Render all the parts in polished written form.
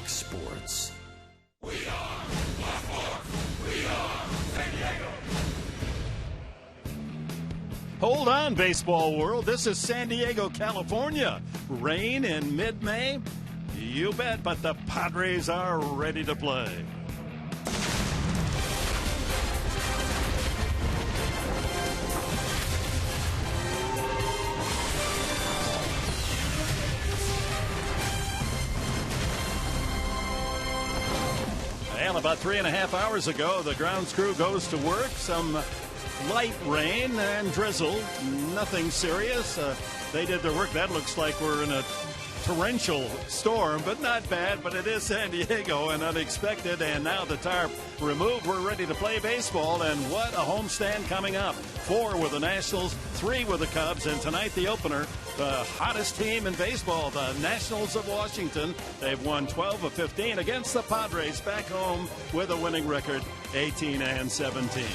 Fox Sports. We are Fox Sports. We are San Diego. Hold on, baseball world. This is San Diego, California. Rain in mid-May? You bet, but the Padres are ready to play. And about 3.5 hours ago, the grounds crew goes to work. Some light rain and drizzle, nothing serious. They did their work. That looks like we're in a torrential storm, but not bad. But it is San Diego and unexpected. And now the tarp removed. We're ready to play baseball. And what a homestand coming up. 4 with the Nationals, 3 with the Cubs, and tonight the opener, the hottest team in baseball, the Nationals of Washington. They've won 12 of 15 against the Padres back home with a winning record, 18-17.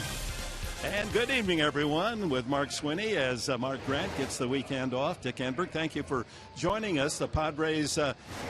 And good evening, everyone, with Mark Swinney as Mark Grant gets the weekend off. Dick Enberg, thank you for joining us. The Padres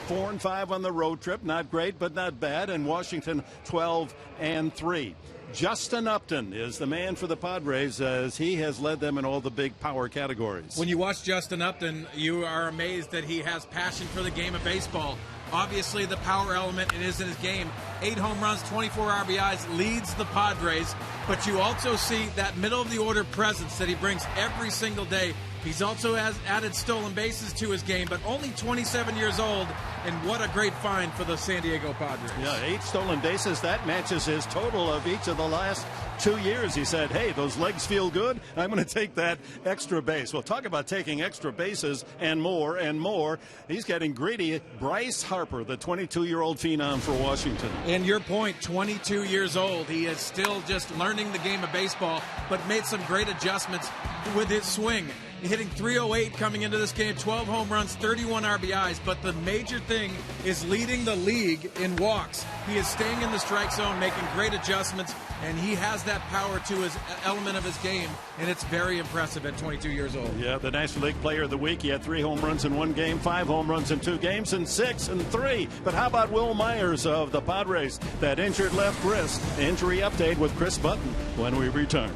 4-5 on the road trip. Not great, but not bad. And Washington 12-3. Justin Upton is the man for the Padres as he has led them in all the big power categories. When you watch Justin Upton, you are amazed that he has passion for the game of baseball. Obviously, the power element is in his game. 8 home runs, 24 RBIs, leads the Padres. But you also see that middle-of-the-order presence that he brings every single day. He's also has added stolen bases to his game, but only 27 years old, and what a great find for the San Diego Padres. Yeah, 8 stolen bases. That matches his total of each of the last 2 years. He said, hey, those legs feel good. I'm going to take that extra base. Well, talk about taking extra bases and more and more. He's getting greedy. Bryce Harper, the 22-year-old phenom for Washington. And your point, 22 years old. He is still just learning the game of baseball, but made some great adjustments with his swing. Hitting .308 coming into this game, 12 home runs, 31 RBIs. But the major thing is leading the league in walks. He is staying in the strike zone, making great adjustments, and he has that power to his element of his game, and it's very impressive at 22 years old. Yeah, the National League Player of the Week. He had 3 home runs in 1 game, 5 home runs in 2 games, and 6 in 3. But how about Will Myers of the Padres? That injured left wrist. Injury update with Chris Button when we return.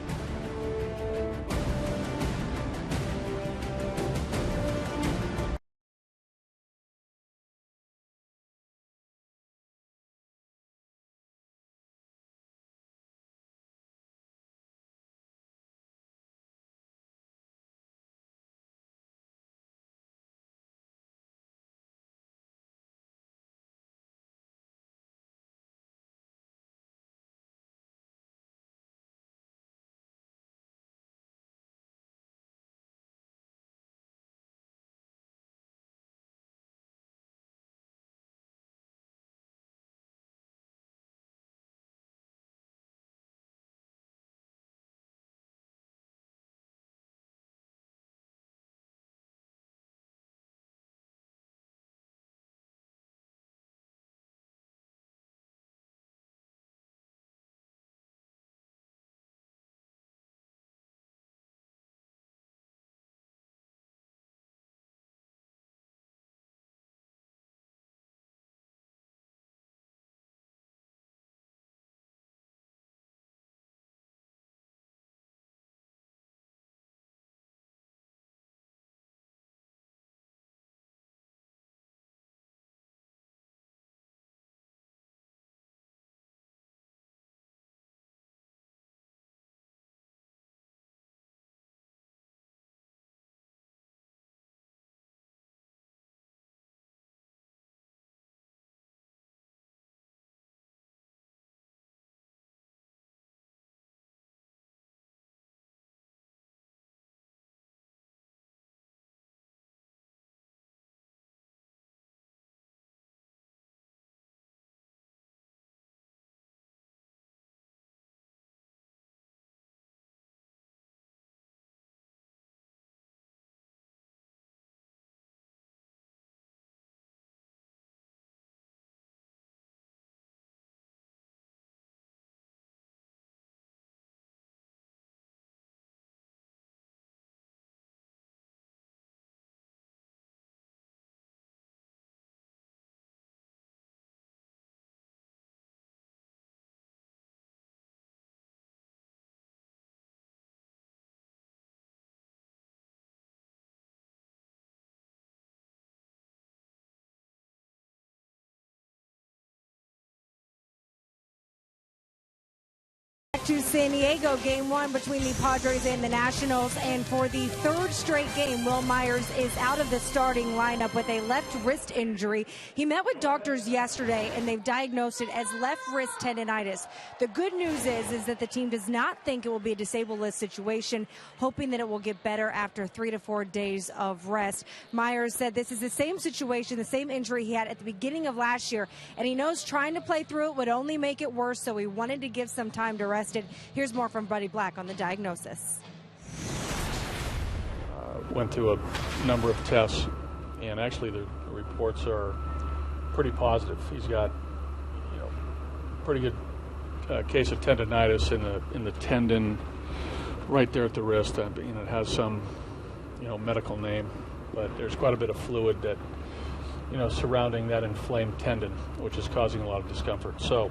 to San Diego. Game 1 between the Padres and the Nationals. And for the third straight game, Will Myers is out of the starting lineup with a left wrist injury. He met with doctors yesterday, and they've diagnosed it as left wrist tendonitis. The good news is that the team does not think it will be a disabled list situation, hoping that it will get better after 3 to 4 days of rest. Myers said this is the same situation, the same injury he had at the beginning of last year, and he knows trying to play through it would only make it worse, so he wanted to give some time to rest it. Here's more from Buddy Black on the diagnosis. Went through a number of tests, and actually the reports are pretty positive. He's got, pretty good case of tendonitis in the tendon right there at the wrist. It has some, medical name, but there's quite a bit of fluid that, surrounding that inflamed tendon, which is causing a lot of discomfort. So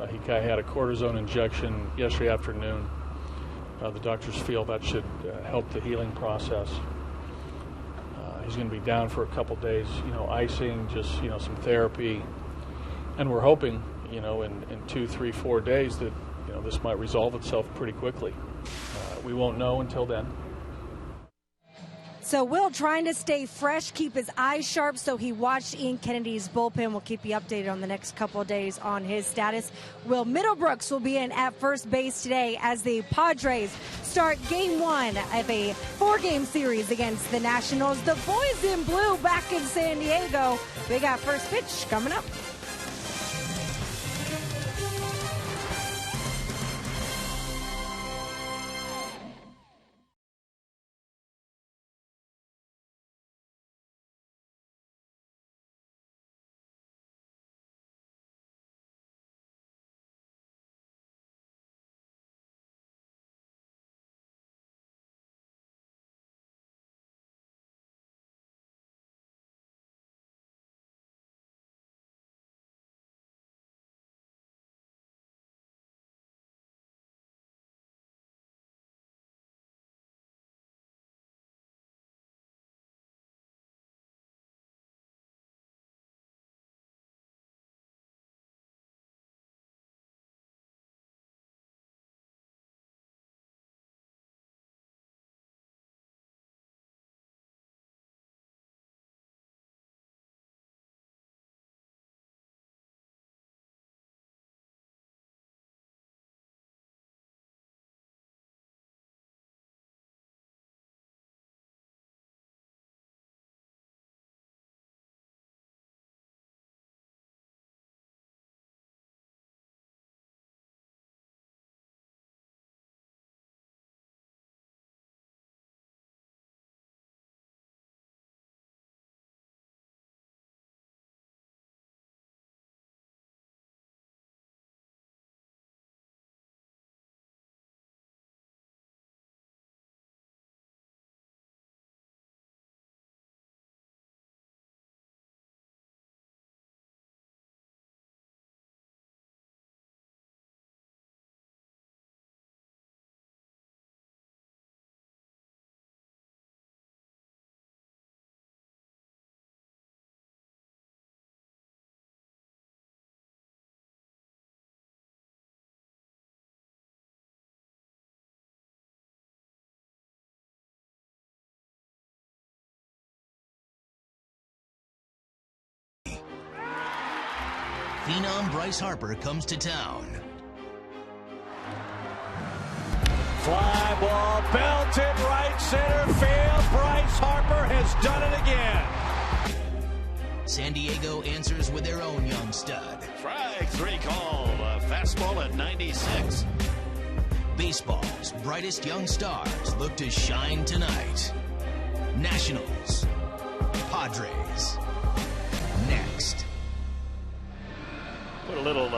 he had a cortisone injection yesterday afternoon. The doctors feel that should help the healing process. He's going to be down for a couple days, icing, just, some therapy. And we're hoping, in 2, 3, 4 days that, this might resolve itself pretty quickly. We won't know until then. So Will trying to stay fresh, keep his eyes sharp, so he watched Ian Kennedy's bullpen. We'll keep you updated on the next couple of days on his status. Will Middlebrooks will be in at first base today as the Padres start Game 1 of a 4-game series against the Nationals. The boys in blue back in San Diego. They got first pitch coming up. Phenom Bryce Harper comes to town. Fly ball belted right center field. Bryce Harper has done it again. San Diego answers with their own young stud. Strike 3 call. Fastball at 96. Baseball's brightest young stars look to shine tonight. Nationals, Padres, next. Put a little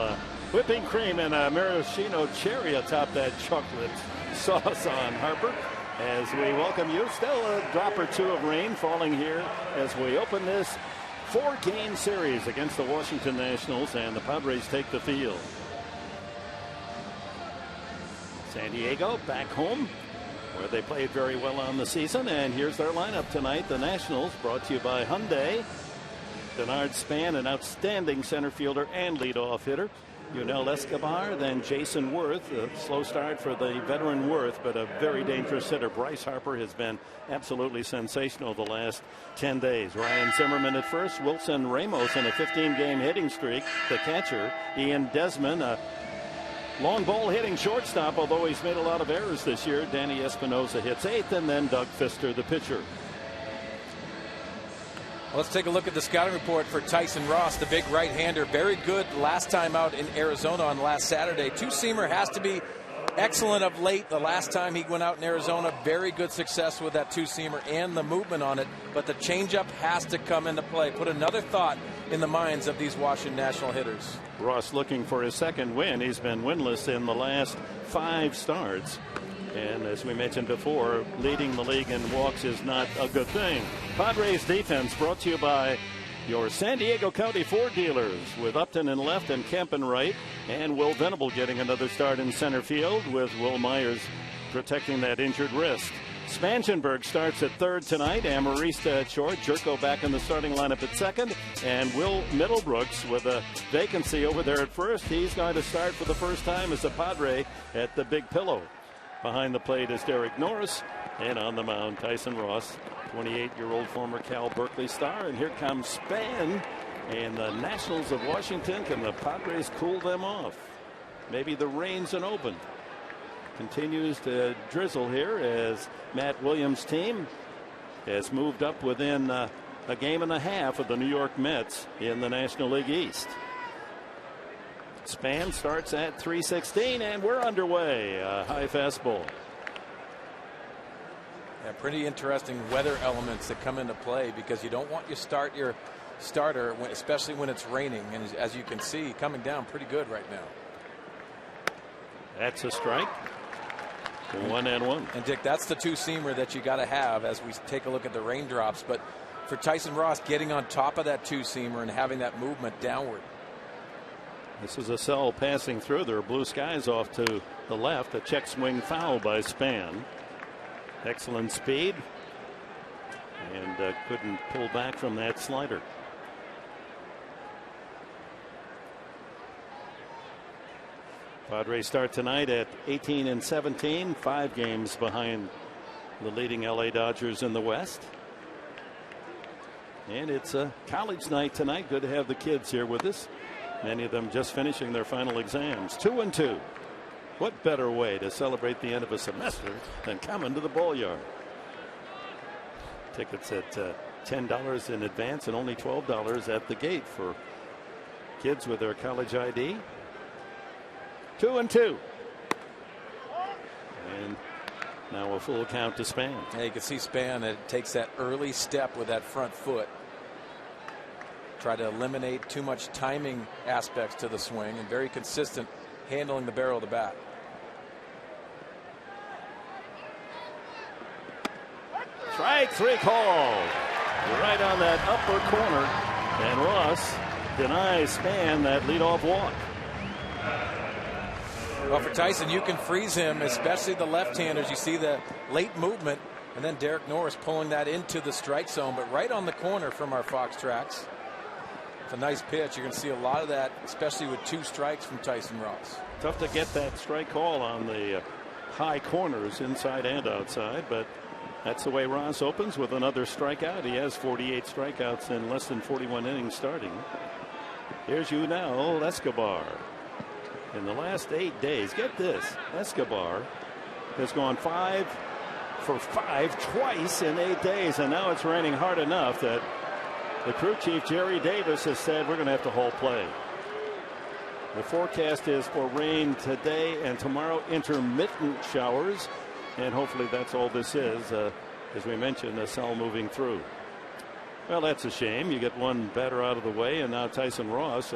whipping cream and a maraschino cherry atop that chocolate sauce on Harper as we welcome you. Still a drop or two of rain falling here as we open this 4-game series against the Washington Nationals, and the Padres take the field. San Diego back home where they played very well on the season, and here's their lineup tonight. The Nationals, brought to you by Hyundai. Denard Span, an outstanding center fielder and leadoff hitter. Yunel Escobar, then Jason Worth. A slow start for the veteran Worth, but a very dangerous hitter. Bryce Harper has been absolutely sensational the last 10 days. Ryan Zimmerman at first. Wilson Ramos in a 15-game hitting streak. The catcher. Ian Desmond, a long ball hitting shortstop, although he's made a lot of errors this year. Danny Espinosa hits 8th, and then Doug Fister, the pitcher. Let's take a look at the scouting report for Tyson Ross, the big right-hander. Very good last time out in Arizona on last Saturday. Two-seamer has to be excellent of late. The last time he went out in Arizona, very good success with that two-seamer and the movement on it. But the changeup has to come into play. Put another thought in the minds of these Washington National hitters. Ross looking for his second win. He's been winless in the last 5 starts. And as we mentioned before, leading the league in walks is not a good thing. Padres defense brought to you by your San Diego County Ford dealers, with Upton in left and Kemp in right, and Will Venable getting another start in center field, with Will Myers protecting that injured wrist. Spangenberg starts at third tonight, Amarista at short, Jerko back in the starting lineup at second, and Will Middlebrooks with a vacancy over there at first. He's going to start for the first time as a Padre at the Big Pillow. Behind the plate is Derek Norris, and on the mound, Tyson Ross, 28-year-old former Cal Berkeley star. And here comes Span and the Nationals of Washington. Can the Padres cool them off? Maybe the rain's an open. Continues to drizzle here as Matt Williams' team has moved up within a game and a half of the New York Mets in the National League East. Span starts at 316, and we're underway. A high fastball. Yeah, pretty interesting weather elements that come into play, because you don't want your starter, especially when it's raining. And as you can see, coming down pretty good right now. That's a strike. 1-1. And Dick, that's the two-seamer that you got to have as we take a look at the raindrops. But for Tyson Ross, getting on top of that two-seamer and having that movement downward. This is a cell passing through. There are blue skies off to the left. A check swing foul by Span. Excellent speed, and couldn't pull back from that slider. Padres start tonight at 18-17, 5 games behind the leading LA Dodgers in the West. And it's a college night tonight. Good to have the kids here with us. Many of them just finishing their final exams. 2-2. What better way to celebrate the end of a semester than coming to the ball yard? Tickets at $10 in advance and only $12 at the gate for kids with their college ID. 2-2. And now a full count to Span. Yeah, you can see Span takes that early step with that front foot. Try to eliminate too much timing aspects to the swing, and very consistent handling the barrel of the bat. Strike 3 called. Right on that upper corner, and Ross denies Span that leadoff walk. Well, for Tyson, you can freeze him, especially the left-handers. You see the late movement, and then Derek Norris pulling that into the strike zone, but right on the corner from our Fox tracks. It's a nice pitch. You're going to see a lot of that, especially with 2 strikes from Tyson Ross. Tough to get that strike call on the high corners, inside and outside, but that's the way Ross opens, with another strikeout. He has 48 strikeouts in less than 41 innings starting. Here's Yunel Escobar. In the last 8 days, get this, Escobar has gone 5 for 5 twice in 8 days, and now it's raining hard enough that the crew chief, Jerry Davis, has said we're going to have to halt play. The forecast is for rain today and tomorrow, intermittent showers, and hopefully that's all this is. As we mentioned, a cell moving through. Well, that's a shame. You get one batter out of the way, and now Tyson Ross,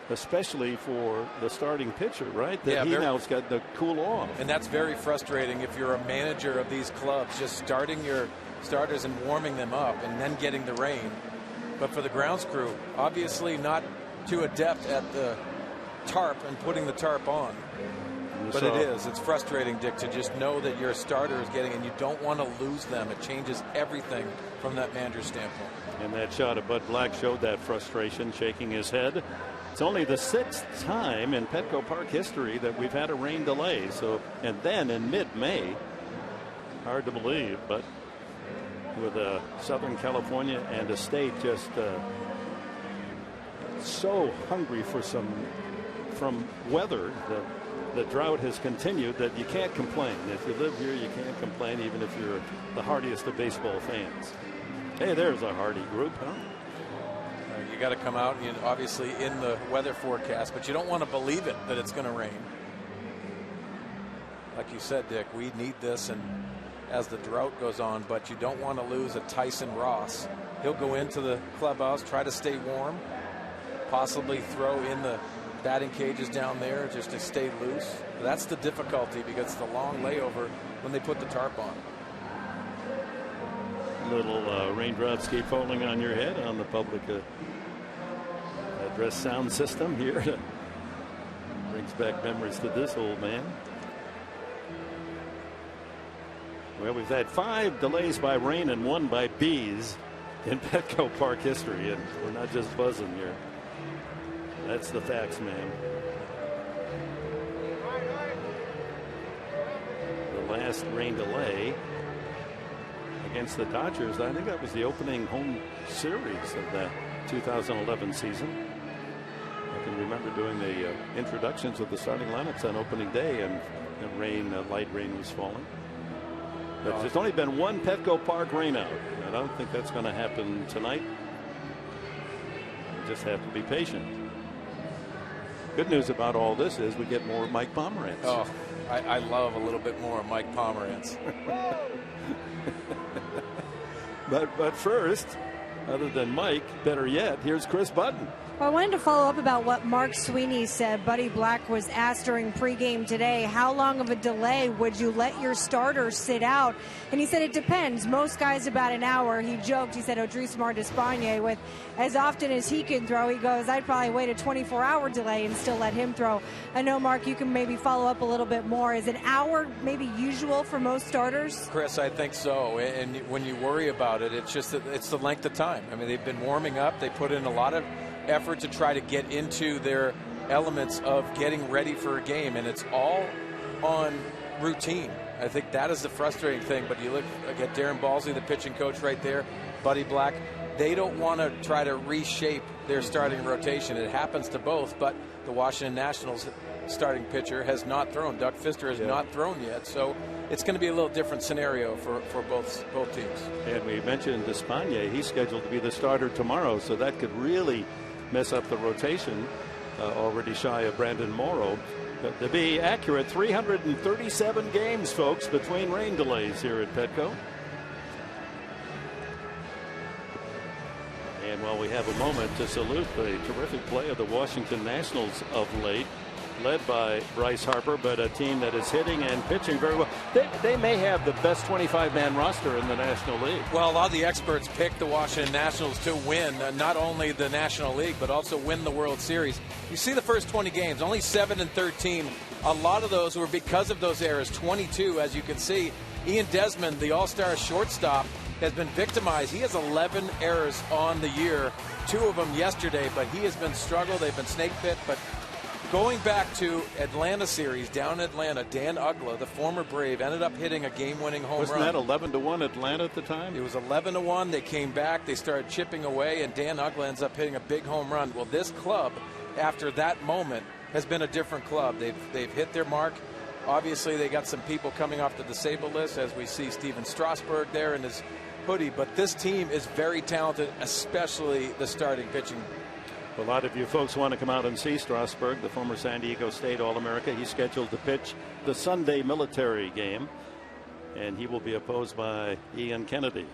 especially for the starting pitcher, right? That he now's got to cool off. And that's very frustrating if you're a manager of these clubs, just starting your starters and warming them up and then getting the rain. But for the grounds crew, obviously not too adept at the tarp and putting the tarp on. But it's frustrating, Dick, to just know that your starter is getting, and you don't want to lose them. It changes everything from that manager's standpoint. And that shot of Bud Black showed that frustration, shaking his head. It's only the 6th time in Petco Park history that we've had a rain delay. So, and then in mid-May, hard to believe, but with Southern California and a state just so hungry for from weather, the drought has continued that you can't complain. If you live here, you can't complain, even if you're the hardiest of baseball fans. Hey, there's a hardy group, huh? You got to come out, obviously in the weather forecast, but you don't want to believe it that it's going to rain. Like you said, Dick, we need this, and as the drought goes on, but you don't want to lose a Tyson Ross. He'll go into the clubhouse, try to stay warm, possibly throw in the batting cages down there just to stay loose. That's the difficulty, because it's the long layover when they put the tarp on. Little raindrops keep falling on your head on the public address sound system here. Brings back memories to this old man. Well, we've had 5 delays by rain and 1 by bees in Petco Park history, and we're not just buzzing here. That's the facts, man. The last rain delay against the Dodgers, I think that was the opening home series of that 2011 season. I can remember doing the introductions of the starting lineups on opening day, and light rain was falling. But there's only been 1 Petco Park rainout. I don't think that's going to happen tonight. We just have to be patient. Good news about all this is we get more Mike Pomerantz. Oh, I love a little bit more Mike Pomerantz. But first, other than Mike, better yet, here's Chris Button. Well, I wanted to follow up about what Mark Sweeney said. Buddy Black was asked during pregame today, how long of a delay would you let your starters sit out? And he said it depends. Most guys about an hour. He joked. He said Odris Martispanier, with as often as he can throw, he goes, I'd probably wait a 24-hour delay and still let him throw. I know, Mark, you can maybe follow up a little bit more. Is an hour maybe usual for most starters? Chris, I think so. And when you worry about it, it's just that it's the length of time. I mean, they've been warming up. They put in a lot of effort to try to get into their elements of getting ready for a game, and it's all on routine. I think that is the frustrating thing. But you look at Darren Balsley, the pitching coach right there, Buddy Black, they don't want to try to reshape their starting rotation. It happens to both, but the Washington Nationals starting pitcher has not thrown. Doug Fister has not thrown yet, so it's going to be a little different scenario for both teams. And we mentioned Despaigne. He's scheduled to be the starter tomorrow, so that could really mess up the rotation, already shy of Brandon Morrow. But to be accurate, 337 games, folks, between rain delays here at Petco. And while we have a moment to salute the terrific play of the Washington Nationals of late, led by Bryce Harper, but a team that is hitting and pitching very well. They may have the best 25-man roster in the National League. Well, a lot of the experts picked the Washington Nationals to win not only the National League, but also win the World Series. You see the first 20 games, only 7-13. A lot of those were because of those errors. 22, as you can see. Ian Desmond, the all-star shortstop, has been victimized. He has 11 errors on the year, 2 of them yesterday, but he has been struggled. They've been snake bit, but going back to Atlanta series, down in Atlanta, Dan Uggla, the former Brave, ended up hitting a game-winning home run. Wasn't that 11-1 Atlanta at the time? It was 11-1. They came back. They started chipping away, and Dan Uggla ends up hitting a big home run. Well, this club, after that moment, has been a different club. They've hit their mark. Obviously, they got some people coming off the disabled list, as we see Steven Strasburg there in his hoodie. But this team is very talented, especially the starting pitching. A lot of you folks want to come out and see Strasburg, the former San Diego State All-America. He's scheduled to pitch the Sunday military game, and he will be opposed by Ian Kennedy.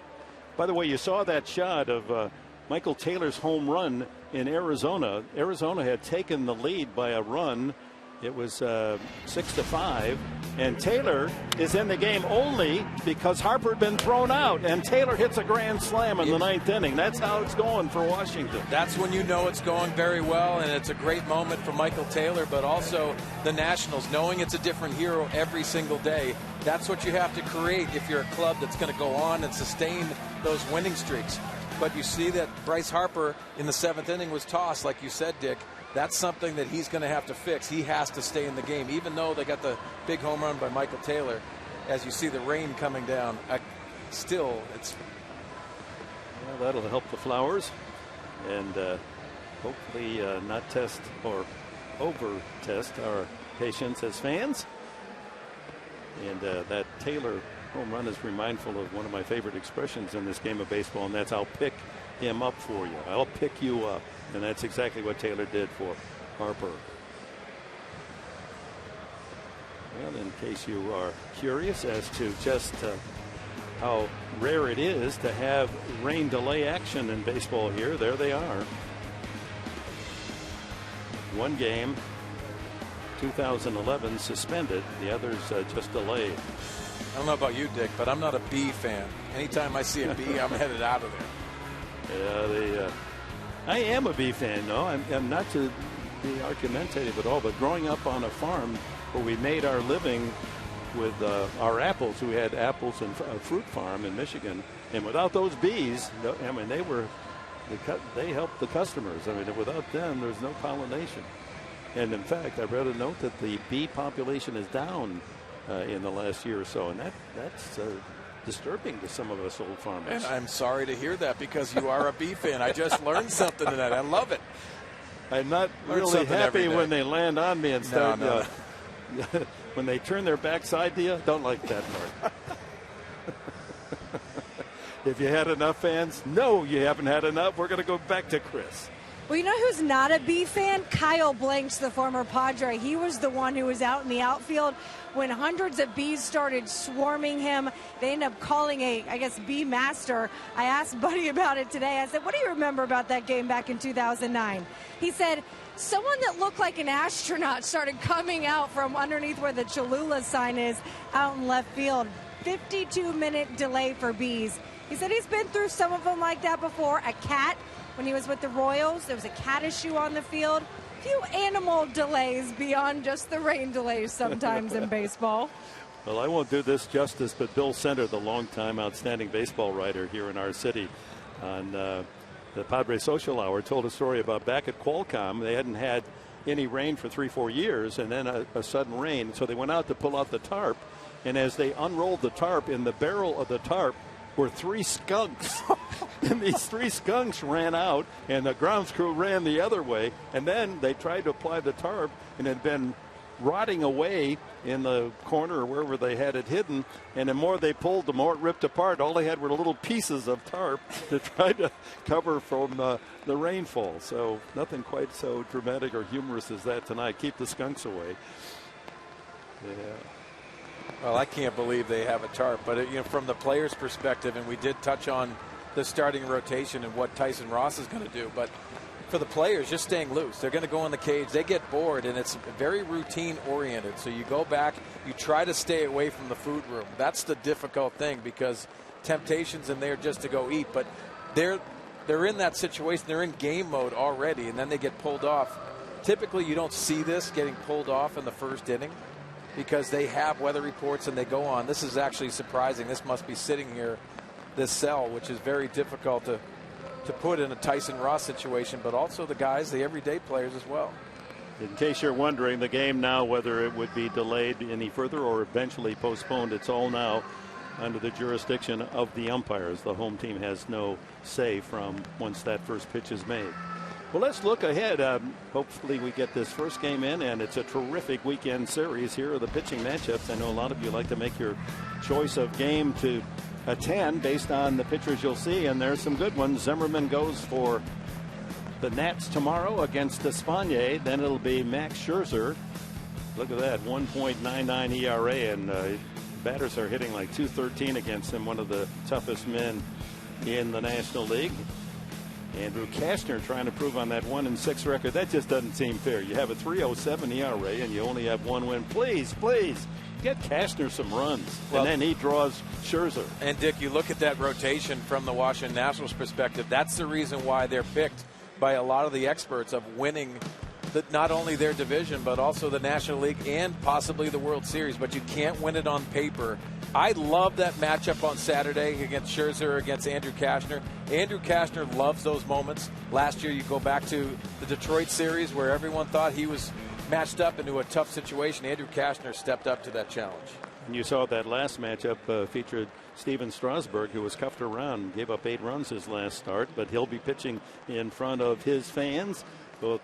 By the way, you saw that shot of Michael Taylor's home run in Arizona. Arizona had taken the lead by a run. It was 6-5, and Taylor is in the game only because Harper had been thrown out, and Taylor hits a grand slam in the 9th inning. That's how it's going for Washington. That's when you know it's going very well, and it's a great moment for Michael Taylor, but also the Nationals, knowing it's a different hero every single day. That's what you have to create if you're a club that's going to go on and sustain those winning streaks. But you see that Bryce Harper in the 7th inning was tossed, like you said, Dick. That's something that he's going to have to fix. He has to stay in the game, even though they got the big home run by Michael Taylor. As you see the rain coming down, still, it's... Well, that'll help the Flowers, and hopefully not test or over-test our patience as fans. And that Taylor home run is remindful of one of my favorite expressions in this game of baseball, and that's "I'll pick him up for you. I'll pick you up." And that's exactly what Taylor did for Harper. Well, in case you are curious as to just how rare it is to have rain delay action in baseball here, there they are. One game, 2011, suspended. The others just delayed. I don't know about you, Dick, but I'm not a bee fan. Anytime I see a bee, I'm headed out of there. Yeah, I am a bee fan, no. I'm not to be argumentative at all, but growing up on a farm where we made our living with our apples, we had apples and a fruit farm in Michigan, and without those bees, I mean, they helped the customers. I mean, without them, there's no pollination. And in fact, I read a note that the bee population is down in the last year or so, and that's disturbing to some of us old farmers. And I'm sorry to hear that, because you are a bee fan. I just learned something tonight. I love it. I'm not really happy when they land on me and start. No. When they turn their backside to you, don't like that part. If you had enough fans, no, you haven't had enough. We're going to go back to Chris. Well, you know who's not a bee fan? Kyle Blanks, the former Padre. He was the one who was out in the outfield when hundreds of bees started swarming him. They ended up calling bee master. I asked Buddy about it today. I said, what do you remember about that game back in 2009? He said, someone that looked like an astronaut started coming out from underneath where the Cholula sign is out in left field. 52-minute delay for bees. He said he's been through some of them like that before. A cat, when he was with the Royals, there was a cat issue on the field. A few animal delays beyond just the rain delays sometimes in baseball. Well, I won't do this justice, but Bill Center, the longtime outstanding baseball writer here in our city, on the Padres Social Hour, told a story about back at Qualcomm. They hadn't had any rain for 3-4 years, and then a sudden rain. So they went out to pull out the tarp, and as they unrolled the tarp, in the barrel of the tarp were 3 skunks. And these 3 skunks ran out, and the grounds crew ran the other way. And then they tried to apply the tarp, and it had been rotting away in the corner or wherever they had it hidden. And the more they pulled, the more it ripped apart. All they had were little pieces of tarp to try to cover from the rainfall. So nothing quite so dramatic or humorous as that tonight. Keep the skunks away. Yeah. Well, I can't believe they have a tarp, but from the players' perspective, and we did touch on the starting rotation and what Tyson Ross is going to do, but for the players, just staying loose. They're going to go in the cage. They get bored, and it's very routine-oriented. So you go back, you try to stay away from the food room. That's the difficult thing, because temptation's in there just to go eat, but they're in that situation. They're in game mode already, and then they get pulled off. Typically, you don't see this getting pulled off in the first inning, because they have weather reports and they go on. This is actually surprising. This must be sitting here, this cell, which is very difficult to put in a Tyson Ross situation, but also the guys, the everyday players as well. In case you're wondering, the game now, whether it would be delayed any further or eventually postponed, it's all now under the jurisdiction of the umpires. The home team has no say from once that first pitch is made. Well, let's look ahead. Hopefully we get this first game in, and it's a terrific weekend series. Here are the pitching matchups. I know a lot of you like to make your choice of game to attend based on the pitchers you'll see, and there's some good ones. Zimmerman goes for the Nats tomorrow against Espana. Then it'll be Max Scherzer. Look at that, 1.99 ERA, and batters are hitting like .213 against him, one of the toughest men in the National League. Andrew Kastner trying to prove on that 1-6 record. That just doesn't seem fair. You have a .307 ERA and you only have one win. Please get Kastner some runs. And then he draws Scherzer. And Dick, you look at that rotation from the Washington Nationals perspective. That's the reason why they're picked by a lot of the experts of winning not only their division but also the National League and possibly the World Series. But you can't win it on paper. I love that matchup on Saturday against Scherzer, against Andrew Kastner. Andrew Cashner loves those moments. Last year, you go back to the Detroit series where everyone thought he was matched up into a tough situation. Andrew Cashner stepped up to that challenge. And you saw that last matchup featured Steven Strasburg, who was cuffed around, gave up 8 runs his last start, but he'll be pitching in front of his fans, both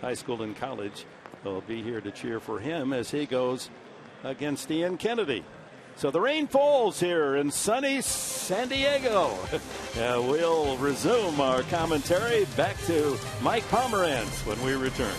high school and college. They'll be here to cheer for him as he goes against Ian Kennedy. So the rain falls here in sunny San Diego. We'll resume our commentary back to Mike Pomerantz when we return.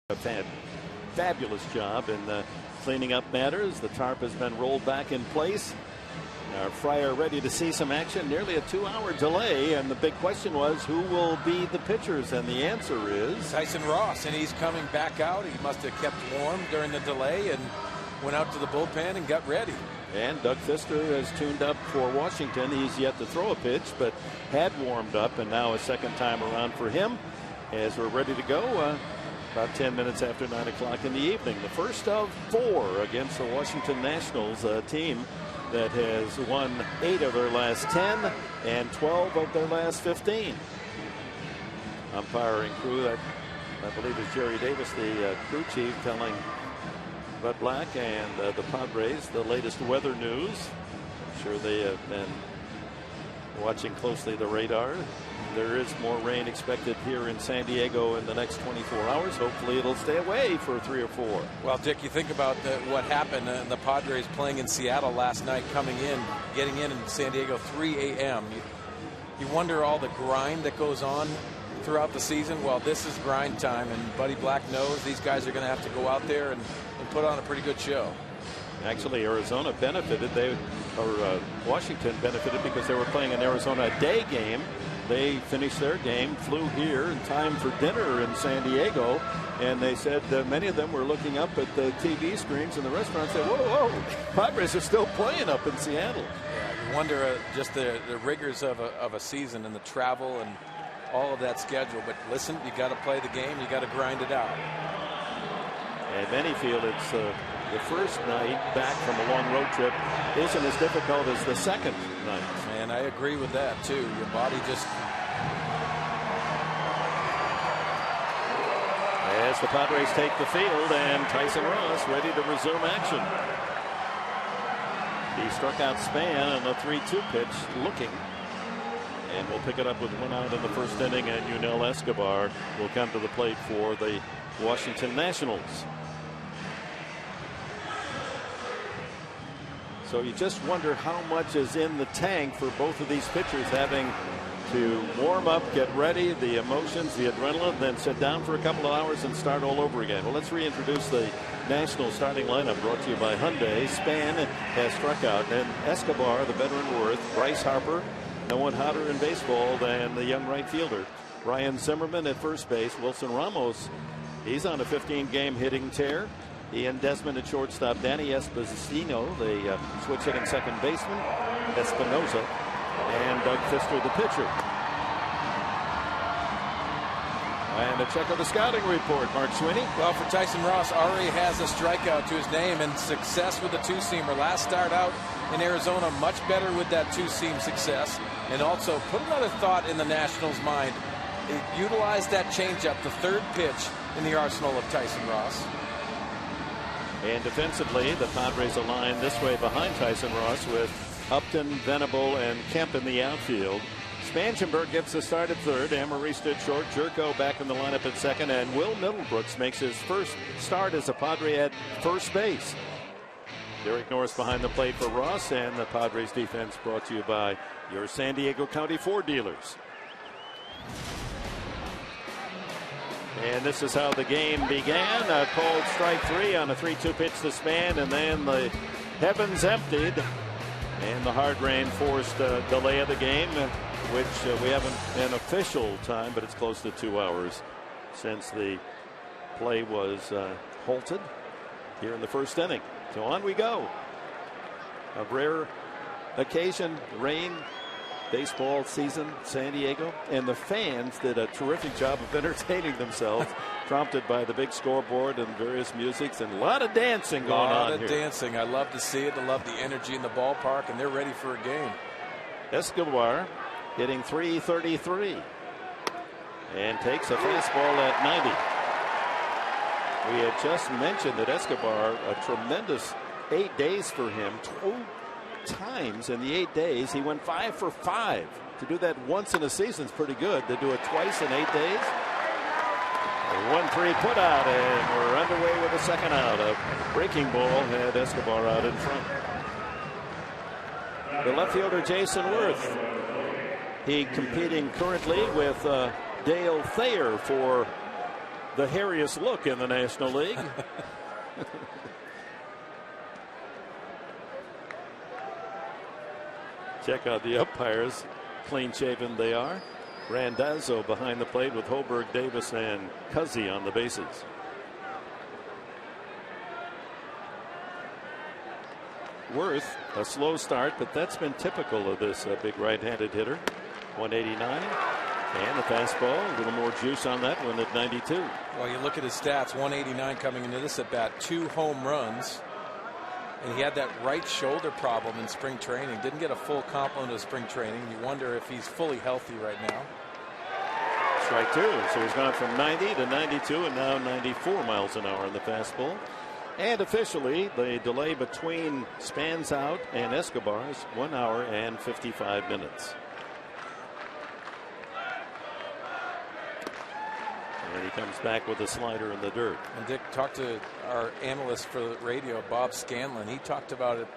have had fabulous job in cleaning up matters. The tarp has been rolled back in place. Our Fryer ready to see some action. Nearly a 2-hour delay, and the big question was who will be the pitchers, and the answer is Tyson Ross, and he's coming back out. He must have kept warm during the delay and went out to the bullpen and got ready. And Doug Fister has tuned up for Washington. He's yet to throw a pitch, but had warmed up, and now a second time around for him as we're ready to go about 10 minutes after 9 o'clock in the evening. The first of 4 against the Washington Nationals, a team that has won 8 of their last 10 and 12 of their last 15. Umpiring crew, I believe is Jerry Davis, the crew chief, telling Bud Black and the Padres the latest weather news. I'm sure they have been watching closely the radar. There is more rain expected here in San Diego in the next 24 hours. Hopefully it'll stay away for 3 or 4. Well, Dick, you think about what happened in the Padres playing in Seattle last night, getting in San Diego 3 a.m. You wonder all the grind that goes on throughout the season. Well, this is grind time, and Buddy Black knows these guys are going to have to go out there and put on a pretty good show. Actually, Arizona benefited. Washington benefited because they were playing an Arizona day game. They finished their game, flew here in time for dinner in San Diego, and they said many of them were looking up at the TV screens in the restaurant and said, whoa, Padres are still playing up in Seattle. Yeah, you wonder just the rigors of a season and the travel and all of that schedule. But listen, you got to play the game, you got to grind it out. And many feel it's the first night back from a long road trip isn't as difficult as the second night. And I agree with that too. Your body just. As the Padres take the field, and Tyson Ross ready to resume action. He struck out Span on a 3-2 pitch, looking. And we'll pick it up with 1 out in the first inning, and Yunel Escobar will come to the plate for the Washington Nationals. So you just wonder how much is in the tank for both of these pitchers, having to warm up, get ready, the emotions, the adrenaline, then sit down for a couple of hours and start all over again. Well, let's reintroduce the National starting lineup, brought to you by Hyundai. Span has struck out, and Escobar, the veteran Worth, Bryce Harper, no one hotter in baseball than the young right fielder, Ryan Zimmerman at first base. Wilson Ramos, he's on a 15-game hitting tear. Ian Desmond at shortstop. Danny Esposito, the switch hitting second baseman. Espinosa, and Doug Fister, the pitcher. And a check of the scouting report, Mark Sweeney. Well, for Tyson Ross, already has a strikeout to his name and success with the two-seamer. Last start out in Arizona, much better with that two-seam success. And also put another thought in the Nationals' mind. Utilize that changeup, the third pitch in the arsenal of Tyson Ross. And defensively, the Padres align this way behind Tyson Ross with Upton, Venable, and Kemp in the outfield. Spangenberg gets the start at third. Amarista at short. Jerko back in the lineup at second. And Will Middlebrooks makes his first start as a Padre at first base. Derek Norris behind the plate for Ross, and the Padres defense brought to you by your San Diego County Ford dealers. And this is how the game began. A called strike 3 on a 3-2 pitch to Span, and then the heavens emptied, and the hard rain forced a delay of the game, which we haven't an official time, but it's close to 2 hours since the play was halted here in the first inning. So on we go. A rare occasion, rain. Baseball season, San Diego, and the fans did a terrific job of entertaining themselves, prompted by the big scoreboard and various musics, and a lot of dancing going on here. A lot of dancing. I love to see it. I love the energy in the ballpark, and they're ready for a game. Escobar hitting .333 and takes a fastball at 90. We had just mentioned that Escobar, a tremendous 8 days for him. 2 times in the 8 days. He went 5 for 5. To do that once in a season is pretty good. To do it twice in 8 days. A 1-3 put out, and we're underway with a second out. A breaking ball had Escobar out in front. The left fielder Jason Worth. He competing currently with Dale Thayer for the hairiest look in the National League. Check out the umpires. Clean shaven they are. Randazzo behind the plate with Hoberg, Davis, and Cuzzy on the bases. Worth, a slow start, but that's been typical of this big right-handed hitter. 189. And the fastball, a little more juice on that one at 92. Well, you look at his stats, 189 coming into this at bat, 2 home runs. And he had that right shoulder problem in spring training. Didn't get a full complement of spring training. You wonder if he's fully healthy right now. Strike 2. So he's gone from 90 to 92 and now 94 miles an hour in the fastball. And officially, the delay between Spans out and Escobar is 1 hour and 55 minutes. And he comes back with a slider in the dirt. And Dick talked to our analyst for the radio, Bob Scanlon. He talked about it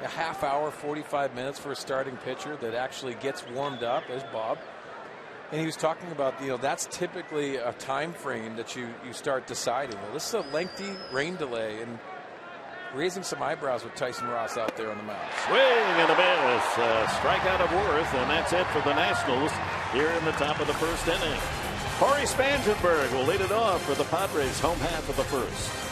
a half hour, 45 minutes for a starting pitcher that actually gets warmed up. There's Bob. And he was talking about, that's typically a time frame that you start deciding. Well, this is a lengthy rain delay and raising some eyebrows with Tyson Ross out there on the mound. Swing and a miss. Strikeout of Worth, and that's it for the Nationals here in the top of the first inning. Corey Spangenberg will lead it off for the Padres home half of the first.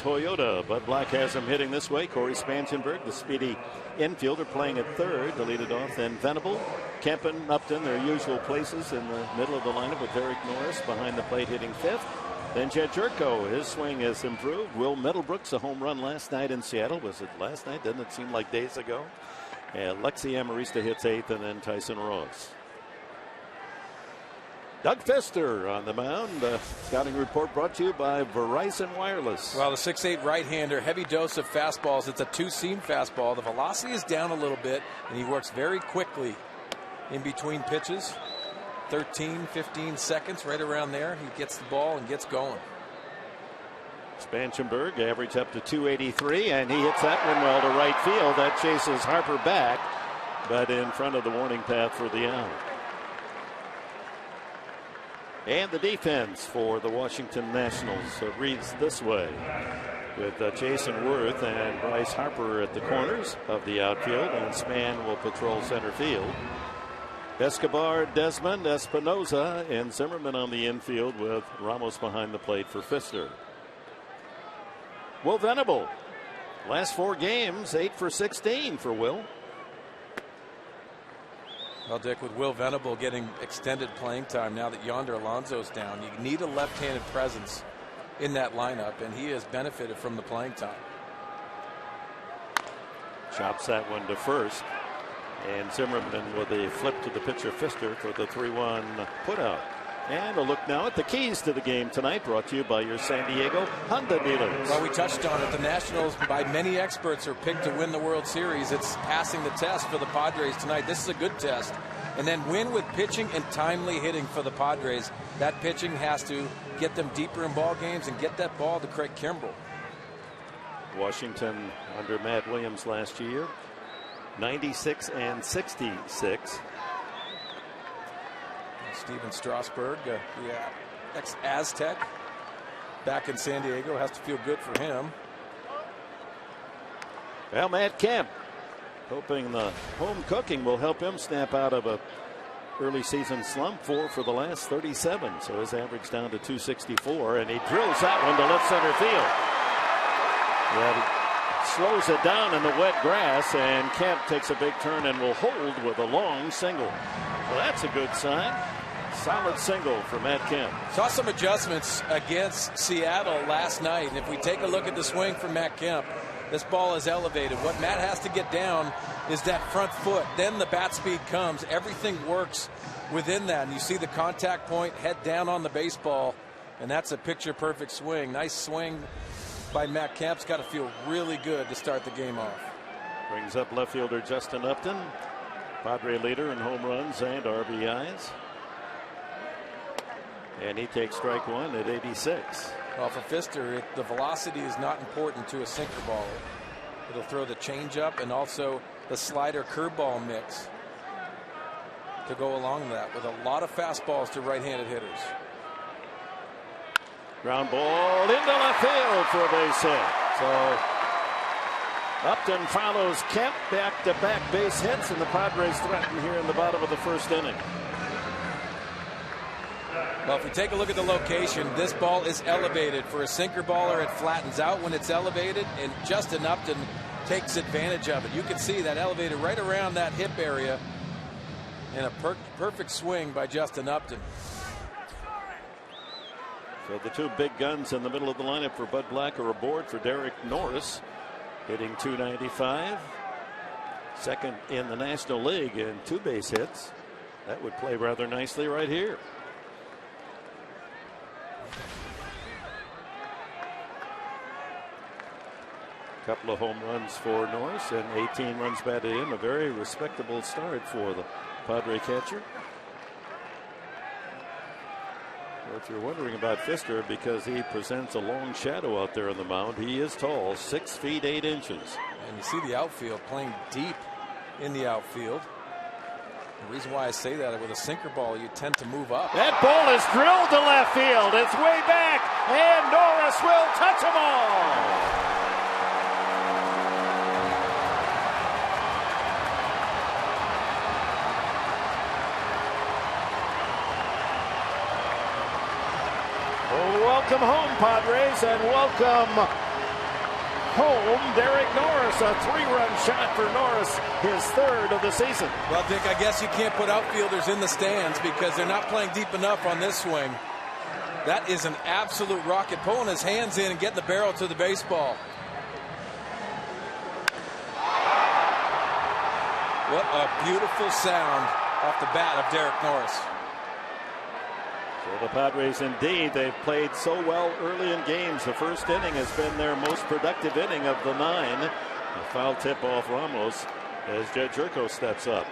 Toyota. Bud Black has him hitting this way. Corey Spangenberg, the speedy infielder, playing at third to lead it off. Then Venable, Kempen, Upton, their usual places in the middle of the lineup with Derek Norris behind the plate hitting fifth. Then Jed Jerko, his swing has improved. Will Middlebrooks, a home run last night in Seattle. Was it last night? Doesn't it seem like days ago? And Lexi Amarista hits eighth, and then Tyson Ross. Doug Fister on the mound. Scouting report brought to you by Verizon Wireless. Well, the 6'8" right-hander, heavy dose of fastballs. It's a two-seam fastball. The velocity is down a little bit, and he works very quickly in between pitches. 13, 15 seconds, right around there. He gets the ball and gets going. Spangenberg averaged up to 283, and he hits that one well to right field. That chases Harper back, but in front of the warning path for the out. And the defense for the Washington Nationals reads this way, with Jason Worth and Bryce Harper at the corners of the outfield, and Span will patrol center field. Escobar, Desmond, Espinoza, and Zimmerman on the infield with Ramos behind the plate for Fister. Will Venable, last 4 games, 8 for 16 for Will. Well, Dick, with Will Venable getting extended playing time now that Yonder Alonso's down, you need a left-handed presence in that lineup, and he has benefited from the playing time. Chops that one to first, and Zimmerman with a flip to the pitcher Fister for the 3-1 putout. And a look now at the keys to the game tonight, brought to you by your San Diego Honda dealers. Well, we touched on it. The Nationals, by many experts, are picked to win the World Series. It's passing the test for the Padres tonight. This is a good test. And then win with pitching and timely hitting for the Padres. That pitching has to get them deeper in ball games and get that ball to Craig Kimbrell. Washington under Matt Williams last year, 96 and 66. Steven Strasburg, the ex-Aztec, back in San Diego. Has to feel good for him. Well, Matt Kemp, hoping the home cooking will help him snap out of a early season slump. 4 for the last 37, so his average down to 264, and he drills that one to left center field. Yeah, slows it down in the wet grass, and Kemp takes a big turn and will hold with a long single. Well, that's a good sign. Solid single for Matt Kemp. Saw some adjustments against Seattle last night, and if we take a look at the swing from Matt Kemp, this ball is elevated. What Matt has to get down is that front foot. Then the bat speed comes. Everything works within that, and you see the contact point, head down on the baseball, and that's a picture-perfect swing. Nice swing by Matt Kemp. It's got to feel really good to start the game off. Brings up left fielder Justin Upton, Padre leader in home runs and RBIs. And he takes strike one at 86. Well, for Pfister, the velocity is not important to a sinker baller. It'll throw the changeup and also the slider curveball mix to go along with that, with a lot of fastballs to right-handed hitters. Ground ball into left field for a base hit. So Upton follows Kemp, back-to-back base hits, and the Padres threaten here in the bottom of the first inning. Well, if we take a look at the location, this ball is elevated. For a sinker baller, it flattens out when it's elevated, and Justin Upton takes advantage of it. You can see that elevated right around that hip area, and a perfect swing by Justin Upton. So the two big guns in the middle of the lineup for Bud Black are aboard for Derek Norris, hitting .295. Second in the National League in 2 base hits. That would play rather nicely right here. Couple of home runs for Norris and 18 runs batted in. A very respectable start for the Padre catcher. Well, if you're wondering about Pfister, because he presents a long shadow out there on the mound, he is tall, 6 feet 8 inches. And you see the outfield playing deep in the outfield. The reason why I say that, with a sinker ball, you tend to move up. That ball is drilled to left field. It's way back, and Norris will touch them all. Welcome home, Padres, and welcome home, Derek Norris. A 3-run shot for Norris, his 3rd of the season. Well, Dick, I guess you can't put outfielders in the stands because they're not playing deep enough on this swing. That is an absolute rocket, pulling his hands in and getting the barrel to the baseball. What a beautiful sound off the bat of Derek Norris. So the Padres, indeed, they've played so well early in games. The first inning has been their most productive inning of the 9. A foul tip off Ramos as Jed Jerko steps up.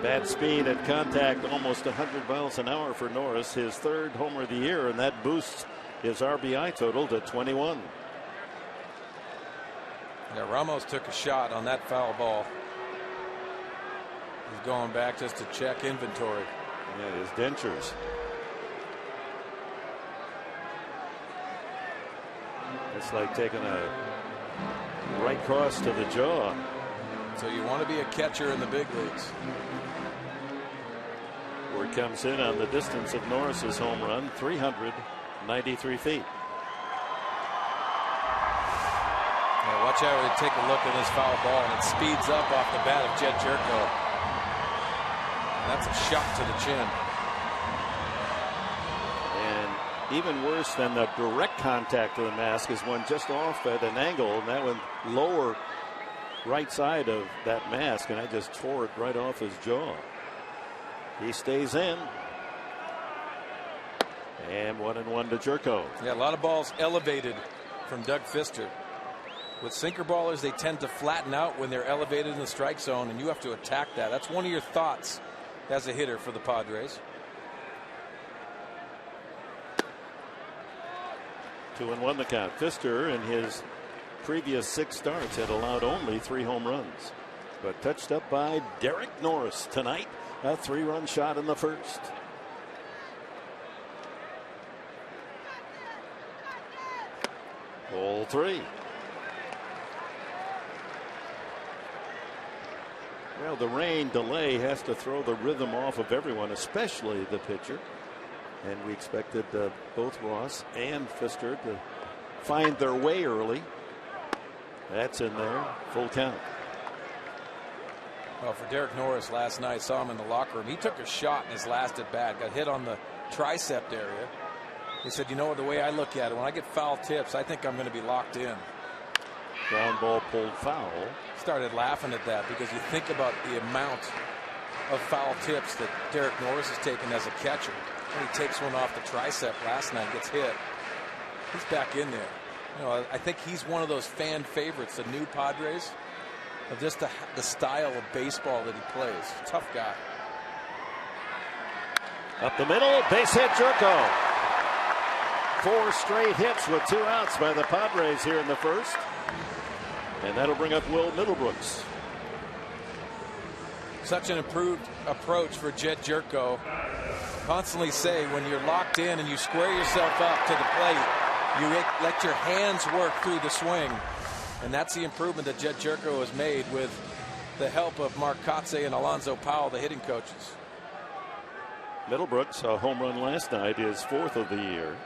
Bat speed at contact, almost 100 miles an hour for Norris, his 3rd homer of the year, and that boosts his RBI total to 21. Yeah, Ramos took a shot on that foul ball. He's going back just to check inventory. Yeah, his dentures. It's like taking a right cross to the jaw. So you want to be a catcher in the big leagues. Word comes in on the distance of Norris's home run, 393 feet. Now watch out when you take a look at this foul ball, and it speeds up off the bat of Jed Jerko. That's a shot to the chin. And even worse than the direct contact of the mask is one just off at an angle, and that one lower right side of that mask, and I just tore it right off his jaw. He stays in. And 1-1 to Jerko. Yeah, a lot of balls elevated from Doug Fister. With sinker ballers, they tend to flatten out when they're elevated in the strike zone, and you have to attack that. That's one of your thoughts as a hitter for the Padres. 2-1 the count. Fister in his previous 6 starts had allowed only 3 home runs, but touched up by Derek Norris tonight. A 3-run shot in the first. Ball 3. Well, the rain delay has to throw the rhythm off of everyone, especially the pitcher. And we expected both Ross and Fister to find their way early. That's in there. Full count. Well, for Derek Norris last night, saw him in the locker room. He took a shot in his last at bat, got hit on the tricep area. He said, you know, the way I look at it, when I get foul tips, I think I'm going to be locked in. Ground ball pulled foul. Started laughing at that because you think about the amount of foul tips that Derek Norris has taken as a catcher. And he takes one off the tricep last night, gets hit. He's back in there. You know, I think he's one of those fan favorites, the new Padres, of just the style of baseball that he plays. Tough guy. Up the middle, base hit, Jerko. 4 straight hits with 2 outs by the Padres here in the first. And that'll bring up Will Middlebrooks. Such an improved approach for Jed Jerko. Constantly say when you're locked in and you square yourself up to the plate, you let your hands work through the swing. And that's the improvement that Jed Jerko has made with the help of Mark Kotze and Alonzo Powell, the hitting coaches. Middlebrooks, a home run last night, his 4th of the year.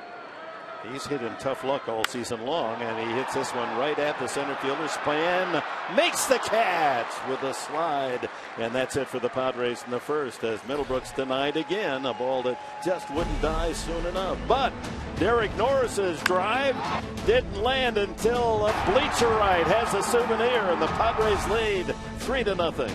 He's hit in tough luck all season long, and he hits this one right at the center fielder. Span makes the catch with a slide, and that's it for the Padres in the first, as Middlebrooks denied again a ball that just wouldn't die soon enough. But Derek Norris's drive didn't land until a bleacher right has a souvenir, and the Padres lead 3-0.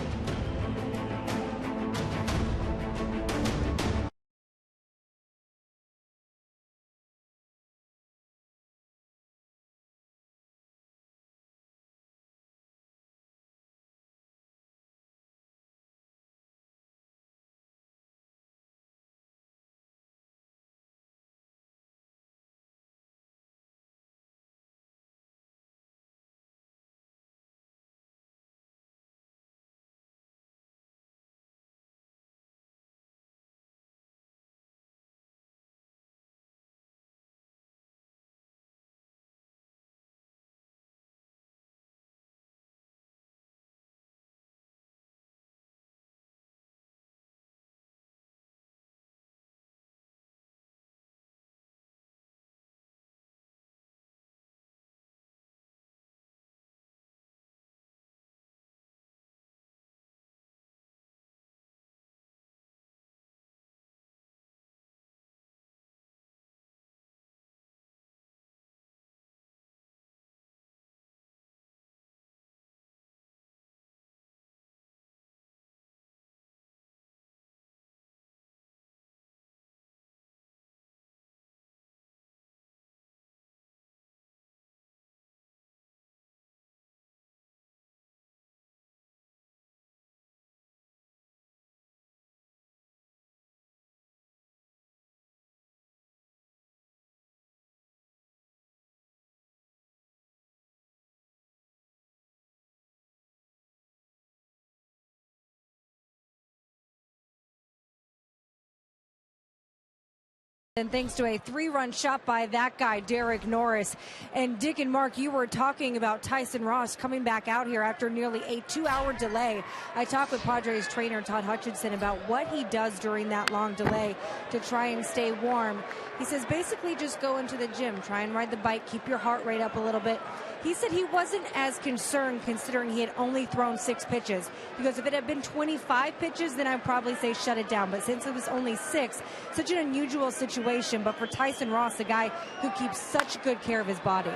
And thanks to a 3-run shot by that guy, Derek Norris. And Dick and Mark, you were talking about Tyson Ross coming back out here after nearly a 2-hour delay. I talked with Padres trainer Todd Hutchinson about what he does during that long delay to try and stay warm. He says basically just go into the gym, try and ride the bike, keep your heart rate up a little bit. He said he wasn't as concerned considering he had only thrown 6 pitches. Because if it had been 25 pitches, then I'd probably say shut it down. But since it was only 6, such an unusual situation. But for Tyson Ross, a guy who keeps such good care of his body.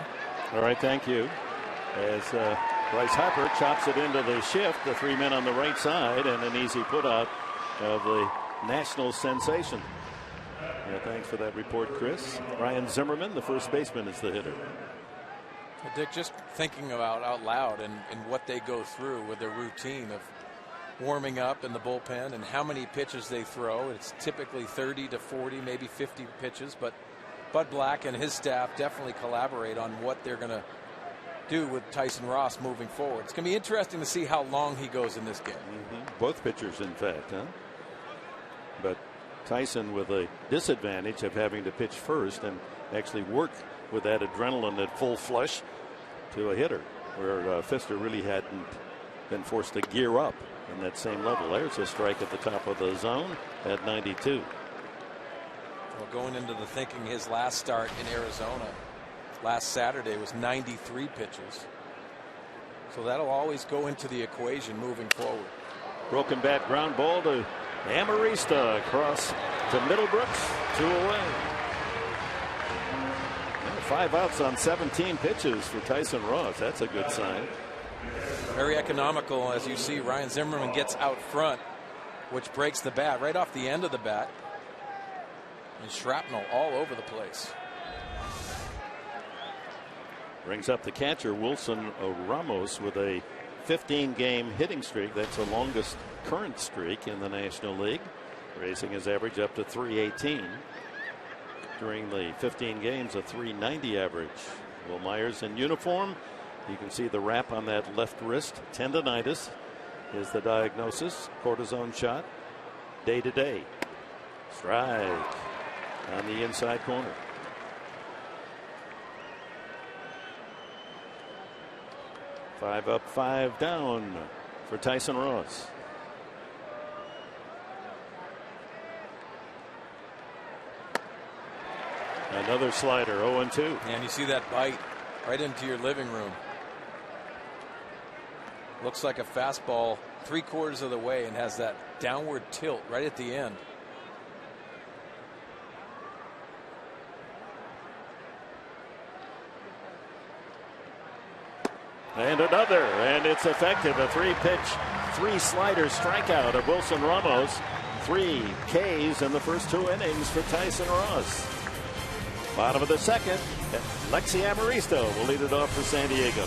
All right, thank you. As Bryce Harper chops it into the shift. The 3 men on the right side, and an easy put out of the national sensation. Yeah, thanks for that report, Chris. Ryan Zimmerman, the first baseman, is the hitter. Well, Dick, just thinking about out loud and what they go through with their routine of warming up in the bullpen and how many pitches they throw. It's typically 30 to 40, maybe 50 pitches, but Bud Black and his staff definitely collaborate on what they're going to do with Tyson Ross moving forward. It's going to be interesting to see how long he goes in this game. Both pitchers, in fact, huh? But Tyson with a disadvantage of having to pitch first and actually work with that adrenaline at full flush to a hitter, where Fister really hadn't been forced to gear up in that same level. There's a strike at the top of the zone at 92. Well, going into the thinking, his last start in Arizona last Saturday was 93 pitches. So that'll always go into the equation moving forward. Broken bat ground ball to Amarista across to Middlebrooks, 2 away. 5 outs on 17 pitches for Tyson Ross. That's a good sign. Very economical, as you see. Ryan Zimmerman gets out front, which breaks the bat right off the end of the bat. And shrapnel all over the place. Brings up the catcher, Wilson Ramos, with a 15-game hitting streak. That's the longest current streak in the National League, raising his average up to 318. During the 15 games, a 390 average. Will Myers in uniform. You can see the wrap on that left wrist. Tendonitis is the diagnosis. Cortisone shot day to day. Strike on the inside corner. Five up, 5 down for Tyson Ross. Another slider, 0-2. And you see that bite right into your living room. Looks like a fastball 3/4 of the way and has that downward tilt right at the end. And another, and it's effective. A 3-pitch, 3-slider strikeout of Wilson Ramos. 3 Ks in the first 2 innings for Tyson Ross. Bottom of the second, Lexi Amarista will lead it off for San Diego.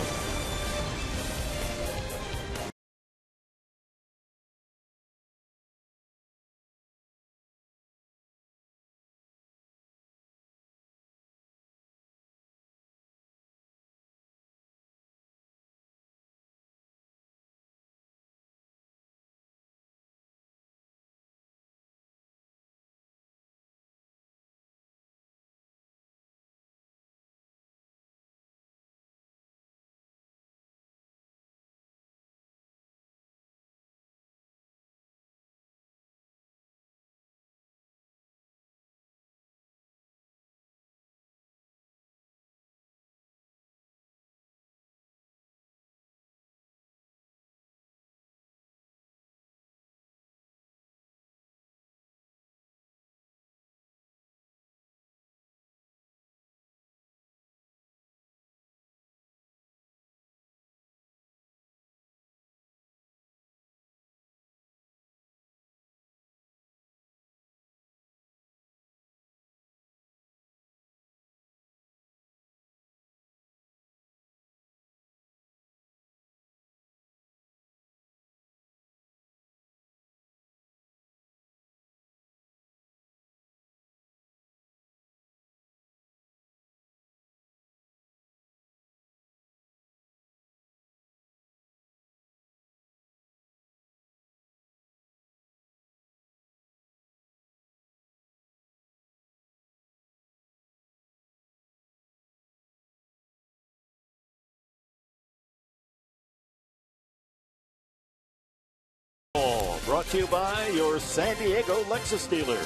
Brought to you by your San Diego Lexus dealer.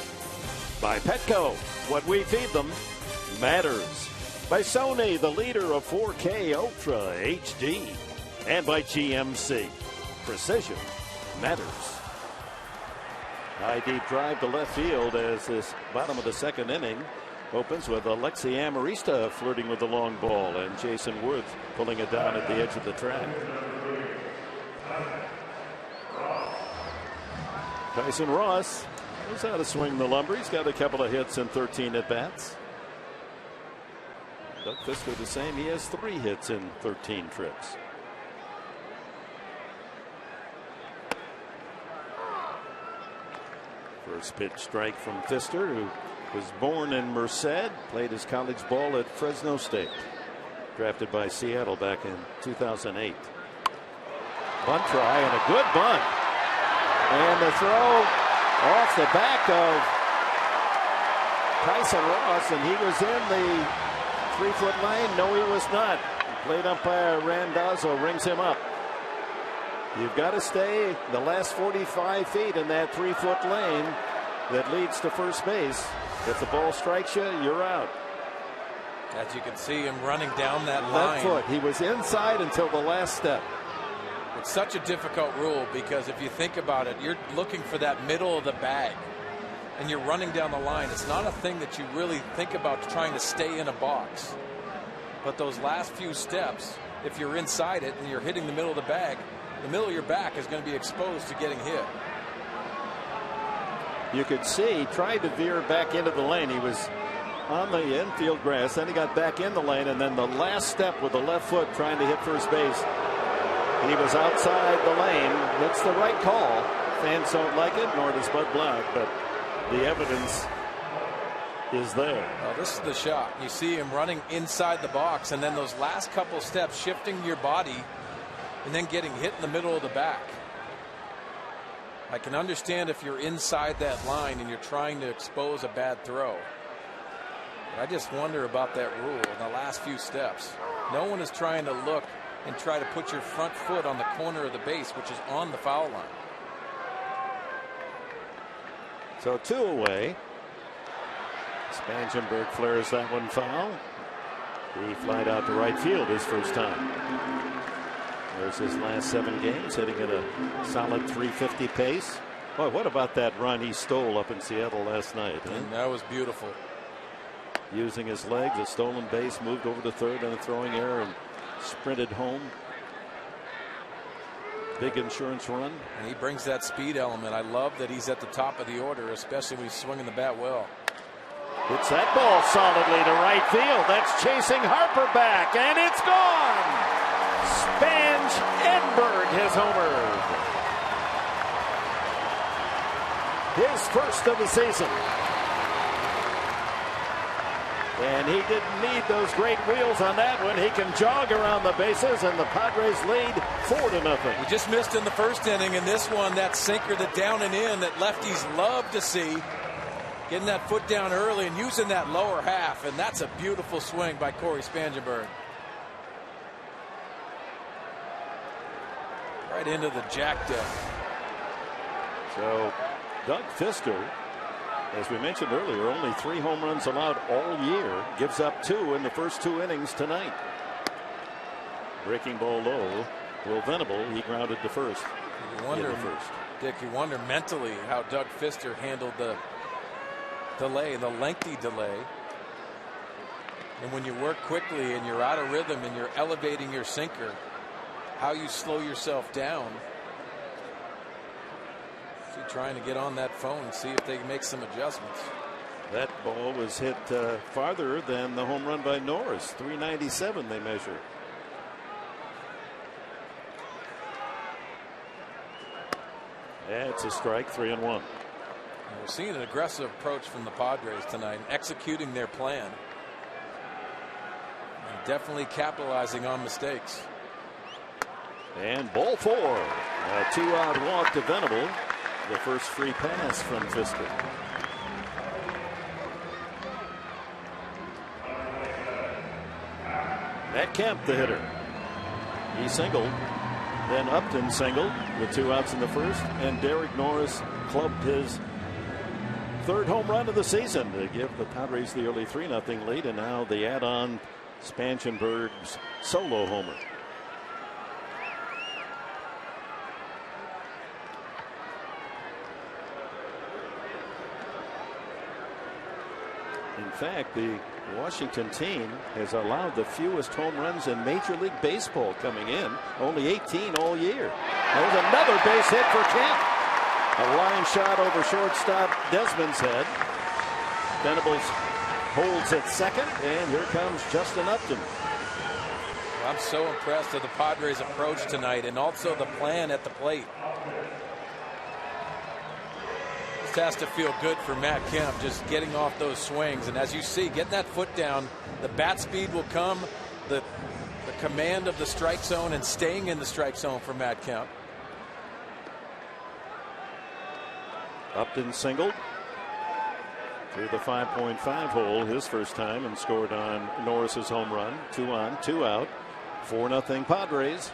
By Petco, what we feed them matters. By Sony, the leader of 4K Ultra HD. And by GMC, precision matters. High deep drive to left field as this bottom of the second inning Opens with Alexi Amarista flirting with the long ball and Jason Worth pulling it down at the edge of the track. Tyson Ross knows how to swing the lumber. He's got a couple of hits and 13 at bats. Doug Fister the same. He has 3 hits in 13 trips. First pitch strike from Fister, who was born in Merced, played his college ball at Fresno State. Drafted by Seattle back in 2008. Bunt try and a good bunt. And the throw off the back of Tyson Ross, and he was in the 3-foot lane. No, he was not. Plate umpire Randazzo rings him up. You've got to stay the last 45 feet in that 3-foot lane that leads to first base. If the ball strikes you, you're out. As you can see him running down that line. Left foot. He was inside until the last step. It's such a difficult rule because if you think about it, you're looking for that middle of the bag and you're running down the line. It's not a thing that you really think about trying to stay in a box. But those last few steps, if you're inside it and you're hitting the middle of the bag, the middle of your back is going to be exposed to getting hit. You could see he tried to veer back into the lane. He was on the infield grass, then he got back in the lane, and then the last step with the left foot trying to hit first base. He was outside the lane. That's the right call. Fans don't like it, nor does Bud Black, but the evidence is there. Well, this is the shot. You see him running inside the box, and then those last couple steps shifting your body and then getting hit in the middle of the back. I can understand if you're inside that line and you're trying to expose a bad throw. But I just wonder about that rule in the last few steps. No one is trying to look and try to put your front foot on the corner of the base, which is on the foul line. So 2 away. Spangenberg flares that one foul. He flied out to right field his first time. There's his last 7 games, hitting at a solid 350 pace. Boy, what about that run he stole up in Seattle last night? Huh? And that was beautiful. Using his legs, a stolen base, moved over to third and a throwing error and sprinted home. Big insurance run. And he brings that speed element. I love that he's at the top of the order, especially when he's swinging the bat well. Hits that ball solidly to right field. That's chasing Harper back, and it's gone. Spangenberg has homered. His first of the season. And he didn't need those great wheels on that one. He can jog around the bases, and the Padres lead 4-0. He just missed in the first inning. In this one, that sinker, the down and in that lefties love to see. Getting that foot down early and using that lower half, and that's a beautiful swing by Corey Spangenberg. Right into the jack deck. So Doug Fister, as we mentioned earlier, only 3 home runs allowed all year. Gives up 2 in the first 2 innings tonight. Breaking ball low. Will Venable, he grounded to first. You wonder, Dick, you wonder mentally how Doug Fister handled the delay, the lengthy delay. And when you work quickly and you're out of rhythm and you're elevating your sinker, how you slow yourself down. See, trying to get on that phone and see if they can make some adjustments. That ball was hit farther than the home run by Norris. 397 they measure. That's a strike. 3-1. We're seeing an aggressive approach from the Padres tonight, executing their plan. And definitely capitalizing on mistakes. And ball 4. A 2-out walk to Venable. The first free pass from Fister. Matt Kemp, the hitter. He singled. Then Upton singled with 2 outs in the first. And Derek Norris clubbed his 3rd home run of the season to give the Padres the early 3-0 lead. And now the add-on Spangenberg's solo homer. In fact, the Washington team has allowed the fewest home runs in Major League Baseball coming in, only 18 all year. There's another base hit for Kemp. A line shot over shortstop Desmond's head. Venables holds at second, and here comes Justin Upton. I'm so impressed with the Padres' approach tonight and also the plan at the plate. This has to feel good for Matt Kemp, just getting off those swings. And as you see, getting that foot down, the bat speed will come, the command of the strike zone and staying in the strike zone for Matt Kemp. Upton singled to the 5.5 hole his first time and scored on Norris's home run. 2 on, 2 out. 4-0 Padres.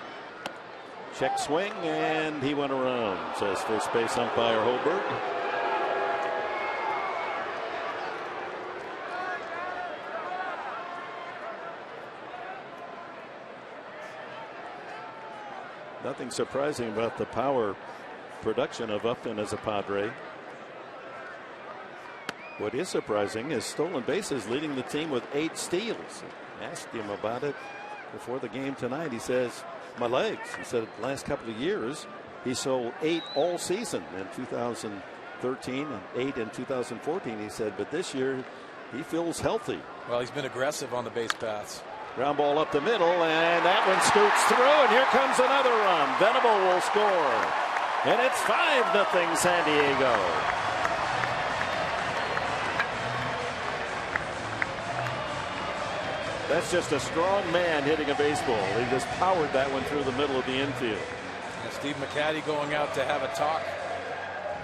Check swing, and he went around, says first base umpire Holberg. Nothing surprising about the power production of Upton as a Padre. What is surprising is stolen bases, leading the team with 8 steals. Asked him about it before the game tonight. He says, my legs. He said the last couple of years he sold 8 all season in 2013 and 8 in 2014. He said, but this year he feels healthy. Well, he's been aggressive on the base paths. Ground ball up the middle, and that one scoots through, and here comes another run. Venable will score, and it's 5-0 San Diego. That's just a strong man hitting a baseball. He just powered that one through the middle of the infield. And Steve McCaddy going out to have a talk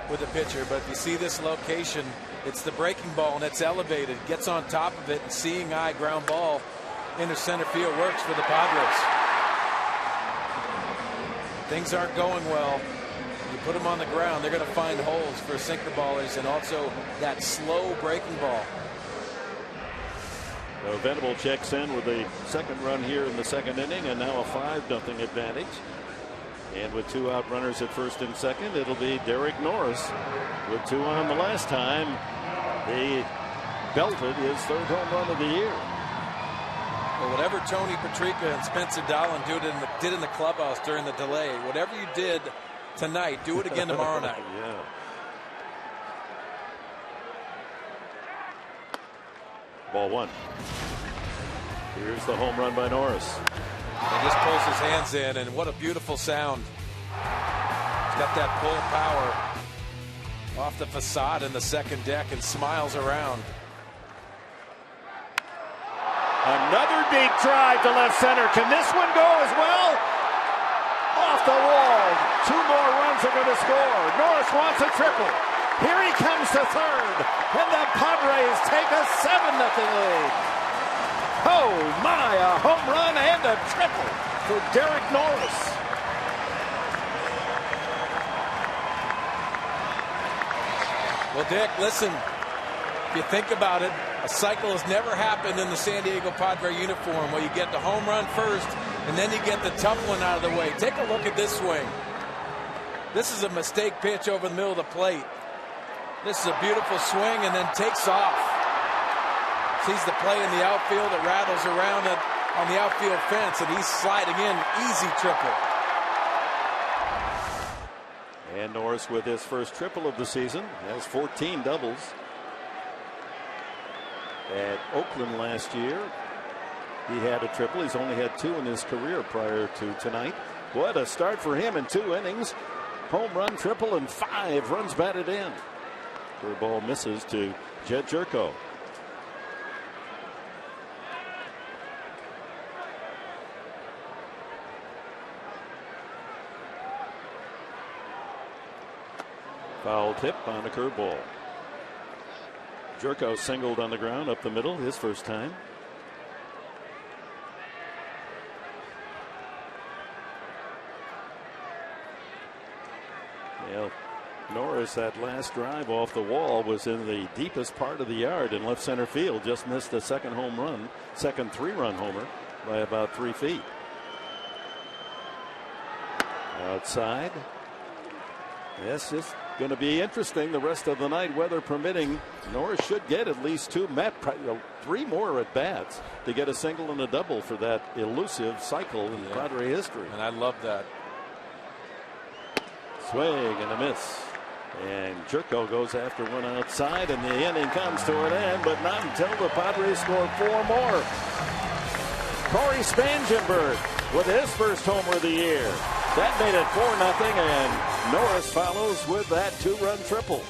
with the pitcher, but if you see this location, it's the breaking ball, and it's elevated. Gets on top of it, and seeing eye ground ball into center field works for the Padres. Things aren't going well. You put them on the ground, they're going to find holes for sinker ballers and also that slow breaking ball. So Venable checks in with a second run here in the second inning, and now a 5-0 advantage. And with 2 out runners at first and second, it'll be Derek Norris with 2 on the last time. He belted his 3rd home run of the year. Well, whatever Tony Petricka and Spencer Dallin did in the clubhouse during the delay, whatever you did tonight, do it again tomorrow night. Yeah. Ball 1. Here's the home run by Norris. He just pulls his hands in, and what a beautiful sound. He's got that pull power off the facade in the second deck and smiles around. Another deep drive to left center. Can this one go as well? Off the wall. 2 more runs are going to score. Norris wants a triple. Here he comes to third. And the Padres take a 7-0 lead. Oh my, a home run and a triple for Derek Norris. Well, Dick, listen, if you think about it, a cycle has never happened in the San Diego Padre uniform where you get the home run first and then you get the tough one out of the way. Take a look at this swing. This is a mistake pitch over the middle of the plate. This is a beautiful swing and then takes off. Sees the play in the outfield. It rattles around on the outfield fence, and he's sliding in. Easy triple. And Norris with his first triple of the season has 14 doubles. At Oakland last year, he had a triple. He's only had 2 in his career prior to tonight. What a start for him in 2 innings. Home run, triple, and 5 runs batted in. Curve ball misses to Jed Jerko. Foul tip on the curveball. Jerko singled on the ground up the middle, his first time. Well, Norris, that last drive off the wall was in the deepest part of the yard in left center field. Just missed the second home run, second 3-run homer by about 3 feet. Outside. Yes, just Going to be interesting the rest of the night, weather permitting. Norris should get at least 2, 3 more at bats to get a single and a double for that elusive cycle in Padre history. And I love that. Swing and a miss. And Jerko goes after one outside, and the inning comes to an end, but not until the Padres score 4 more. Corey Spangenberg with his first homer of the year. That made it 4-0, and Norris follows with that 2-run triple.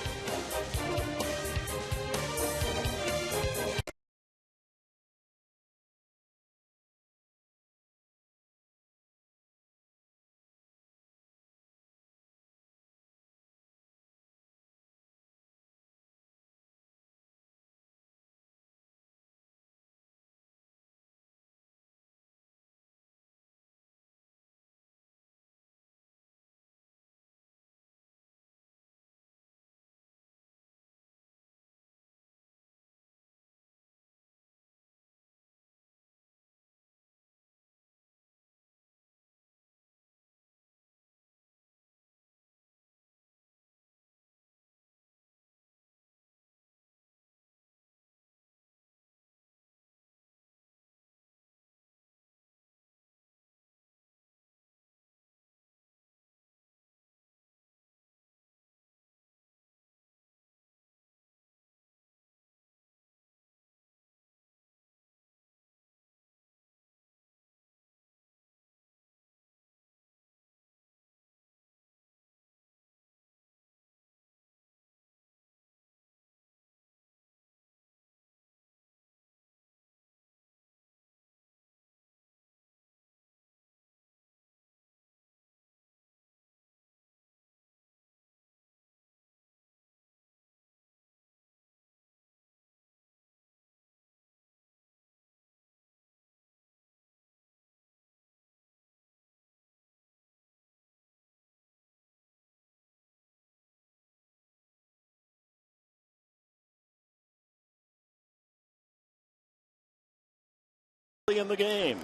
In the game,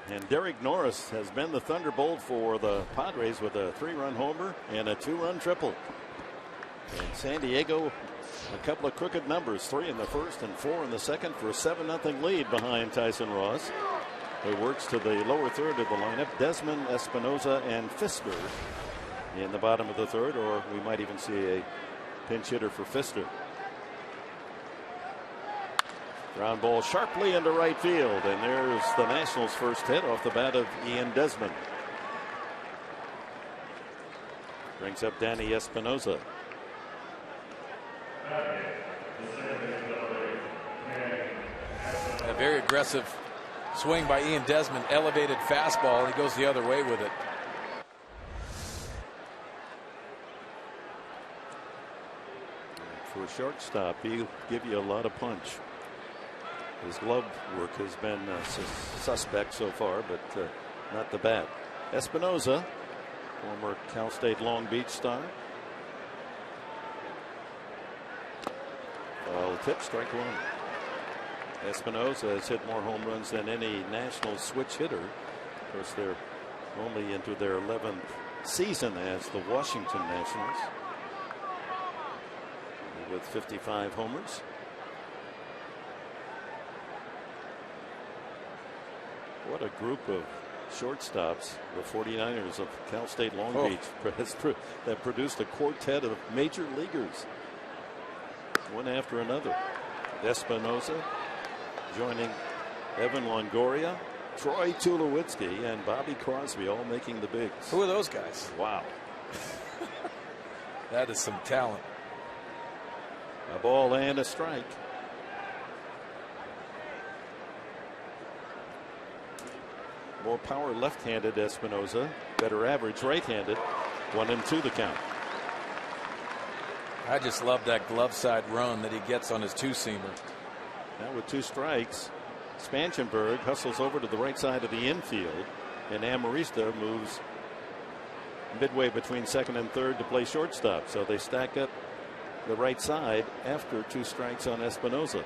and Derek Norris has been the thunderbolt for the Padres with a 3-run homer and a 2-run triple. And San Diego, a couple of crooked numbers, 3 in the first and 4 in the second for a 7-0 lead behind Tyson Ross, who works to the lower third of the lineup. Desmond, Espinosa, and Fister in the bottom of the third, or we might even see a pinch hitter for Fister. Ground ball sharply into right field, and there's the Nationals' first hit off the bat of Ian Desmond. Brings up Danny Espinosa. A very aggressive swing by Ian Desmond, elevated fastball, and he goes the other way with it. For a shortstop, he'll give you a lot of punch. His glove work has been suspect so far, but not the bat. Espinosa, former Cal State Long Beach star. Well, tip, strike 1. Espinosa has hit more home runs than any national switch hitter. Of course, they're only into their 11th season as the Washington Nationals, with 55 homers. What a group of shortstops the 49ers of Cal State Long Beach that produced a quartet of major leaguers, one after another. Espinosa joining Evan Longoria, Troy Tulowitzki, and Bobby Crosby, all making the bigs. Who are those guys? Wow. That is some talent. A ball and a strike. More power left-handed Espinosa, better average right-handed. 1-2 the count. I just love that glove side run that he gets on his 2-seamer. Now with 2 strikes, Spangenberg hustles over to the right side of the infield, and Amarista moves midway between second and third to play shortstop. So they stack up the right side after 2 strikes on Espinosa.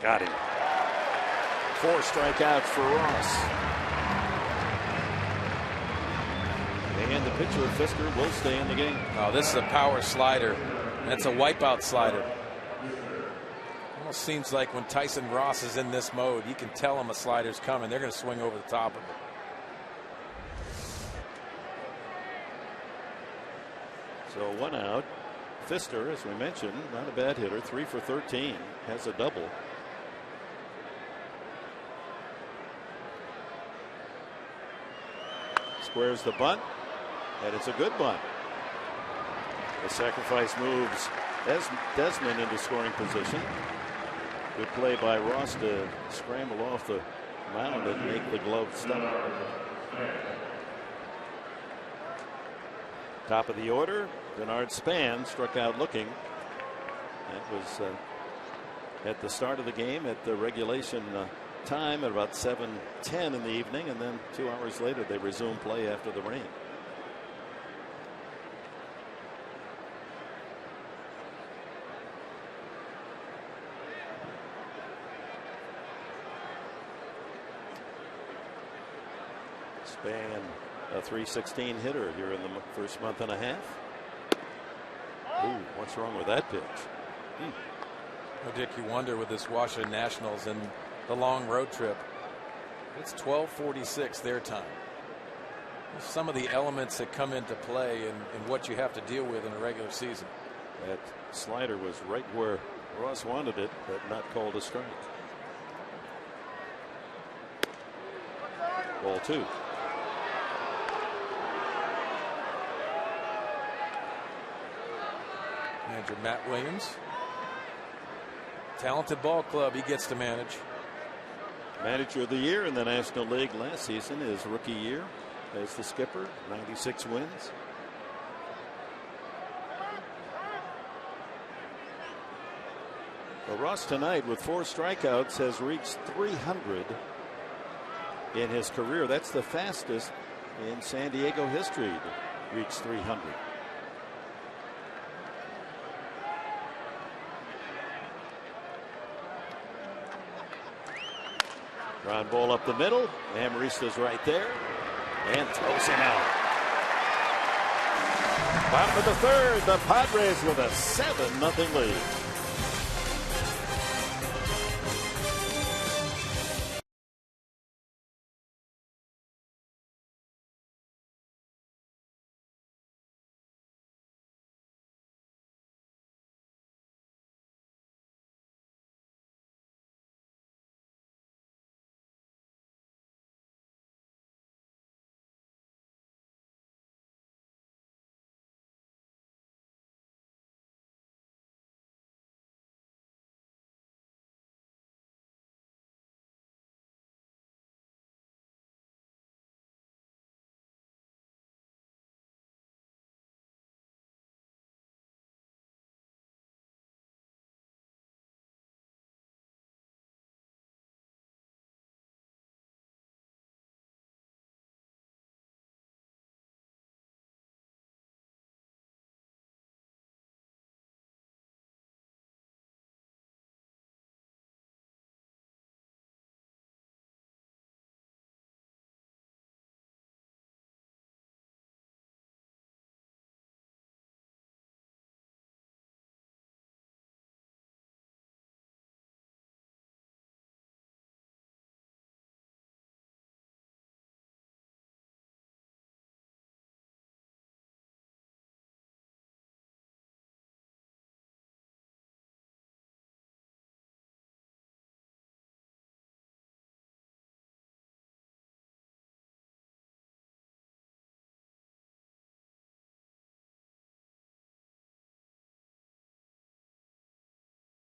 Got him. 4 strikeouts for Ross. And the pitcher, Fisker, will stay in the game. Oh, this is a power slider. That's a wipeout slider. Almost seems like when Tyson Ross is in this mode, you can tell him a slider's coming. They're going to swing over the top of it. So 1 out. Fisker, as we mentioned, not a bad hitter, 3 for 13, has a double. Squares the bunt, and it's a good bunt. The sacrifice moves Desmond into scoring position. Good play by Ross to scramble off the mound and make the glove stop. Top of the order, Bernard Span struck out looking. That was at the start of the game at the regulation time at about 7:10 in the evening, and then 2 hours later they resumed play after the rain. Span, a .316 hitter here in the first month and a half. Ooh, what's wrong with that pitch? Oh, Dick, you wonder with this Washington Nationals and the long road trip. It's 12:46 their time. Some of the elements that come into play and what you have to deal with in a regular season. That slider was right where Ross wanted it, but not called a strike. Ball 2. Manager Matt Williams. Talented ball club he gets to manage. Manager of the year in the National League last season, his rookie year as the skipper, 96 wins. Well, Ross tonight with 4 strikeouts has reached 300 in his career. That's the fastest in San Diego history to reach 300. Ground ball up the middle. Amarista's right there and throws him out. Bottom of the third, the Padres with a 7-0 lead.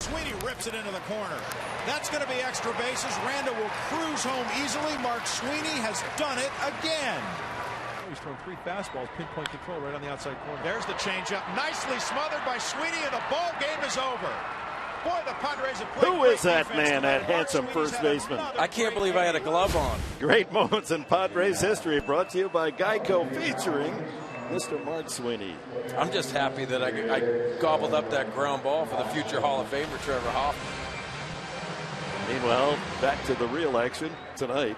Sweeney rips it into the corner. That's going to be extra bases. Randa will cruise home easily. Mark Sweeney has done it again. He's thrown 3 fastballs, pinpoint control right on the outside corner. There's the changeup, nicely smothered by Sweeney, and the ball game is over. Boy, the Padres have played. Who is that man, that handsome first baseman? I can't believe I had a glove on. Great moments in Padres history, brought to you by Geico, featuring Mr. Mark Sweeney. I'm just happy that I gobbled up that ground ball for the future Hall of Famer Trevor Hoffman. Meanwhile, back to the real action tonight.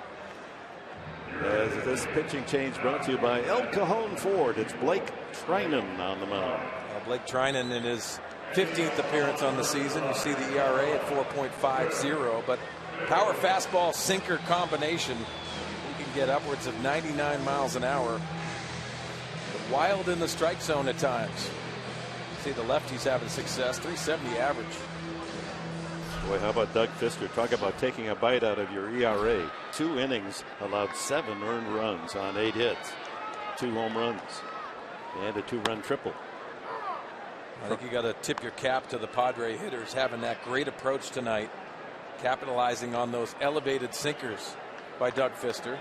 As this pitching change brought to you by El Cajon Ford. It's Blake Trinan on the mound. Blake Trinan in his 15th appearance on the season. You see the ERA at 4.50, but power fastball sinker combination. He can get upwards of 99 miles an hour. But wild in the strike zone at times. See the lefties having success. 370 average. Boy, how about Doug Fister? Talk about taking a bite out of your ERA. 2 innings, allowed 7 earned runs on 8 hits, 2 home runs, and a 2-run triple. I think you got to tip your cap to the Padre hitters having that great approach tonight, capitalizing on those elevated sinkers by Doug Fister.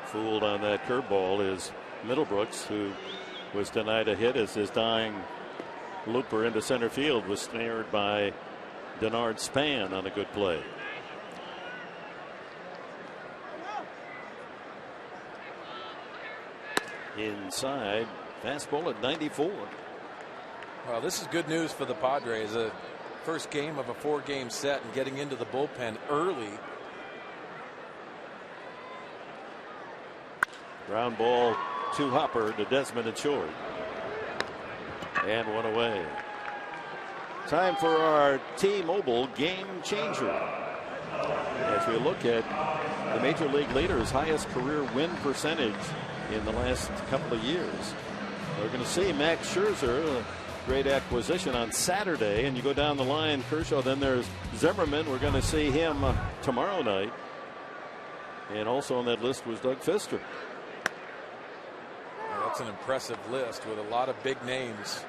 Fooled on that curveball is Middlebrooks, who was denied a hit as his dying looper into center field was snared by Denard Span on a good play. Inside, fastball at 94. Well, this is good news for the Padres. A first game of a 4-game set and getting into the bullpen early. Ground ball to Hopper to Desmond at short. And 1 away. Time for our T-Mobile game changer. As we look at the major league leader's highest career win percentage in the last couple of years. We're going to see Max Scherzer, a great acquisition on Saturday, and you go down the line, Kershaw, then there's Zimmerman. We're going to see him tomorrow night. And also on that list was Doug Fister. Well, that's an impressive list with a lot of big names.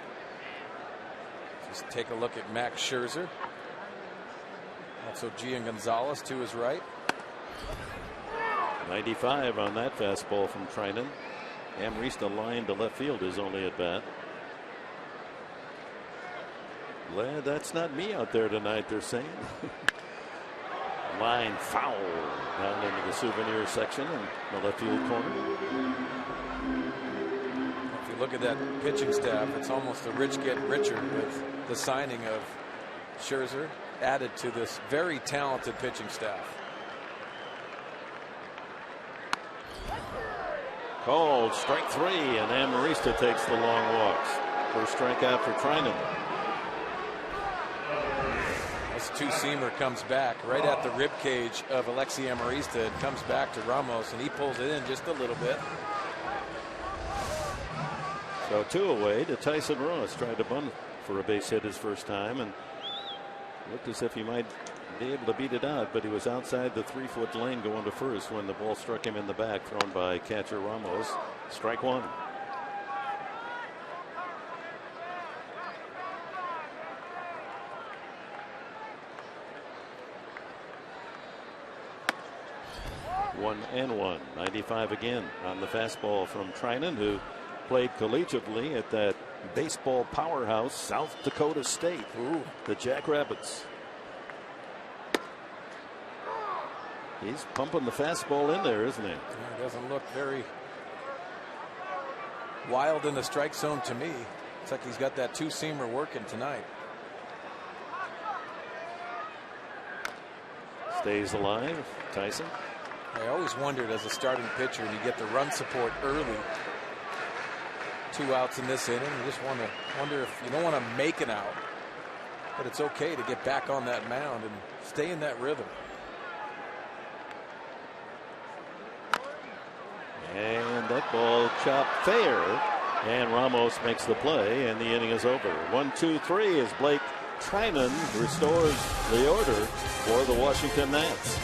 Just take a look at Max Scherzer. Also Gian Gonzalez to his right. 95 on that fastball from Trinan. Amrista line to left field is only at bat. Glad that's not me out there tonight, they're saying. Line foul down into the souvenir section in the left field corner. If you look at that pitching staff, it's almost a rich get richer with the signing of Scherzer added to this very talented pitching staff. Called strike 3, and Amarista takes the long walks. First strikeout for Trinan. This 2-seamer comes back right at the rib cage of Alexi Amarista. It comes back to Ramos, and he pulls it in just a little bit. So 2 away to Tyson Ross. Tried to bunt for a base hit his first time and looked as if he might be able to beat it out, but he was outside the 3-foot lane going to first when the ball struck him in the back, thrown by catcher Ramos. Strike 1. One and 1. 95 again on the fastball from Trinan, who played collegiately at that baseball powerhouse South Dakota State. The Jackrabbits. He's pumping the fastball in there, isn't he? It doesn't look very wild in the strike zone to me. It's like he's got that 2-seamer working tonight. Stays alive, Tyson. I always wondered as a starting pitcher, and you get the run support early. 2 outs in this inning. You just wonder if you don't want to make an out, but it's okay to get back on that mound and stay in that rhythm. And that ball chopped fair, and Ramos makes the play, and the inning is over. 1-2-3 as Blake Trinan restores the order for the Washington Nats.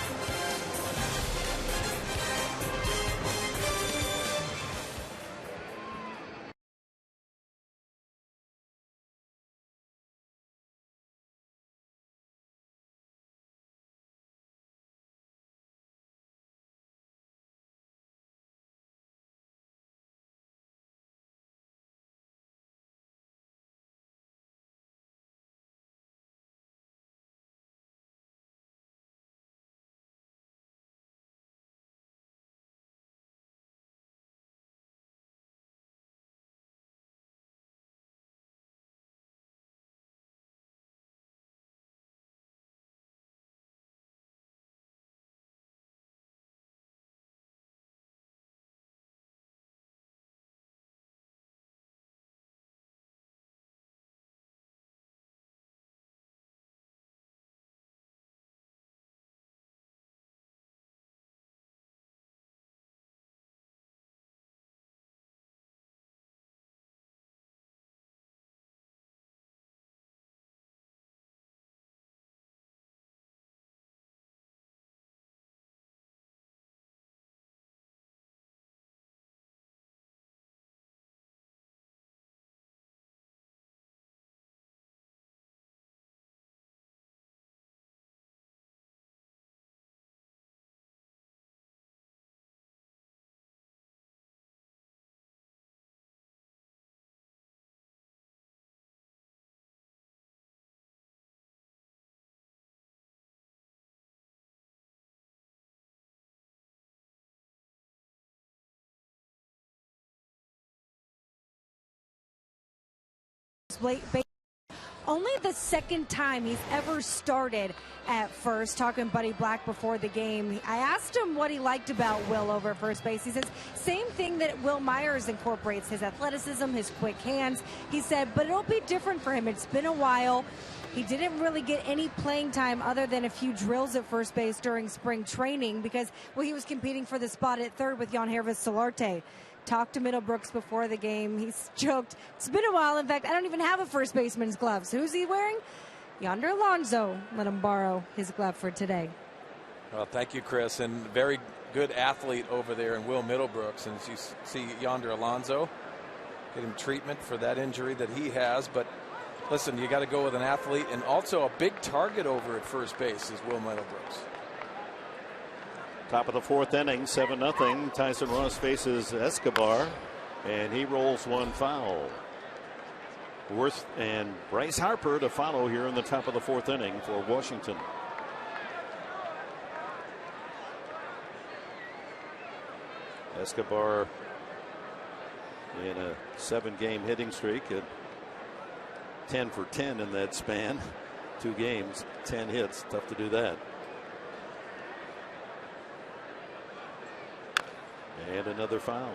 base. Only the second time he's ever started at first. Talking to Buddy Black before the game, I asked him what he liked about Will over at first base. He says, same thing that Will Myers incorporates, his athleticism, his quick hands. He said, but it'll be different for him. It's been a while. He didn't really get any playing time other than a few drills at first base during spring training because, well, he was competing for the spot at third with Yangervis Solarte. Talked to Middlebrooks before the game. He's joked, it's been a while. In fact, I don't even have a first baseman's gloves. Who's he wearing? Yonder Alonso. Let him borrow his glove for today. Well, thank you, Chris. And very good athlete over there in Will Middlebrooks. And you see Yonder Alonso getting treatment for that injury that he has. But listen, you got to go with an athlete and also a big target over at first base is Will Middlebrooks. Top of the fourth inning, 7-0. Tyson Ross faces Escobar, and he rolls one foul. Worth and Bryce Harper to follow here in the top of the fourth inning for Washington. Escobar in a 7-game hitting streak at 10 for 10 in that span. 2 games, 10 hits. Tough to do that. And another foul.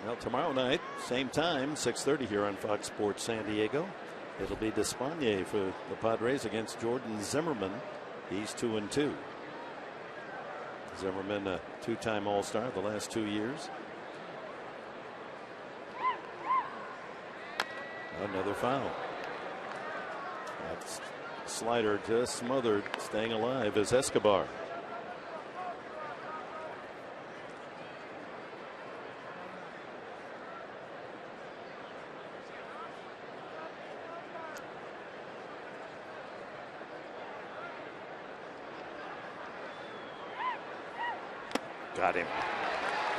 Well, tomorrow night, same time, 6:30 here on Fox Sports San Diego. It'll be Despaigne for the Padres against Jordan Zimmerman. He's 2-2. Zimmerman, a 2-time All-Star the last 2 years. Another foul. That's slider just smothered, staying alive is Escobar. Got him.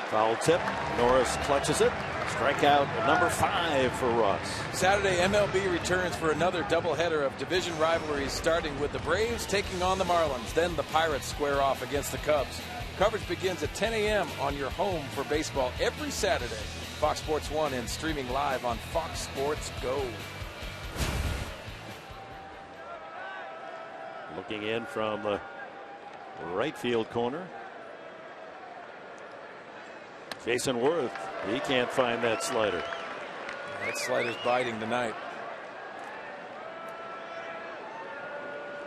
Foul tip. Norris clutches it. Strikeout number 5 for Ross. Saturday, MLB returns for another doubleheader of division rivalries, starting with the Braves taking on the Marlins. Then the Pirates square off against the Cubs. Coverage begins at 10 a.m. on your home for baseball every Saturday. Fox Sports 1 and streaming live on Fox Sports Go. Looking in from the right field corner. Jason Worth, he can't find that slider. That slider's biting tonight.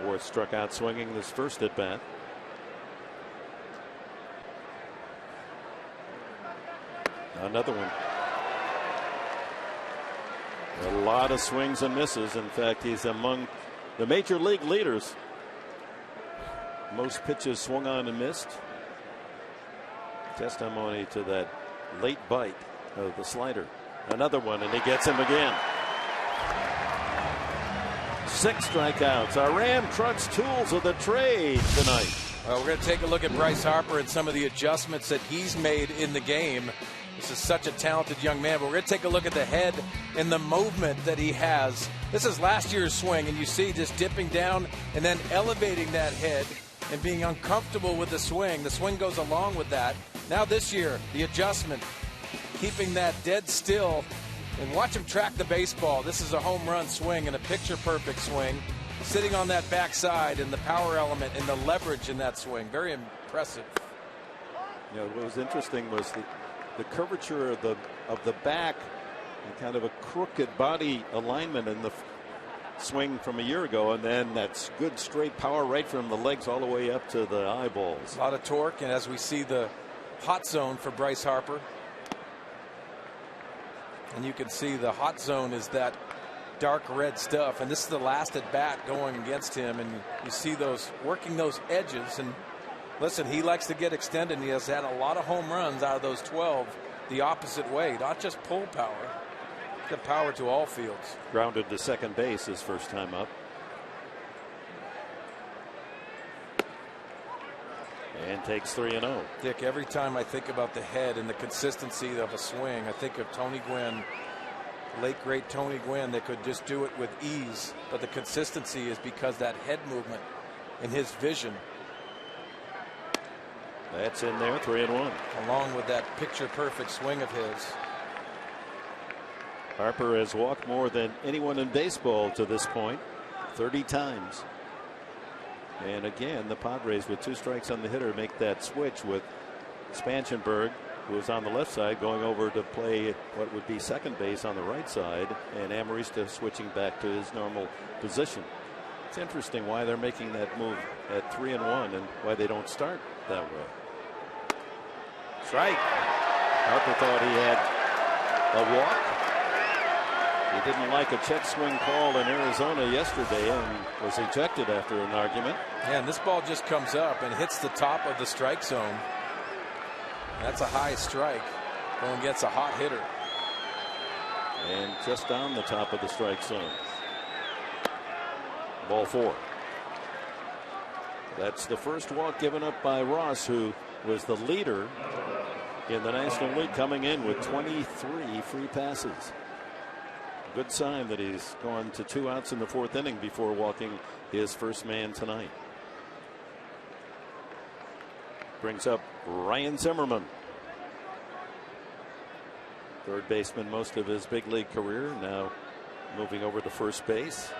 Worth struck out swinging this first at bat. Another one. A lot of swings and misses. In fact, he's among the major league leaders. Most pitches swung on and missed. Testimony to that late bite of the slider. Another one, and he gets him again. 6 strikeouts. Our Ram Trucks tools of the trade tonight. Well, we're going to take a look at Bryce Harper and some of the adjustments that he's made in the game. This is such a talented young man, but we're going to take a look at the head and the movement that he has. This is last year's swing, and you see just dipping down and then elevating that head and being uncomfortable with the swing. The swing goes along with that. Now this year, the adjustment, keeping that dead still, and watch him track the baseball. This is a home run swing and a picture-perfect swing. Sitting on that backside and the power element and the leverage in that swing. Very impressive. You know, what was interesting was the curvature of the back and kind of a crooked body alignment in the swing from a year ago, and then that's good straight power right from the legs all the way up to the eyeballs. A lot of torque, and as we see the hot zone for Bryce Harper, and you can see the hot zone is that dark red stuff, and this is the last at bat going against him, and you see those working those edges. And listen, he likes to get extended, and he has had a lot of home runs out of those 12 the opposite way, not just pull power, the power to all fields. Grounded to second base his first time up. And takes 3-0. Dick, every time I think about the head and the consistency of a swing, I think of Tony Gwynn, late great Tony Gwynn, that could just do it with ease. But the consistency is because that head movement and his vision. That's in there, 3-1. Along with that picture-perfect swing of his. Harper has walked more than anyone in baseball to this point, 30 times. And again, the Padres with 2 strikes on the hitter make that switch with Spanchenberg, who is on the left side, going over to play what would be second base on the right side, and Amarista switching back to his normal position. It's interesting why they're making that move at 3-1 and why they don't start that way. Strike. Harper thought he had a walk. He didn't like a check swing call in Arizona yesterday and was ejected after an argument. Yeah, and this ball just comes up and hits the top of the strike zone. That's a high strike. Going gets a hot hitter. And just on the top of the strike zone. Ball 4. That's the first walk given up by Ross, who was the leader in the National League, coming in with 23 free passes. Good sign that he's gone to 2 outs in the 4th inning before walking his first man tonight. Brings up Ryan Zimmerman, third baseman most of his big league career, now moving over to first base.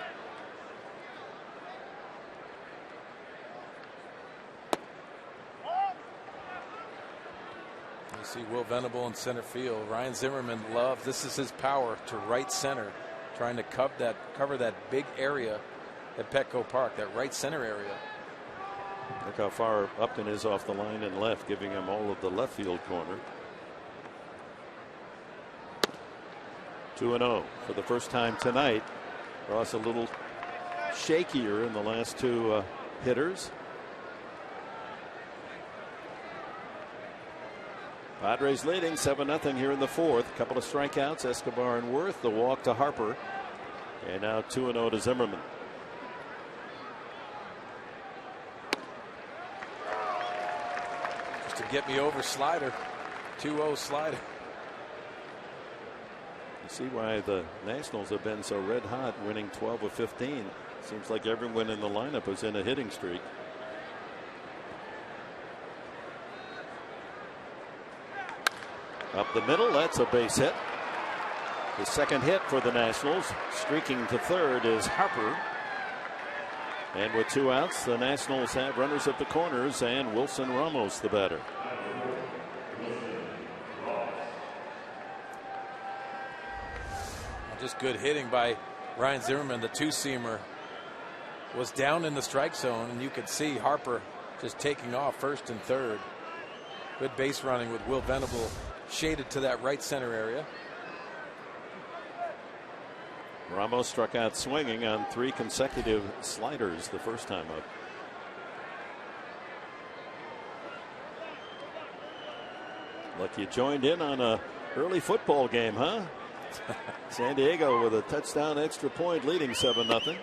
You see Will Venable in center field. Ryan Zimmerman loves, this is his power, to right center, trying to cover that big area at Petco Park, that right center area. Look how far Upton is off the line and left, giving him all of the left field corner. 2-0 for the first time tonight. Ross a little shakier in the last 2 hitters. Padres leading 7-0 here in the 4th. A couple of strikeouts, Escobar and Worth, the walk to Harper, and now 2-0 to Zimmerman. Just to get me over slider, 2-0 slider. You see why the Nationals have been so red hot, winning 12 of 15. Seems like everyone in the lineup is in a hitting streak. Up the middle, that's a base hit. The second hit for the Nationals. Streaking to third is Harper. And with 2 outs, the Nationals have runners at the corners and Wilson Ramos the batter. Just good hitting by Ryan Zimmerman. The 2-seamer was down in the strike zone, and you could see Harper just taking off first and third. Good base running with Will Venable shaded to that right center area. Ramos struck out swinging on 3 consecutive sliders the first time up. Look, you joined in on a early football game, huh? San Diego with a touchdown extra point, leading 7-0.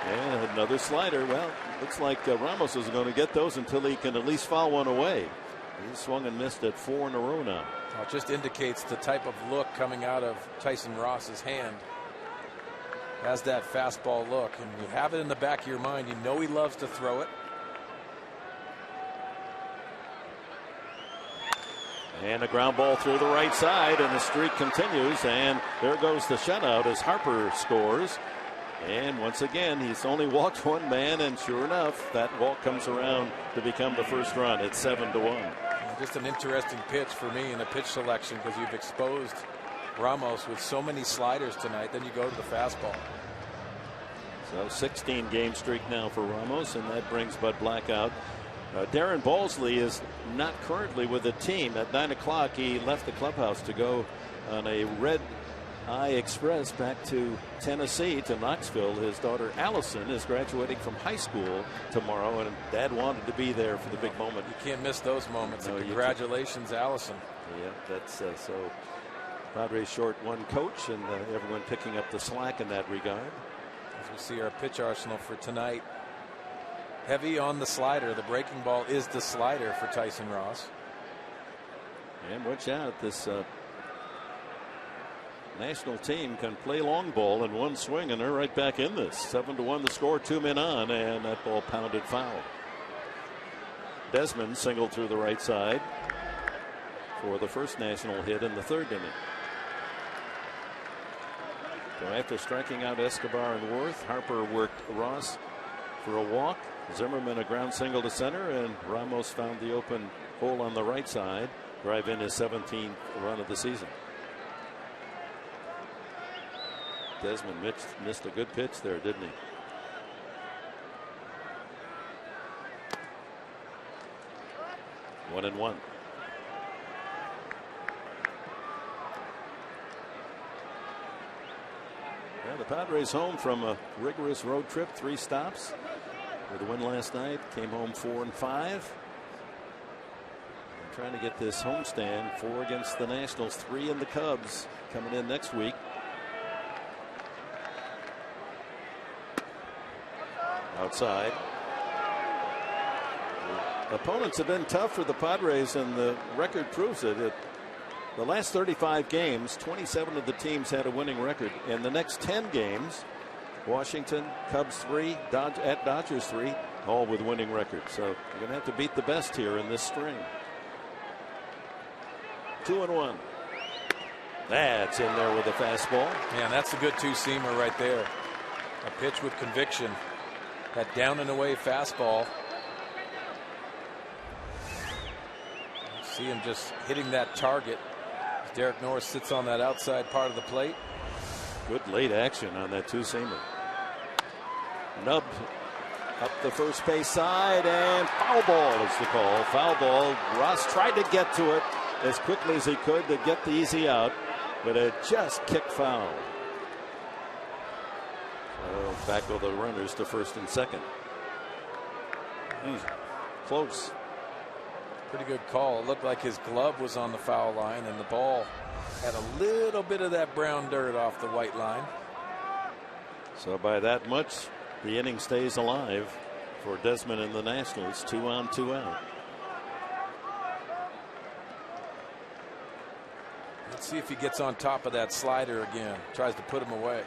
And another slider. Well, looks like Ramos is going to get those until he can at least foul one away. He swung and missed at 4 in a row now. Well, it just indicates the type of look coming out of Tyson Ross's hand. Has that fastball look, and you have it in the back of your mind. You know he loves to throw it. And a ground ball through the right side, and the streak continues. And there goes the shutout as Harper scores. And once again, he's only walked 1 man, and sure enough, that walk comes around to become the first run. It's 7-1. Just an interesting pitch for me in the pitch selection, because you've exposed Ramos with so many sliders tonight. Then you go to the fastball. So 16 game streak now for Ramos, and that brings Bud Black out. Darren Balsley is not currently with the team. At 9 o'clock, he left the clubhouse to go on a red eye express back to Tennessee, to Knoxville. His daughter Allison is graduating from high school tomorrow, and Dad wanted to be there for the big moment. You can't miss those moments. No, congratulations, Allison. Yeah, that's so. Padres short 1 coach, and everyone picking up the slack in that regard. As we see our pitch arsenal for tonight, heavy on the slider. The breaking ball is the slider for Tyson Ross. And watch out, this National team can play long ball in 1 swing, and they're right back in this. 7-1 the score, 2 men on, and that ball pounded foul. Desmond singled through the right side for the first national hit in the 3rd inning. So after striking out Escobar and Worth, Harper worked Ross for a walk. Zimmerman a ground single to center, and Ramos found the open hole on the right side. Drive in his 17th run of the season. Desmond missed a good pitch there, didn't he? One and one. Well, the Padres home from a rigorous road trip, 3 stops. With a win last night, came home 4-5. Trying to get this homestand, 4 against the Nationals, 3 in the Cubs coming in next week. Outside. The opponents have been tough for the Padres, and the record proves it. The last 35 games, 27 of the teams had a winning record. In the next 10 games, Washington, Cubs 3, at Dodgers 3, all with winning records. So you're going to have to beat the best here in this string. 2-1. That's in there with a fastball. Yeah, that's a good 2-seamer right there. A pitch with conviction. That down and away fastball. See him just hitting that target. Derek Norris sits on that outside part of the plate. Good late action on that 2-seamer. Nubbed up the first base side, and foul ball is the call. Foul ball. Ross tried to get to it as quickly as he could to get the easy out, but it just kicked foul. So back go the runners to first and second. Close. Pretty good call. It looked like his glove was on the foul line, and the ball had a little bit of that brown dirt off the white line. So by that much, the inning stays alive for Desmond and the Nationals. 2 on, 2 out. Let's see if he gets on top of that slider again. Tries to put him away.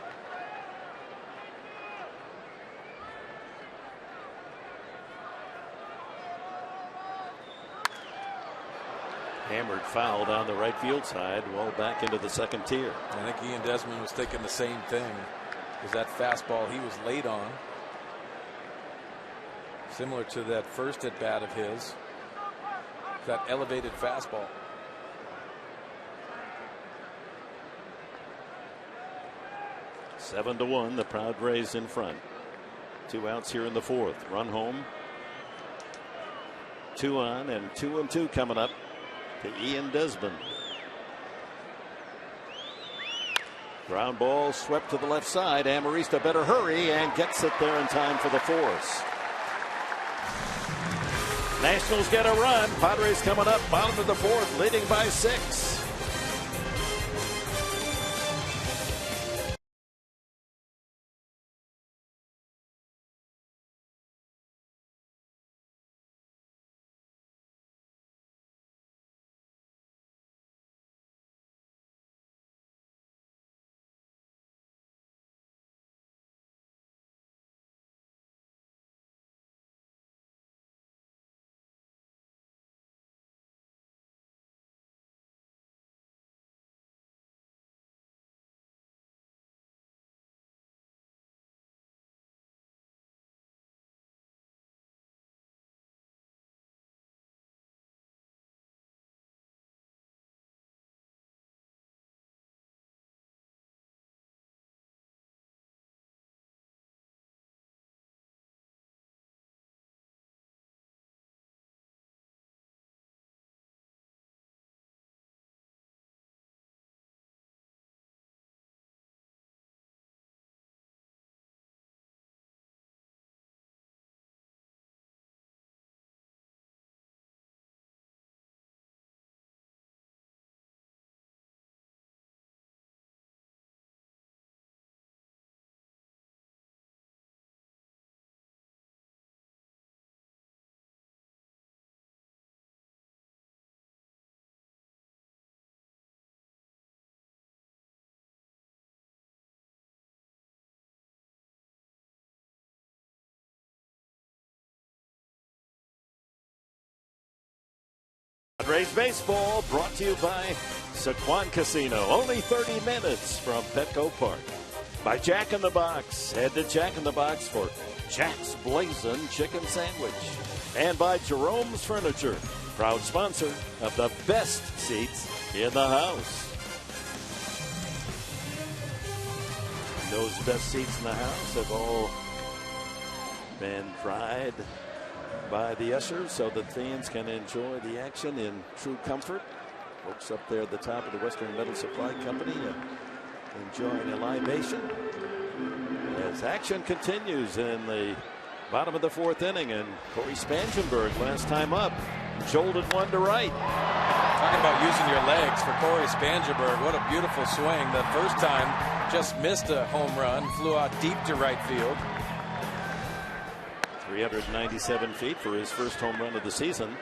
Hammered foul down the right field side, well back into the second tier. I think Ian Desmond was thinking the same thing, because that fastball he was late on, similar to that first at bat of his, that elevated fastball. Seven to 1, the Padres in front. 2 outs here in the 4th. Run home. 2 on, and 2-2 coming up to Ian Desmond. Ground ball swept to the left side. Amarista better hurry and gets it there in time for the force. Nationals get a run. Padres coming up bottom of the 4th, leading by 6. Padres baseball brought to you by Sequan Casino. Only 30 minutes from Petco Park. By Jack in the Box. Head to Jack in the Box for Jack's Blazin' Chicken Sandwich. And by Jerome's Furniture, proud sponsor of the best seats in the house. Those best seats in the house have all been fried by the ushers so that fans can enjoy the action in true comfort. Folks up there at the top of the Western Metal Supply Company enjoying a libation as action continues in the bottom of the fourth inning, and Corey Spangenberg last time up jolted one to right. Talking about using your legs for Corey Spangenberg. What a beautiful swing. The first time just missed a home run, flew out deep to right field. 397 feet for his first home run of the season.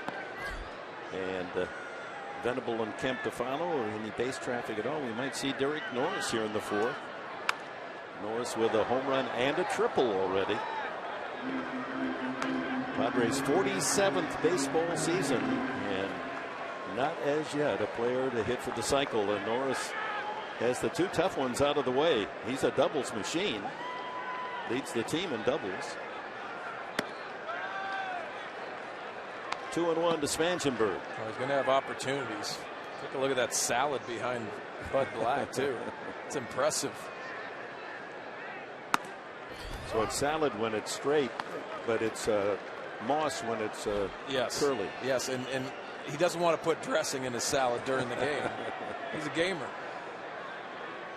And Venable and Kemp to follow. Any base traffic at all, we might see Derek Norris here in the fourth. Norris with a home run and a triple already. Padres' 47th baseball season, and not as yet a player to hit for the cycle. And Norris has the two tough ones out of the way. He's a doubles machine. Leads the team in doubles. 2-1 to Spangenberg. Oh, he's going to have opportunities. Take a look at that salad behind Bud Black, too. It's impressive. So it's salad when it's straight, but it's moss when it's curly. Yes, and he doesn't want to put dressing in his salad during the game. He's a gamer.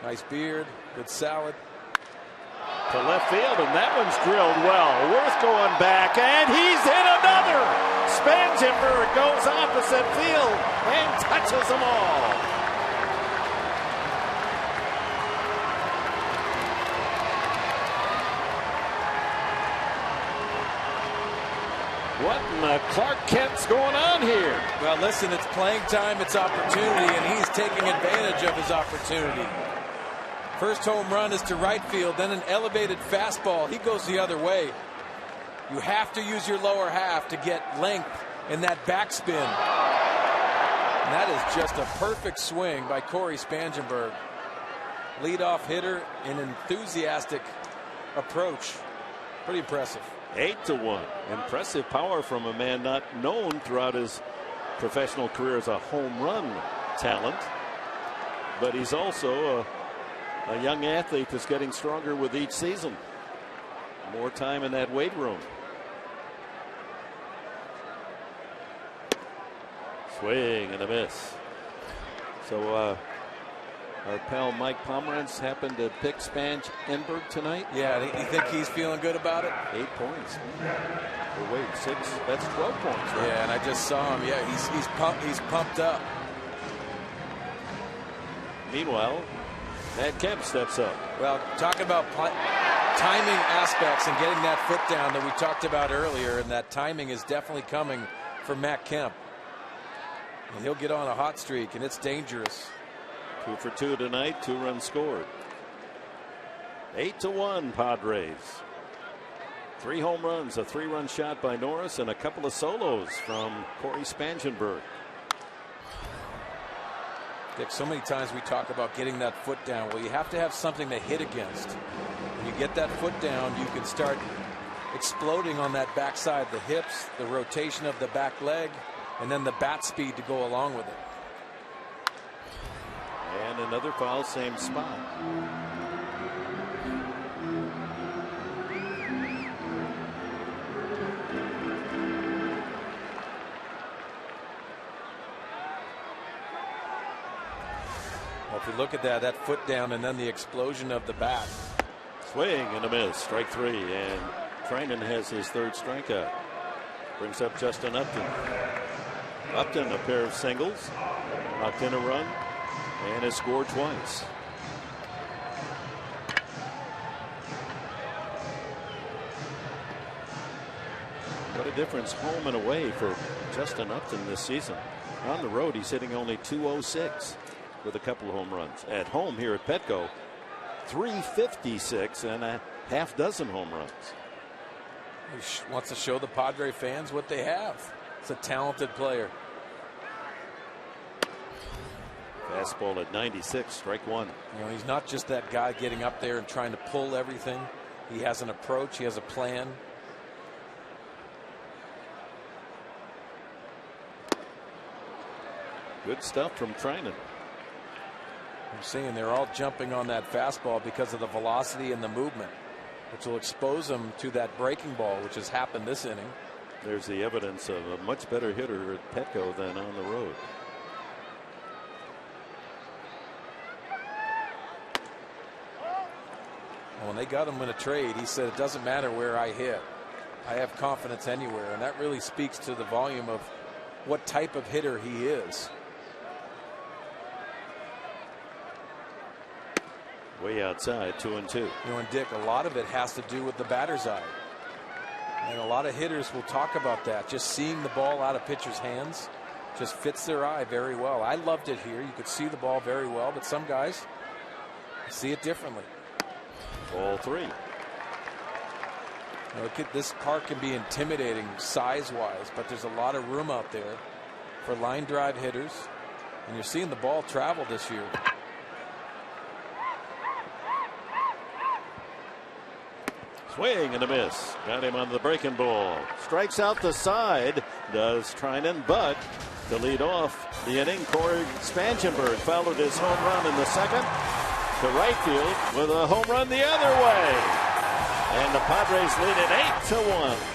Nice beard, good salad. To left field, and that one's drilled well. Worth going back, and he's hit another. Spangenberg goes opposite field and touches them all. What in the Clark Kent's going on here? Well, listen, it's playing time, it's opportunity, and he's taking advantage of his opportunity. First home run is to right field, then an elevated fastball. He goes the other way. You have to use your lower half to get length in that backspin. And that is just a perfect swing by Corey Spangenberg. Leadoff hitter, an enthusiastic approach. Pretty impressive. 8-1. Impressive power from a man not known throughout his professional career as a home run talent. But he's also a young athlete that's getting stronger with each season. More time in that weight room. Swing and a miss. So our pal Mike Pomeranz happened to pick Spangenberg tonight. Yeah, you think he's feeling good about it? 8 points. Oh, wait, 6. That's 12 points, right? Yeah, and I just saw him. Yeah, he's pumped up. Meanwhile, Matt Kemp steps up. Well, talk about timing aspects and getting that foot down that we talked about earlier, and that timing is definitely coming for Matt Kemp. And he'll get on a hot streak, and it's dangerous. 2 for 2 tonight, 2 runs scored. 8-1 Padres. 3 home runs, a 3-run shot by Norris, and a couple of solos from Corey Spangenberg. Dick, so many times we talk about getting that foot down. Well, you have to have something to hit against. When you get that foot down, you can start exploding on that backside, the hips, the rotation of the back leg, and then the bat speed to go along with it. And another foul, same spot. Well, if you look at that foot down and then the explosion of the bat. Swing and a miss. Strike 3, and Trinan has his 3rd strikeout. Brings up Justin Upton. Upton, a pair of singles, knocked in a run, and has scored twice. What a difference home and away for Justin Upton this season. On the road, he's hitting only .206 with a couple of home runs. At home here at Petco, .356 and a half dozen home runs. He wants to show the Padre fans what they have. It's a talented player. Fastball at 96, strike one. You know, he's not just that guy getting up there and trying to pull everything. He has an approach. He has a plan. Good stuff from Trinan. I'm seeing they're all jumping on that fastball because of the velocity and the movement, which will expose them to that breaking ball, which has happened this inning. There's the evidence of a much better hitter at Petco than on the road. When they got him in a trade, he said, it doesn't matter where I hit. I have confidence anywhere. And that really speaks to the volume of what type of hitter he is. Way outside, 2-2. You know, and Dick, a lot of it has to do with the batter's eye. And a lot of hitters will talk about that. Just seeing the ball out of pitchers' hands just fits their eye very well. I loved it here. You could see the ball very well, but some guys see it differently. Ball three. You know, this park can be intimidating size-wise, but there's a lot of room out there for line drive hitters, and you're seeing the ball travel this year. Swing and a miss. Got him on the breaking ball. Strikes out the side, does Trinan, but to lead off the inning, Corey Spangenberg followed his home run in the second to right field with a home run the other way. And the Padres lead it 8-1.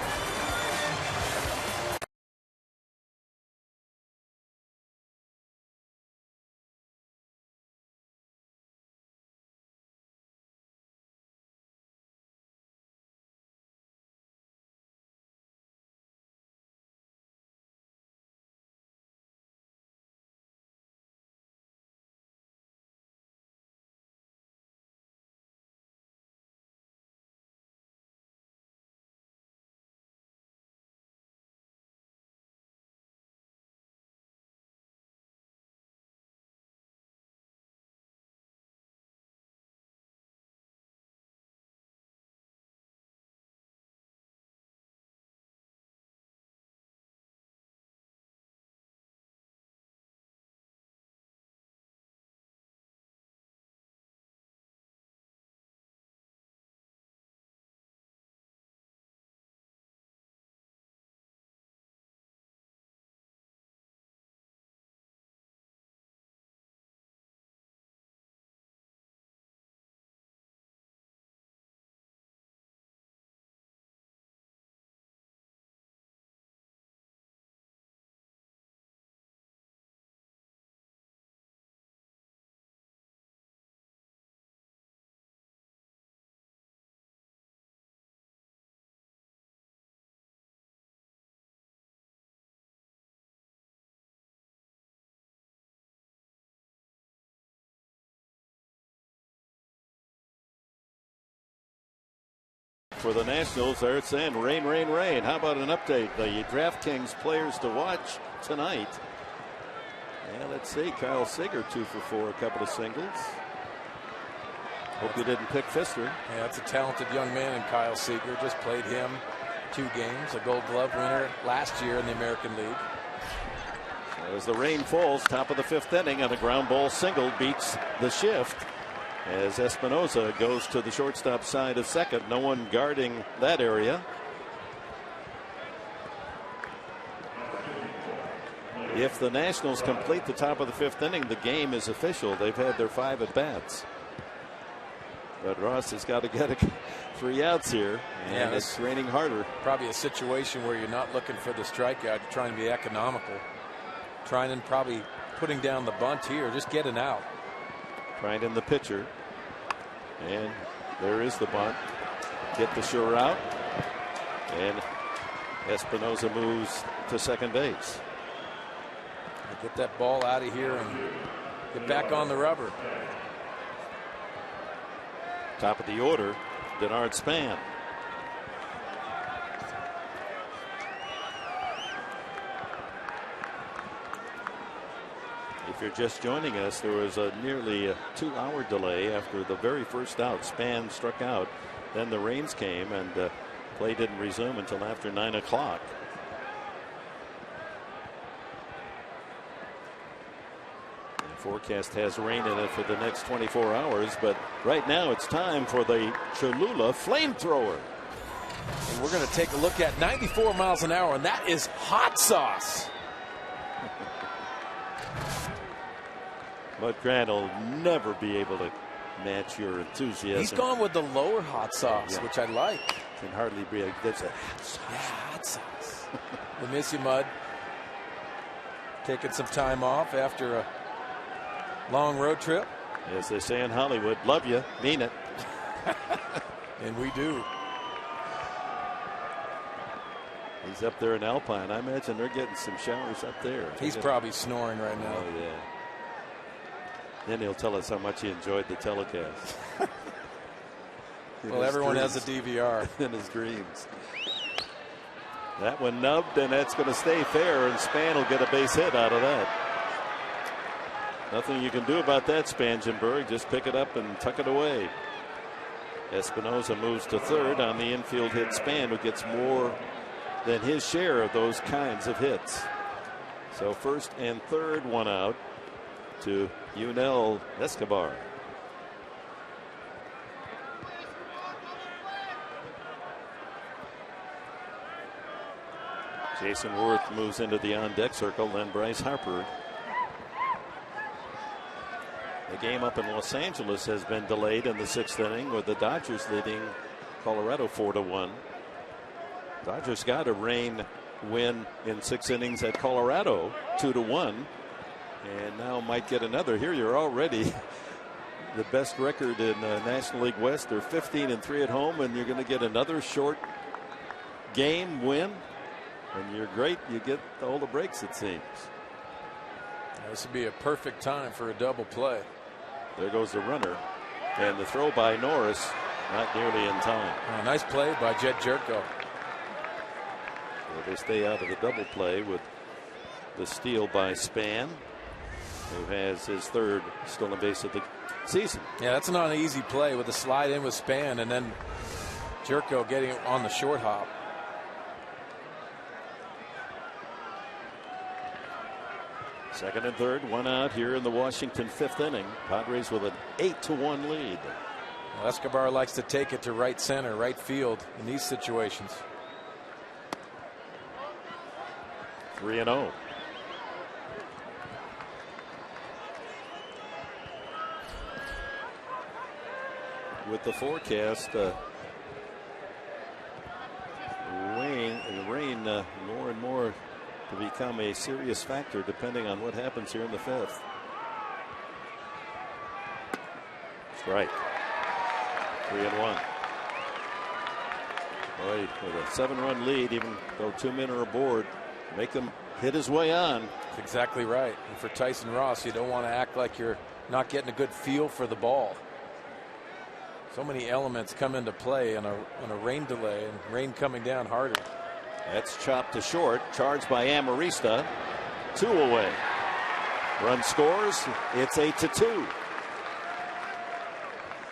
For the Nationals, there it's in. Rain, rain, rain. How about an update? The DraftKings players to watch tonight. And let's see. Kyle Seager 2 for 4, a couple of singles. Hope you didn't pick Fister. Yeah, that's a talented young man in Kyle Seager. Just played him 2 games. A Gold Glove winner last year in the American League. So as the rain falls, top of the 5th inning, and a ground ball single beats the shift. As Espinosa goes to the shortstop side of second. No one guarding that area. If the Nationals complete the top of the 5th inning, the game is official. They've had their 5 at-bats. But Ross has got to get 3 outs here, and it's raining harder. Probably a situation where you're not looking for the strikeout. You're trying to be economical. Trying and probably putting down the bunt here. Just get an out. Trying in the pitcher, and there is the bunt. Get the sure out, and Espinosa moves to second base. Get that ball out of here and get back on the rubber. Top of the order, Denard Span. If you're just joining us, there was a nearly 2-hour delay after the very first out. Span struck out. Then the rains came, and play didn't resume until after 9 o'clock. Forecast has rain in it for the next 24 hours, but right now it's time for the Cholula flamethrower. And we're going to take a look at 94 miles an hour, and that is hot sauce. But Grant will never be able to match your enthusiasm. He's gone with the lower hot sauce, which I like. Can hardly be. That's a hot sauce. We miss you, Mud. Taking some time off after a long road trip. As they say in Hollywood, love you, mean it. And we do. He's up there in Alpine. I imagine they're getting some showers up there. He's probably snoring right now. Oh, yeah. Then he'll tell us how much he enjoyed the telecast. Well, everyone has a DVR. In his dreams. That one nubbed, and that's going to stay fair, and Span will get a base hit out of that. Nothing you can do about that, Spangenberg. Just pick it up and tuck it away. Espinosa moves to third on the infield hit Span, who gets more than his share of those kinds of hits. So first and third, one out to Yunel Escobar. Jason Worth moves into the on-deck circle, then Bryce Harper. The game up in Los Angeles has been delayed in the 6th inning, with the Dodgers leading Colorado 4-1. Dodgers got a rain win in 6 innings at Colorado 2-1, and now might get another. Here you're already the best record in National League West. They're 15-3 at home, and you're going to get another short game win. And you're great. You get all the breaks, it seems. This would be a perfect time for a double play. There goes the runner. And the throw by Norris, not nearly in time. Oh, nice play by Jed Jerko. Well, they stay out of the double play with the steal by Span, who has his third stolen base of the season. Yeah, that's not an easy play with the slide in with Span, and then Jerko getting on the short hop. Second and third, one out here in the Washington 5th inning. Padres with an 8-1 lead. Well, Escobar likes to take it to right center, right field in these situations. 3-0. With the forecast, rain more and more to become a serious factor depending on what happens here in the 5th. Strike. 3-1. Boy, with a 7-run lead, even though 2 men are aboard, make him hit his way on. That's exactly right. And for Tyson Ross, you don't want to act like you're not getting a good feel for the ball. So many elements come into play on a rain delay, and rain coming down harder. That's chopped to short. Charged by Amarista. 2 away. Run scores. It's 8-2.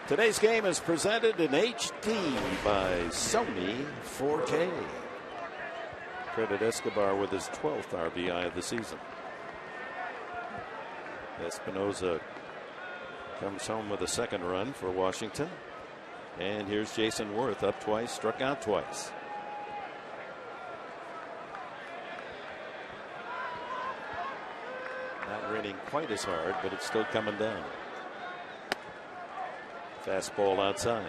Today's game is presented in HD by Sony 4K. Credit Escobar with his 12th RBI of the season. Espinosa comes home with a 2nd run for Washington. And here's Jason Worth, up twice, struck out twice. Not raining quite as hard, but it's still coming down. Fastball outside.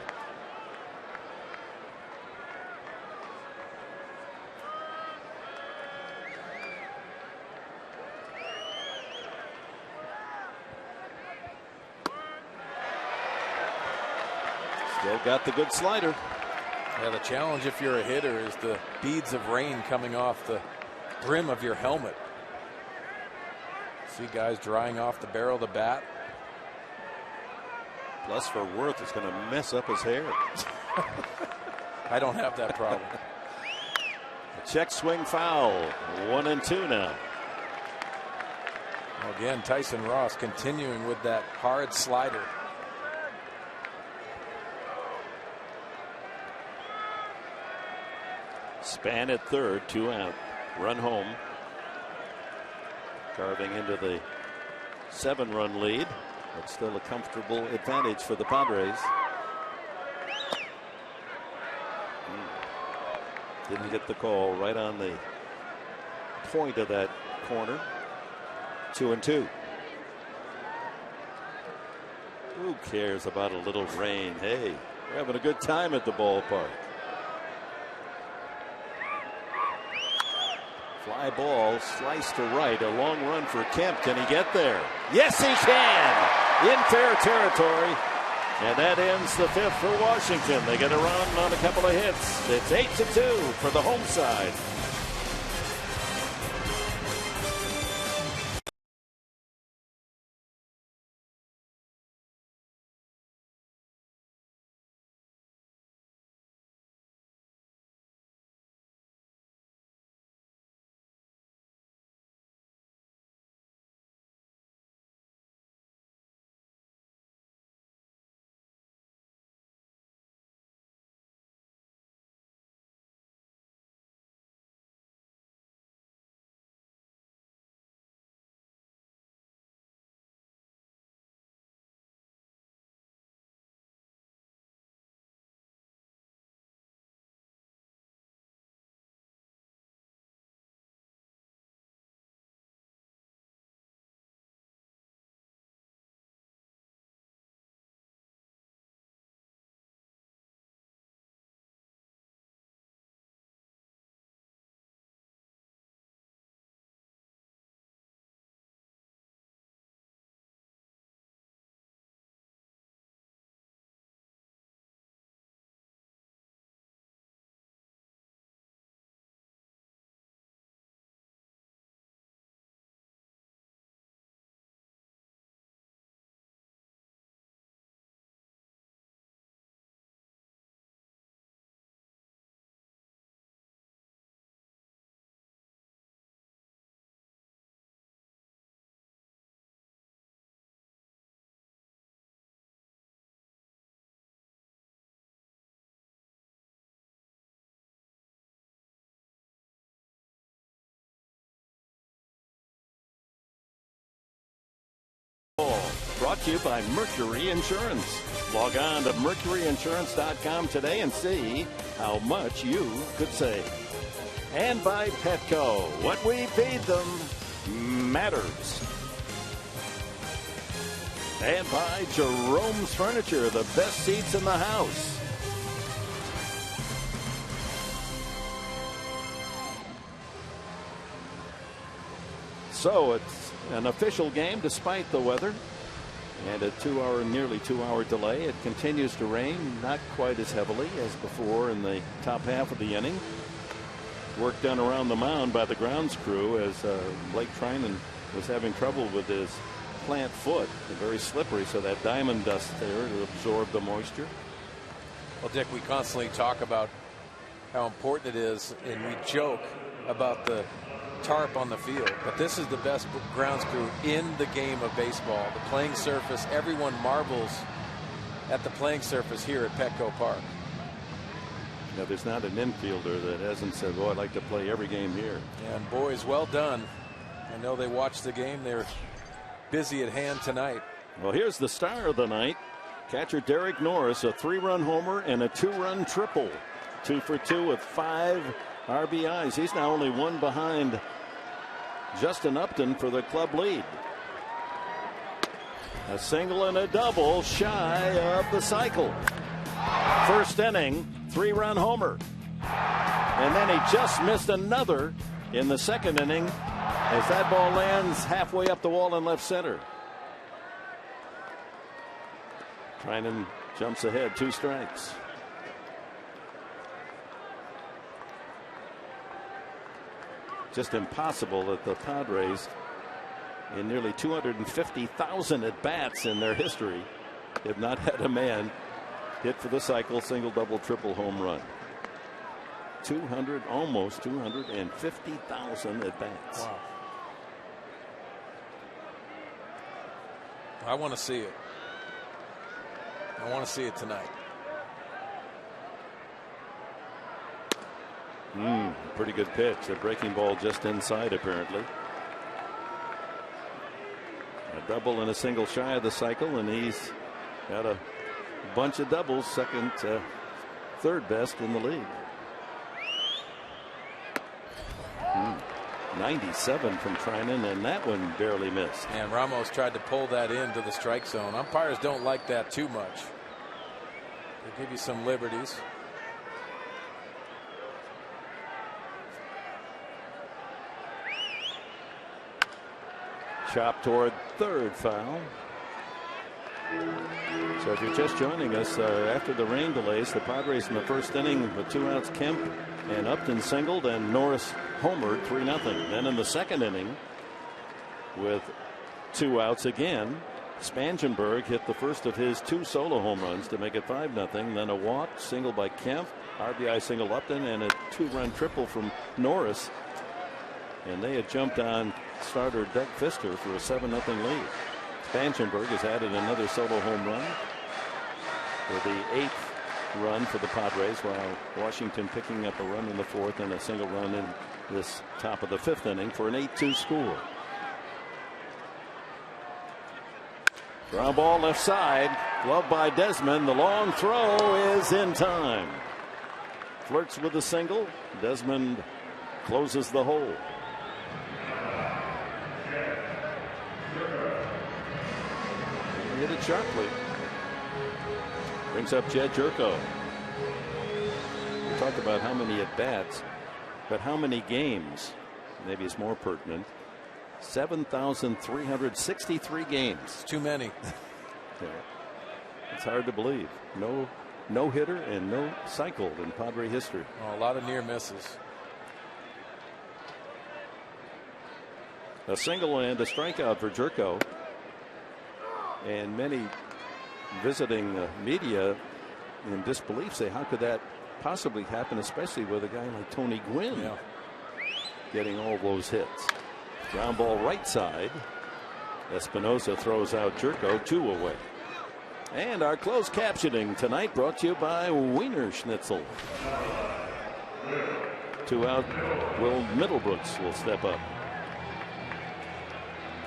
Still got the good slider. Yeah, the challenge if you're a hitter is the beads of rain coming off the brim of your helmet. See guys drying off the barrel of the bat. Plus for Worth, it's going to mess up his hair. I don't have that problem. A check swing foul. 1-2 now. Well, again, Tyson Ross continuing with that hard slider. Span at third, 2 out. Run home. Carving into the 7-run lead, but still a comfortable advantage for the Padres. Didn't get the call right on the point of that corner. 2-2. Who cares about a little rain? Hey, we're having a good time at the ballpark. Fly ball sliced to right. A long run for Kemp. Can he get there? Yes, he can. In fair territory. And that ends the 5th for Washington. They get a run on a couple of hits. It's 8-2 for the home side. Brought to you by Mercury Insurance. Log on to mercuryinsurance.com today and see how much you could save. And by Petco. What we feed them matters. And by Jerome's Furniture, the best seats in the house. So it's an official game despite the weather. And a nearly two-hour delay. It continues to rain, not quite as heavily as before in the top half of the inning. Work done around the mound by the grounds crew as Blake Trinan was having trouble with his plant foot. Very slippery, so that diamond dust there to absorb the moisture. Well, Dick, we constantly talk about how important it is, and we joke about the tarp on the field, but this is the best grounds crew in the game of baseball. The playing surface, everyone marvels at the playing surface here at Petco Park. Now, there's not an infielder that hasn't said, "Oh, I'd like to play every game here." And boys, well done. I know they watched the game. They're busy at hand tonight. Well, here's the star of the night. Catcher Derek Norris, a 3-run homer and a 2-run triple. 2 for 2 with 5 RBIs. He's now only one behind Justin Upton for the club lead. A single and a double shy of the cycle. First inning, 3-run homer. And then he just missed another in the second inning as that ball lands halfway up the wall in left center. Trinan jumps ahead, 2 strikes. Just impossible that the Padres, in nearly 250,000 at-bats in their history, have not had a man hit for the cycle, single, double, triple home run. Almost 250,000 at-bats. Wow. I want to see it. I want to see it tonight. Pretty good pitch. A breaking ball just inside, apparently. A double and a single shy of the cycle, and he's got a bunch of doubles, second to third best in the league. 97 from Trinan, and that one barely missed. And Ramos tried to pull that into the strike zone. Umpires don't like that too much. They give you some liberties. Chop toward third, foul. So if you're just joining us, after the rain delays, the Padres in the first inning with 2 outs, Kemp and Upton singled and Norris homered 3-0. Then in the second inning with 2 outs again, Spangenberg hit the first of his 2 solo home runs to make it 5-0. Then a walk, single by Kemp, RBI single Upton, and a 2-run triple from Norris. And they had jumped on starter Doug Fister for a 7-0 lead. Spangenberg has added another solo home run for the 8th run for the Padres, while Washington picking up a run in the 4th and a single run in this top of the 5th inning for an 8-2 score. Ground ball left side, gloved by Desmond. The long throw is in time. Flirts with the single. Desmond closes the hole. Hit it sharply. Brings up Jed Jerko. We talked about how many at bats, but how many games? Maybe it's more pertinent. 7,363 games. Too many. Yeah. It's hard to believe. No hitter and no cycle in Padre history. Oh, a lot of near misses. A single and a strikeout for Jerko. And many visiting media in disbelief say, how could that possibly happen, especially with a guy like Tony Gwynn getting all those hits. Ground ball right side. Espinosa throws out Jerko, 2 away. And our closed captioning tonight brought to you by Wiener Schnitzel. 2 out. Will Middlebrooks will step up.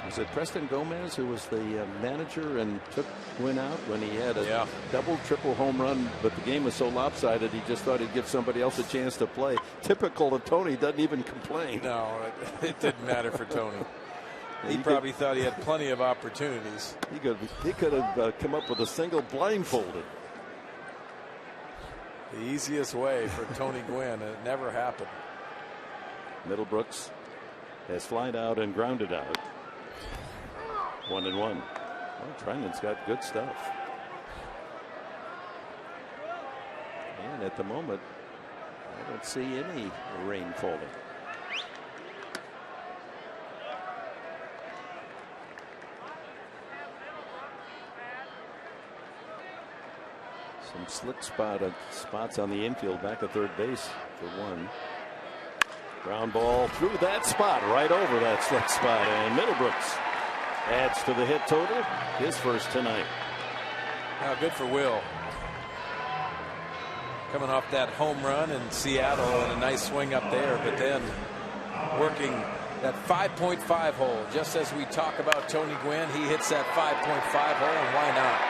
Was it Preston Gomez who was the manager and took Gwynn out when he had a double, triple home run, but the game was so lopsided he just thought he'd give somebody else a chance to play. Typical of Tony, doesn't even complain. No, it didn't matter for Tony. He probably thought he had plenty of opportunities. He could have come up with a single blindfolded. The easiest way for Tony Gwynn, and it never happened. Middlebrooks has flied out and grounded out. 1-1. Well, Trenton's got good stuff. And at the moment, I don't see any rain falling. Some slick spots on the infield back at third base for 1. Ground ball through that spot, right over that slick spot, and Middlebrooks adds to the hit total, his first tonight. Now good for Will. Coming off that home run in Seattle and a nice swing up there, but then working that 5.5 hole. Just as we talk about Tony Gwynn, he hits that 5.5 hole, and why not?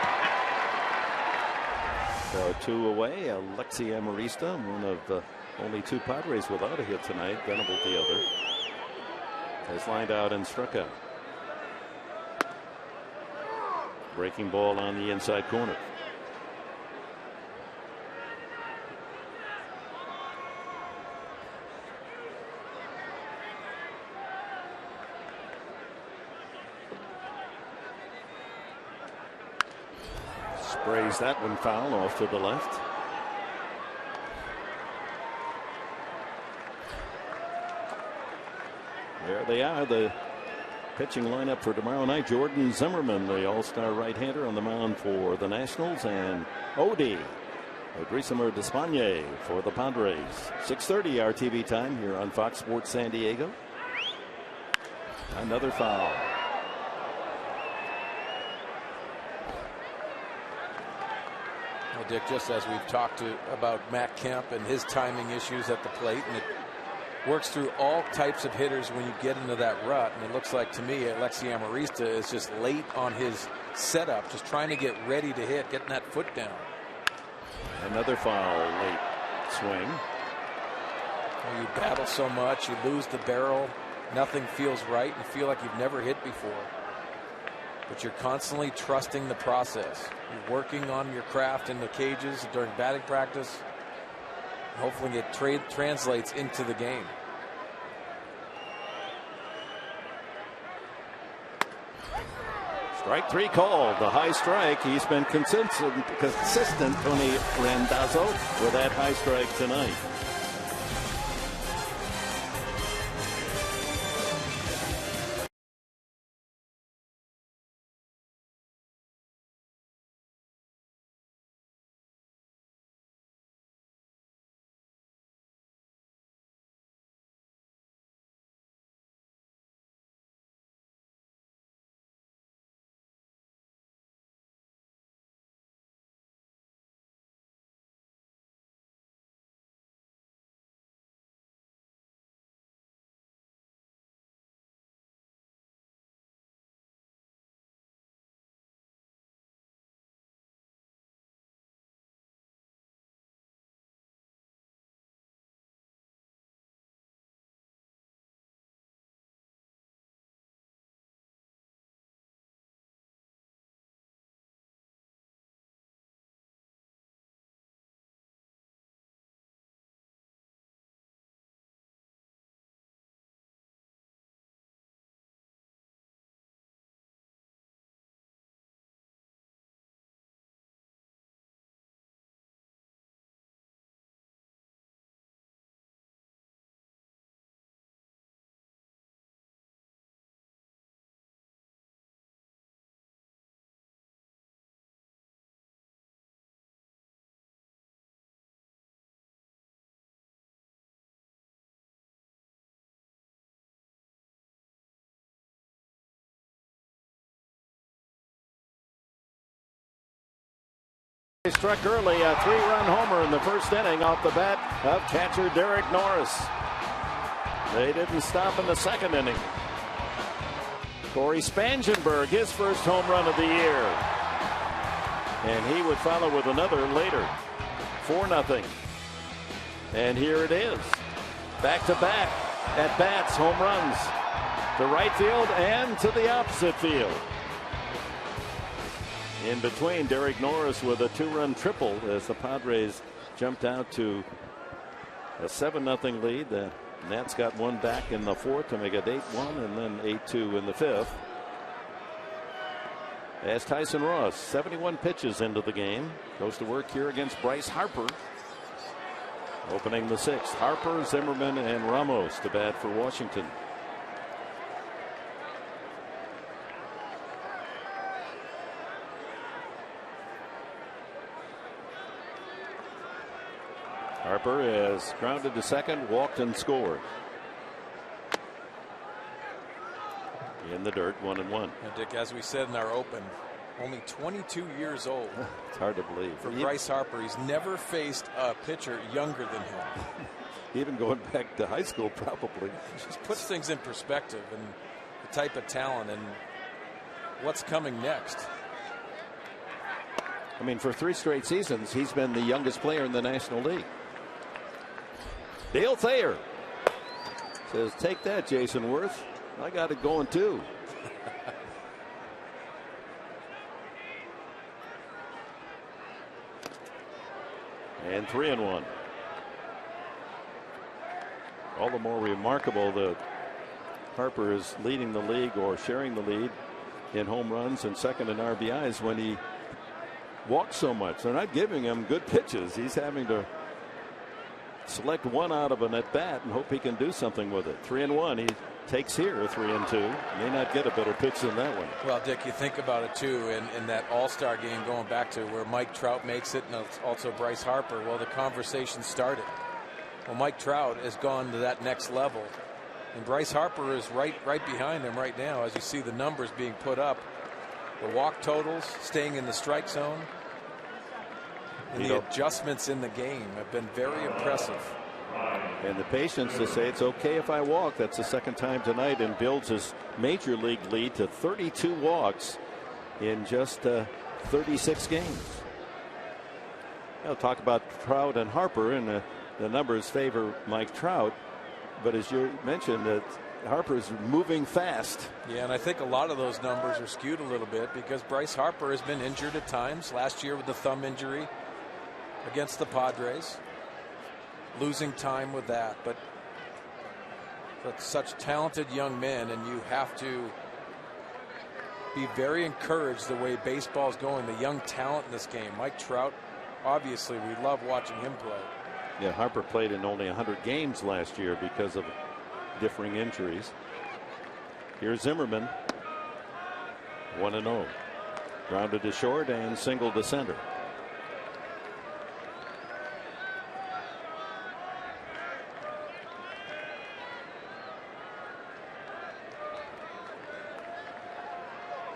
So 2 away. Alexi Amarista, one of the only 2 Padres without a hit tonight. Venable the other. Has lined out and struck out. Breaking ball on the inside corner. Sprays that one foul off to the left. There they are, the pitching lineup for tomorrow night. Jordan Zimmerman, the all-star right-hander, on the mound for the Nationals, and Odie Odrisamer Despagne for the Padres. 6:30 our TV time here on Fox Sports San Diego. Another foul. Well, Dick, just as we've talked about Matt Kemp and his timing issues at the plate, and works through all types of hitters when you get into that rut. And it looks like to me Alexi Amarista is just late on his setup, just trying to get ready to hit, getting that foot down. Another foul late swing. Well, you battle so much, you lose the barrel, nothing feels right, you feel like you've never hit before. But you're constantly trusting the process. You're working on your craft in the cages during batting practice. Hopefully it translates into the game. Strike three called. The high strike. He's been consistent, Tony Randazzo, with that high strike tonight. They struck early, a 3-run homer in the first inning off the bat of catcher Derek Norris. They didn't stop in the second inning. Corey Spangenberg, his first home run of the year. And he would follow with another later. 4-0. And here it is. Back-to-back at bats, home runs. To right field and to the opposite field. In between, Derek Norris with a 2-run triple as the Padres jumped out to a 7-0 lead. The Nats got one back in the fourth to make it 8-1 and then 8-2 in the fifth. As Tyson Ross, 71 pitches into the game, goes to work here against Bryce Harper. Opening the sixth, Harper, Zimmerman, and Ramos to bat for Washington. Harper has grounded to second, walked and scored. In the dirt, 1-1. Dick, as we said in our open, only 22 years old. It's hard to believe. For Bryce Harper, he's never faced a pitcher younger than him. Even going back to high school, probably. Just puts things in perspective and the type of talent and what's coming next. I mean, for 3 straight seasons, he's been the youngest player in the National League. Dale Thayer says, take that, Jason Worth. I got it going too. And 3-1. All the more remarkable that Harper is leading the league or sharing the lead in home runs and second in RBIs when he walks so much. They're not giving him good pitches. He's having to select one out of an at bat and hope he can do something with it. 3-1. He takes here 3-2. May not get a better pitch than that one. Well, Dick, you think about it too in that all-star game going back to where Mike Trout makes it and also Bryce Harper. Well, the conversation started. Well, Mike Trout has gone to that next level and Bryce Harper is right behind him right now as you see the numbers being put up. The walk totals, staying in the strike zone. And the adjustments in the game have been very impressive. And the patience to say it's okay if I walk. That's the second time tonight, and builds his major league lead to 32 walks in just 36 games. I'll talk about Trout and Harper, and the numbers favor Mike Trout. But as you mentioned, that Harper's moving fast. Yeah, and I think a lot of those numbers are skewed a little bit because Bryce Harper has been injured at times. Last year with the thumb injury against the Padres. Losing time with that. But such talented young men, and you have to be very encouraged the way baseball's going. The young talent in this game. Mike Trout, obviously, we love watching him play. Yeah, Harper played in only 100 games last year because of differing injuries. Here's Zimmerman. 1-0. Grounded to short and single to center.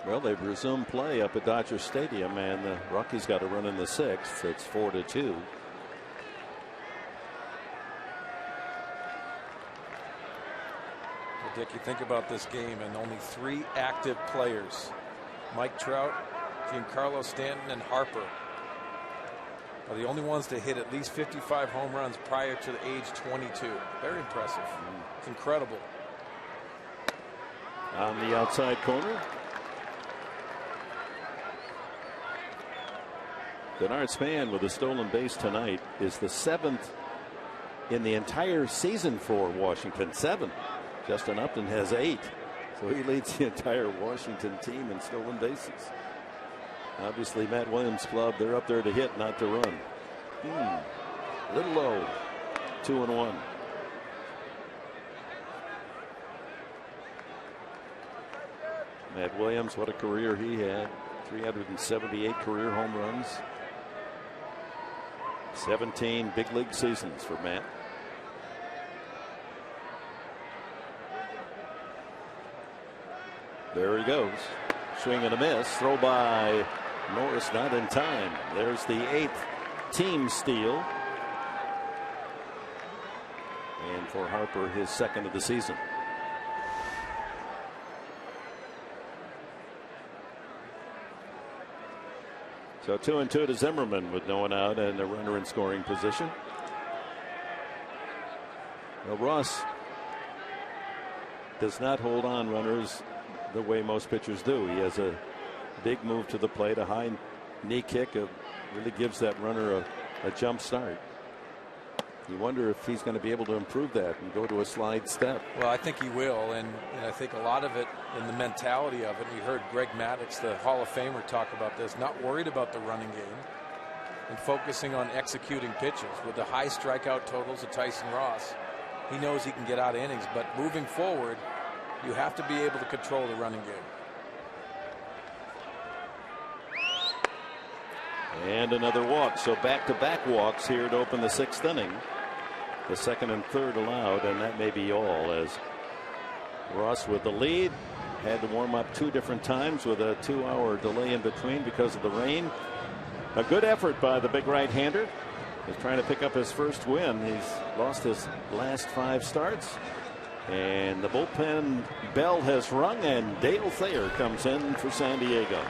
Well, they've resumed play up at Dodger Stadium, and the Rockies got a run in the sixth. It's 4-2. Dick, you think about this game and only 3 active players. Mike Trout, Giancarlo Stanton, and Harper are the only ones to hit at least 55 home runs prior to the age 22. Very impressive. It's incredible. On the outside corner. Bernard Span with a stolen base tonight is the 7th in the entire season for Washington. 7. Justin Upton has 8. So he leads the entire Washington team in stolen bases. Obviously, Matt Williams' club, they're up there to hit, not to run. Little low. 2-1. Matt Williams, what a career he had. 378 career home runs. 17 big league seasons for Matt. There he goes. Swing and a miss. Throw by Norris, not in time. There's the 8th team steal. And for Harper, his 2nd of the season. So 2-2 to Zimmerman with no one out and a runner in scoring position. Well, Ross does not hold on runners the way most pitchers do. He has a big move to the plate, a high knee kick, really gives that runner a jump start. You wonder if he's going to be able to improve that and go to a slide step. Well, I think he will, and I think a lot of it in the mentality of it. We heard Greg Maddux, the Hall of Famer, talk about this. Not worried about the running game and focusing on executing pitches. With the high strikeout totals of Tyson Ross, he knows he can get out of innings, but moving forward, you have to be able to control the running game. And another walk. So back-to-back walks here to open the 6th inning. The 2nd and 3rd allowed, and that may be all, as Ross with the lead had to warm up 2 different times with a 2-hour delay in between because of the rain. A good effort by the big right-hander. He's trying to pick up his first win. He's lost his last 5 starts. And the bullpen bell has rung, and Dale Thayer comes in for San Diego.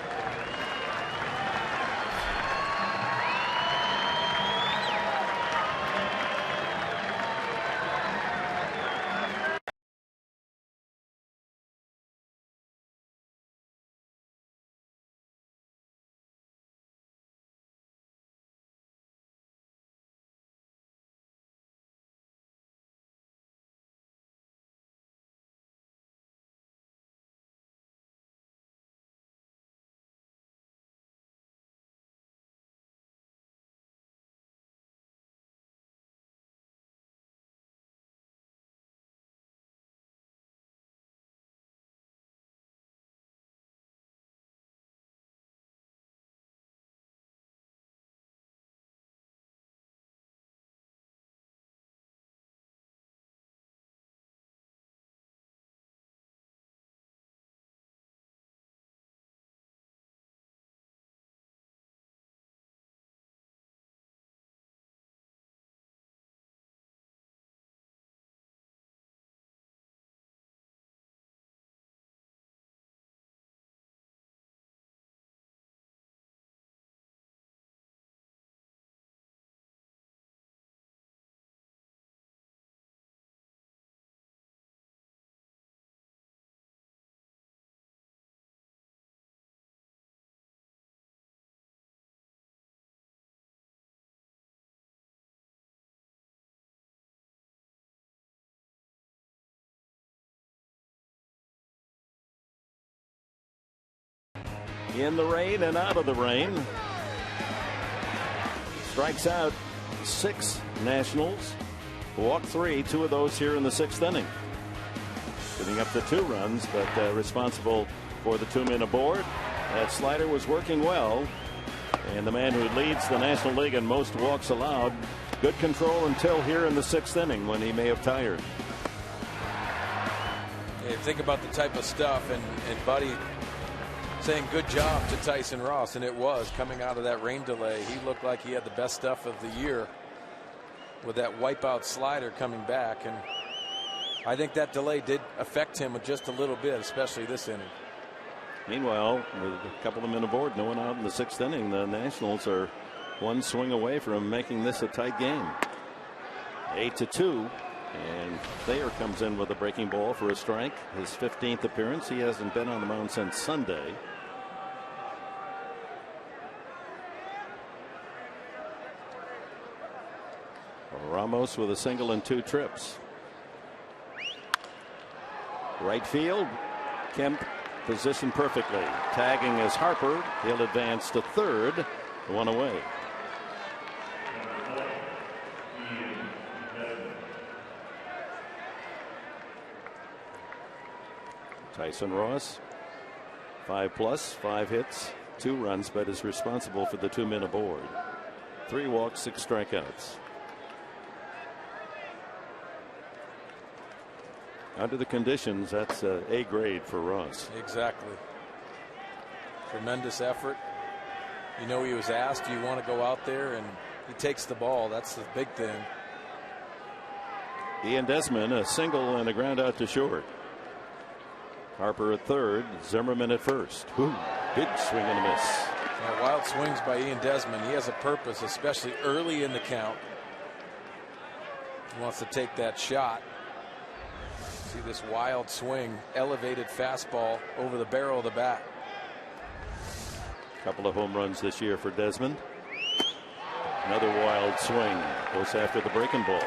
in the rain and out of the rain. Strikes out 6 Nationals. Walked 3, 2 of those here in the 6th inning. Giving up the 2 runs, but responsible for the 2 men aboard. That slider was working well. And the man who leads the National League in most walks allowed, good control until here in the 6th inning when he may have tired. Yeah, think about the type of stuff, and Buddy saying good job to Tyson Ross, and it was coming out of that rain delay. He looked like he had the best stuff of the year with that wipeout slider coming back, and I think that delay did affect him just a little bit, especially this inning. Meanwhile, with a couple of men aboard, no one out in the 6th inning, the Nationals are 1 swing away from making this a tight game. 8-2, and Thayer comes in with a breaking ball for a strike. His 15th appearance. He hasn't been on the mound since Sunday. Ramos with a single and 2 trips. Right field, Kemp positioned perfectly. Tagging is Harper. He'll advance to 3rd. 1 away. Tyson Ross, 5+, 5 hits, 2 runs, but is responsible for the 2 men aboard. 3 walks, 6 strikeouts. Under the conditions, that's A grade for Ross. Exactly. Tremendous effort. You know, he was asked, do you want to go out there? And he takes the ball. That's the big thing. Ian Desmond, a single and a ground out to short. Harper at 3rd, Zimmerman at 1st. Ooh, big swing and a miss. Yeah, wild swings by Ian Desmond. He has a purpose, especially early in the count. He wants to take that shot. See this wild swing, elevated fastball over the barrel of the bat. Couple of home runs this year for Desmond. Another wild swing. Goes after the breaking ball.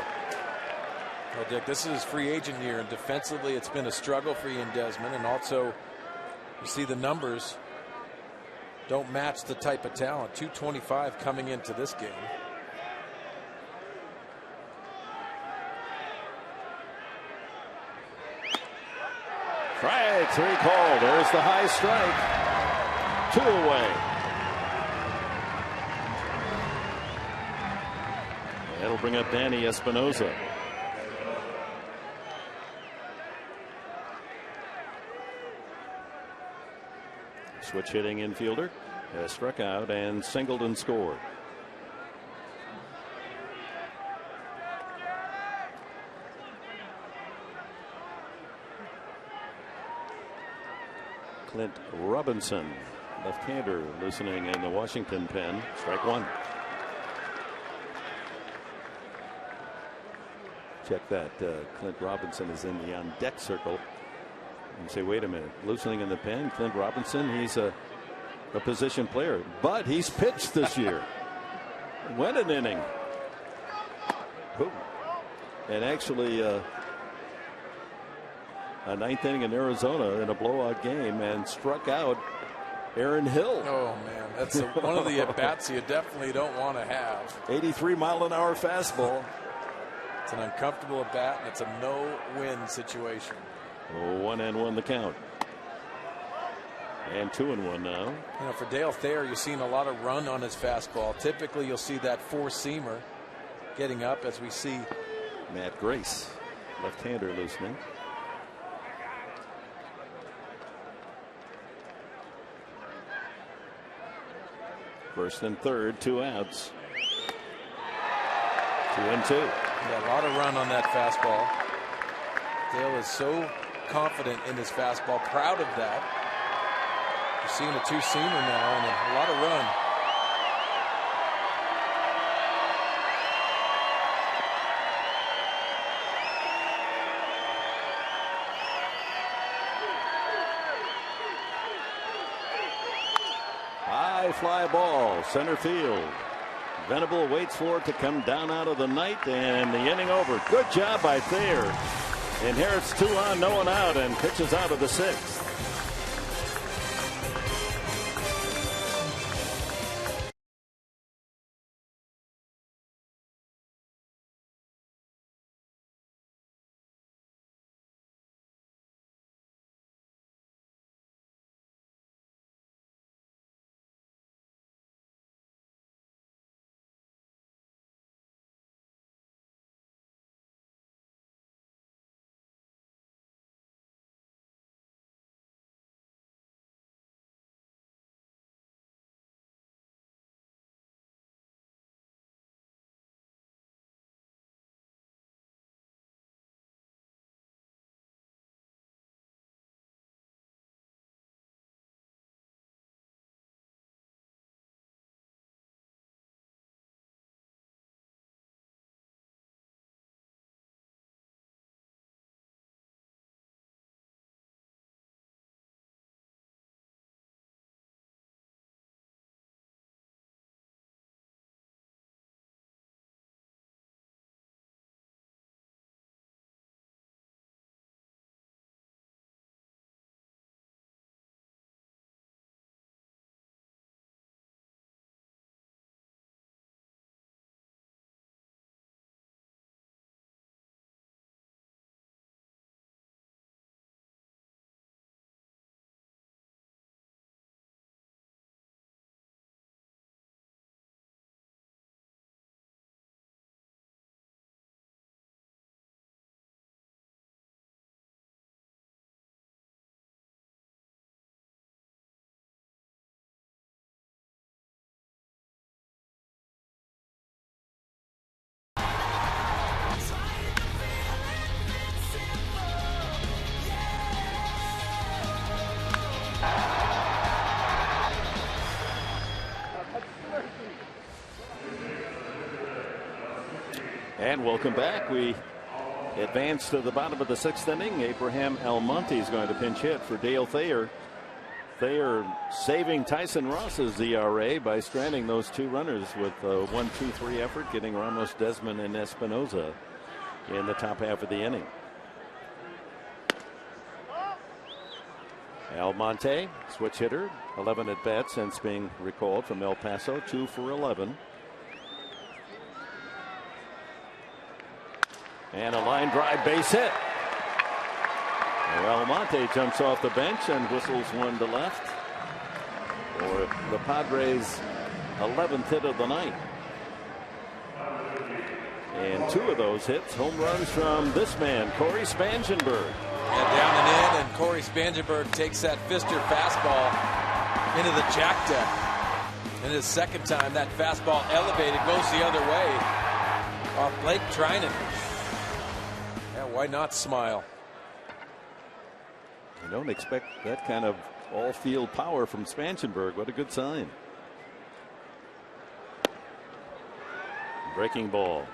Well, Dick, this is his free agent year, and defensively it's been a struggle for Ian Desmond, and also you see the numbers don't match the type of talent. 225 coming into this game. Strike 3 called. There's the high strike. 2 away. That'll bring up Danny Espinosa. Switch hitting infielder has struck out and singled and scored. Clint Robinson, left-hander, loosening in the Washington pen. Strike 1. Check that. Clint Robinson is in the on-deck circle. And say, wait a minute, loosening in the pen. Clint Robinson, he's a position player, but he's pitched this year. Went an inning. Ooh. And actually, a 9th inning in Arizona in a blowout game and struck out Aaron Hill. Oh, man, that's one of the at-bats you definitely don't want to have. 83-mile-an-hour fastball. It's an uncomfortable at-bat, and it's a no-win situation. 1-1 the count. And 2-1 now. You know, for Dale Thayer, you've seen a lot of run on his fastball. Typically, you'll see that 4-seamer getting up, as we see Matt Grace, left-hander, loosening. First and third, 2 outs. 2-2. Yeah, a lot of run on that fastball. Dale is so confident in his fastball, proud of that. You're seeing a 2-seamer now and a lot of run. High fly ball, center field. Venable waits for it to come down out of the night, and the inning over. Good job by Thayer. Inherits 2 on, no one out, and pitches out of the 6th. And welcome back. We advance to the bottom of the 6th inning. Abraham Almonte is going to pinch hit for Dale Thayer. Thayer saving Tyson Ross's ERA by stranding those 2 runners with a 1-2-3 effort, getting Ramos, Desmond, and Espinoza in the top half of the inning. Almonte, switch hitter, 11 at bats since being recalled from El Paso, 2 for 11. And a line drive base hit. Almonte jumps off the bench and whistles one to left for the Padres' 11th hit of the night. And 2 of those hits, home runs from this man, Corey Spangenberg. Yeah, down and in, and Corey Spangenberg takes that Fister fastball into the jack deck. And his second time, that fastball elevated, goes the other way off Blake Trinan. Yeah, why not smile? You don't expect that kind of all-field power from Spangenberg. What a good sign. Breaking ball.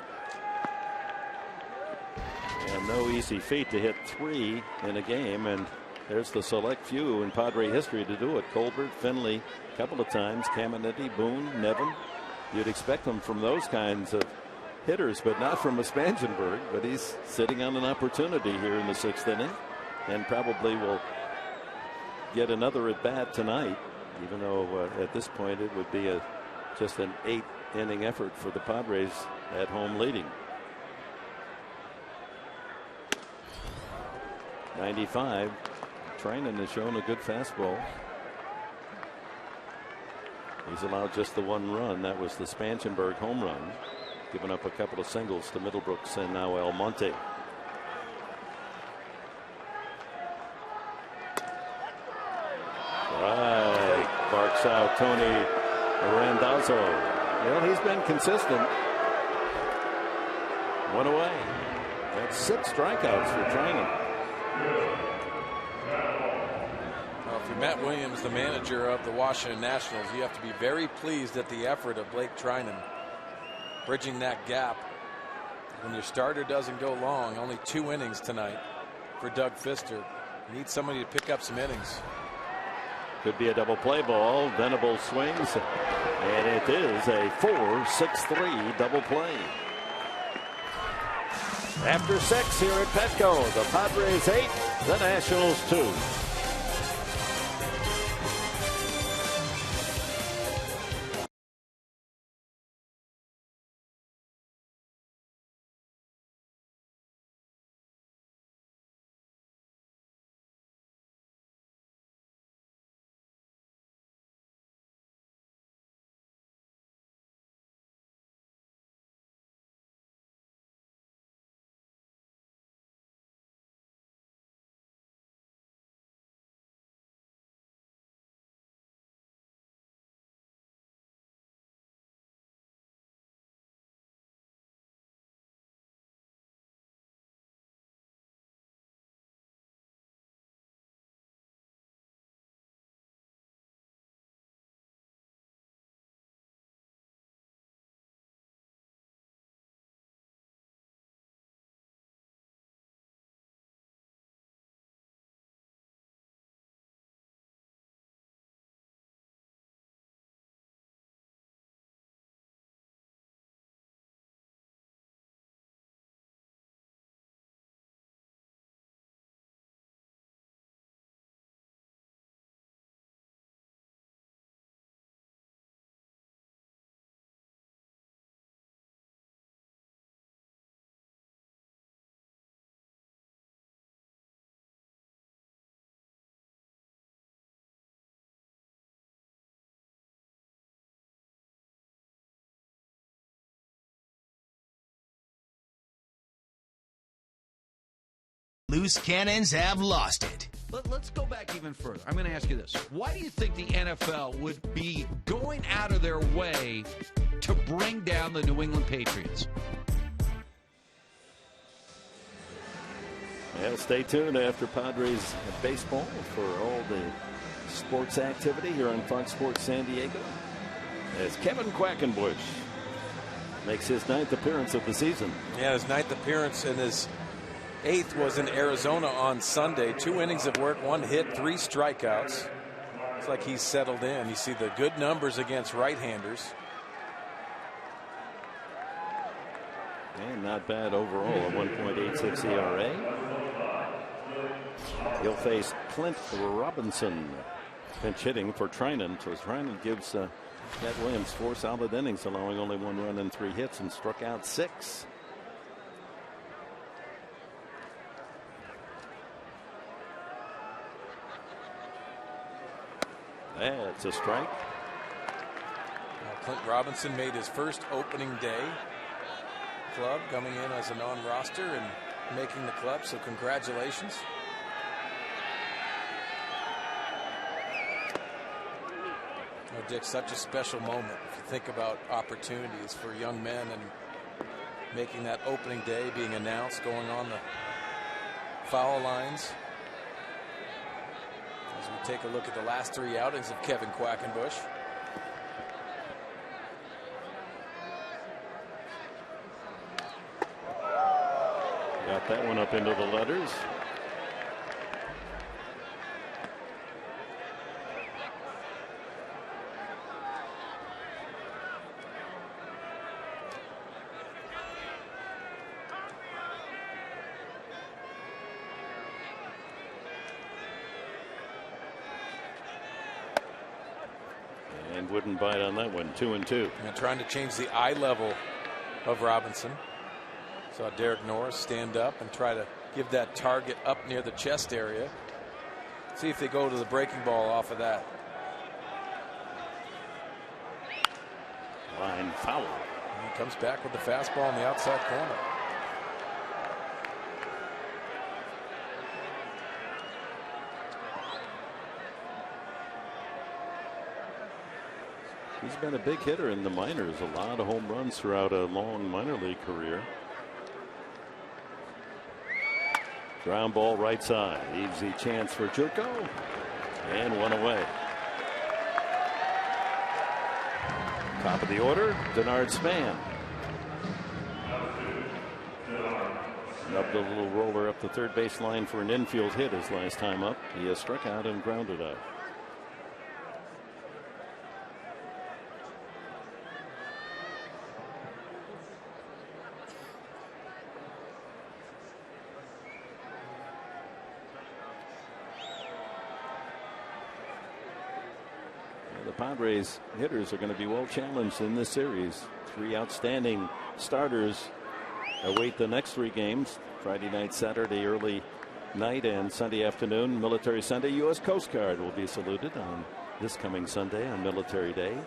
And no easy feat to hit 3 in a game, and there's the select few in Padre history to do it. Colbert, Finley, a couple of times, Caminiti, Boone, Nevin. You'd expect them from those kinds of hitters, but not from a Spangenberg. But he's sitting on an opportunity here in the 6th inning, and probably will get another at bat tonight, even though at this point it would be just an 8-inning effort for the Padres at home leading. 95. Trinan has shown a good fastball. He's allowed just the 1 run. That was the Spangenberg home run, giving up a couple of singles to Middlebrooks and now Almonte. Right, barks out Tony Randazzo. Well, he's been consistent. 1 away. That's 6 strikeouts for Trinan. Well, if you're Matt Williams, the manager of the Washington Nationals, you have to be very pleased at the effort of Blake Trinan bridging that gap. When your starter doesn't go long, only 2 innings tonight for Doug Fister. You need somebody to pick up some innings. Could be a double play ball. Venable swings, and it is a 4-6-3 double play. After 6 here at Petco, the Padres 8, the Nationals 2. Loose cannons have lost it. Let's go back even further. I'm going to ask you this. Why do you think the NFL would be going out of their way to bring down the New England Patriots? Well, stay tuned after Padres baseball for all the sports activity here on Fox Sports San Diego. As Kevin Quackenbush Makes his 9th appearance of the season. Yeah, his 9th appearance, and his 8th was in Arizona on Sunday. 2 innings of work, 1 hit, 3 strikeouts. It's like he's settled in. You see the good numbers against right-handers. And not bad overall, a 1.86 ERA. He'll face Clint Robinson, pinch hitting for Trinan. So Trinan gives Matt Williams 4 solid innings, allowing only 1 run and 3 hits, and struck out 6. That's a strike. Clint Robinson made his first opening day club, coming in as a non-roster and making the club, so congratulations. Dick, such a special moment if you think about opportunities for young men and making that opening day, being announced, going on the foul lines. As we take a look at the last 3 outings of Kevin Quackenbush. Got that one up into the letters. And wouldn't bite on that one. 2-2. And trying to change the eye level of Robinson. Saw Derek Norris stand up and try to give that target up near the chest area. See if they go to the breaking ball off of that. Line foul. And he comes back with the fastball in the outside corner. He's been a big hitter in the minors. A lot of home runs throughout a long minor league career. Ground ball right side. Easy chance for Jerko. And 1 away. Top of the order, Denard Span. Nubbed a little roller up the third base line for an infield hit his last time up. He has struck out and grounded out. Padres hitters are going to be well challenged in this series. 3 outstanding starters await the next 3 games. Friday night, Saturday early night, and Sunday afternoon. Military Sunday. U.S. Coast Guard will be saluted on this coming Sunday on Military Day.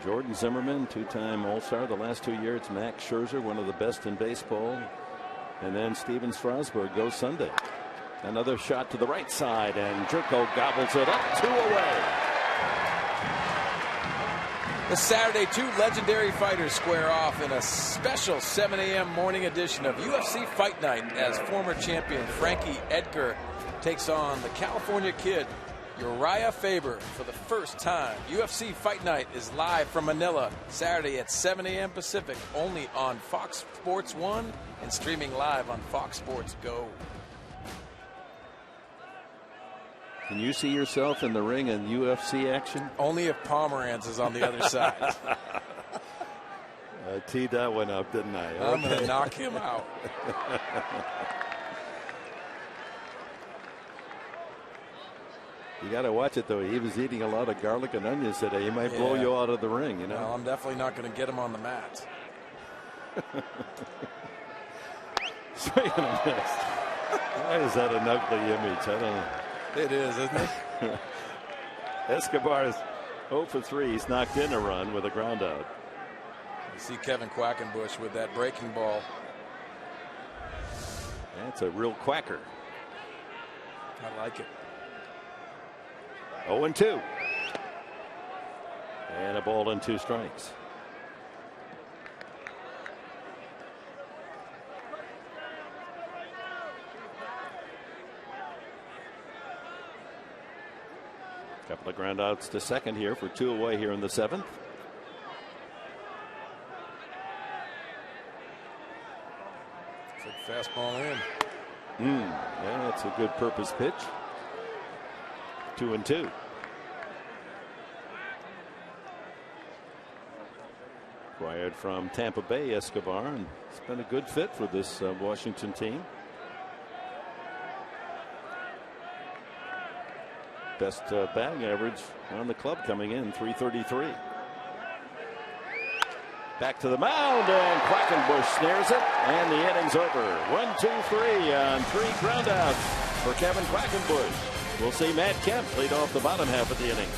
Jordan Zimmerman, 2-time All-Star the last 2 years. Max Scherzer, one of the best in baseball. And then Steven Strasburg goes Sunday. Another shot to the right side, and Jerko gobbles it up. 2 away. This Saturday, 2 legendary fighters square off in a special 7 a.m. morning edition of UFC Fight Night as former champion Frankie Edgar takes on the California Kid, Uriah Faber, for the first time. UFC Fight Night is live from Manila Saturday at 7 a.m. Pacific, only on Fox Sports 1 and streaming live on Fox Sports Go. Can you see yourself in the ring in UFC action? Only if Pomeranz is on the other side. I teed that one up, didn't I? I'm going to knock him out. You got to watch it, though. He was eating a lot of garlic and onions today. He might blow you out of the ring, you know. Well, I'm definitely not going to get him on the mat. Swing and a miss. Why is that an ugly image? I don't know. It is, isn't it? Escobar is 0 for 3. He's knocked in a run with a ground out. You see Kevin Quackenbush with that breaking ball. That's a real quacker. I like it. 0-2. And a ball and 2 strikes. Couple of ground outs to second here for 2 away here in the 7th. Fastball in. Yeah, that's a good purpose pitch. 2-2. Acquired from Tampa Bay, Escobar, and it's been a good fit for this Washington team. Best batting average on the club coming in, .333. Back to the mound, and Quackenbush snares it, and the inning's over. 1-2-3 on 3 groundouts for Kevin Quackenbush. We'll see Matt Kemp lead off the bottom half of the inning.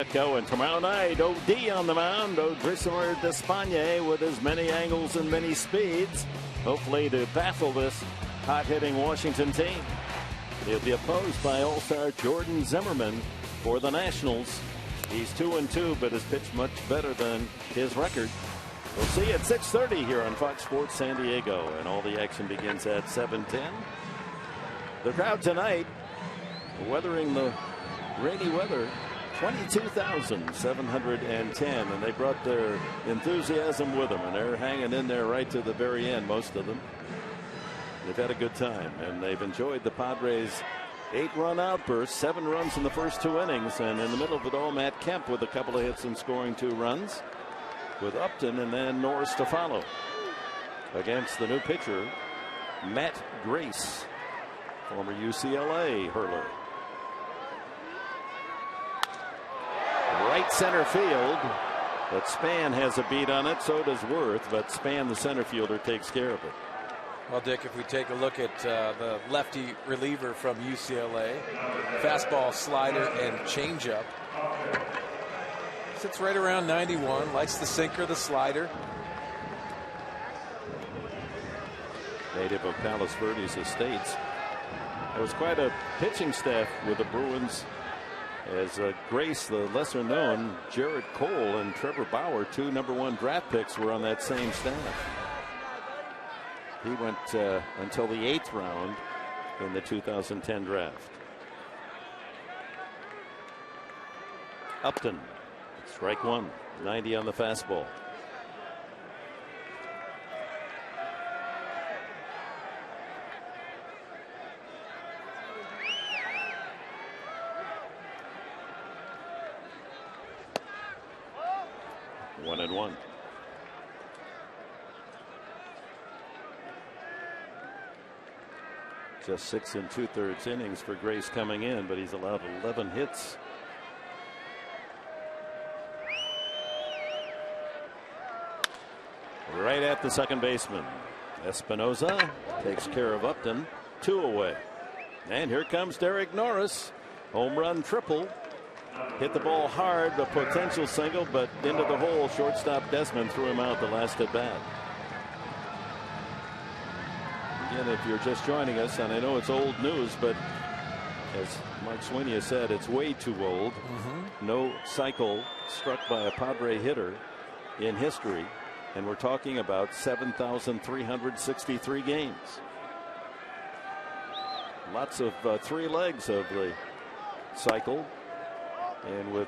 And tomorrow night, OD on the mound. Odrisamer Despaigne with as many angles and many speeds, hopefully to baffle this hot-hitting Washington team. He'll be opposed by All-Star Jordan Zimmerman for the Nationals. He's 2-2, but has pitched much better than his record. We'll see at 6:30 here on Fox Sports San Diego, and all the action begins at 7:10. The crowd tonight, weathering the rainy weather, 22,710, and they brought their enthusiasm with them, and they're hanging in there right to the very end, most of them. They've had a good time, and they've enjoyed the Padres' 8-run outburst, 7 runs in the first 2 innings, and in the middle of it all, Matt Kemp with a couple of hits and scoring 2 runs, with Upton and then Norris to follow. Against the new pitcher, Matt Grace, former UCLA hurler. Right center field, but Span has a beat on it, so does Worth, but Span, the center fielder, takes care of it. Well, Dick, if we take a look at the lefty reliever from UCLA, fastball, slider, and changeup, sits right around 91, likes the sinker, the slider. Native of Palos Verdes Estates. There was quite a pitching staff with the Bruins, as Grace, the lesser known, Jarrett Cole and Trevor Bauer, 2 #1 draft picks, were on that same staff. He went until the 8th round in the 2010 draft. Upton, strike 1, 90 on the fastball. One and one. Just 6 2/3 innings for Grace coming in, but he's allowed 11 hits. Right at the second baseman. Espinoza takes care of Upton. 2 away. And here comes Derek Norris. Home run triple hit the ball hard, a potential single, but into the hole. Shortstop Desmond threw him out the last at bat. Again, if you're just joining us, and I know it's old news, but as Mark Sweeney has said, it's way too old. No cycle struck by a Padre hitter in history, and we're talking about 7,363 games. Lots of 3 legs of the cycle, and with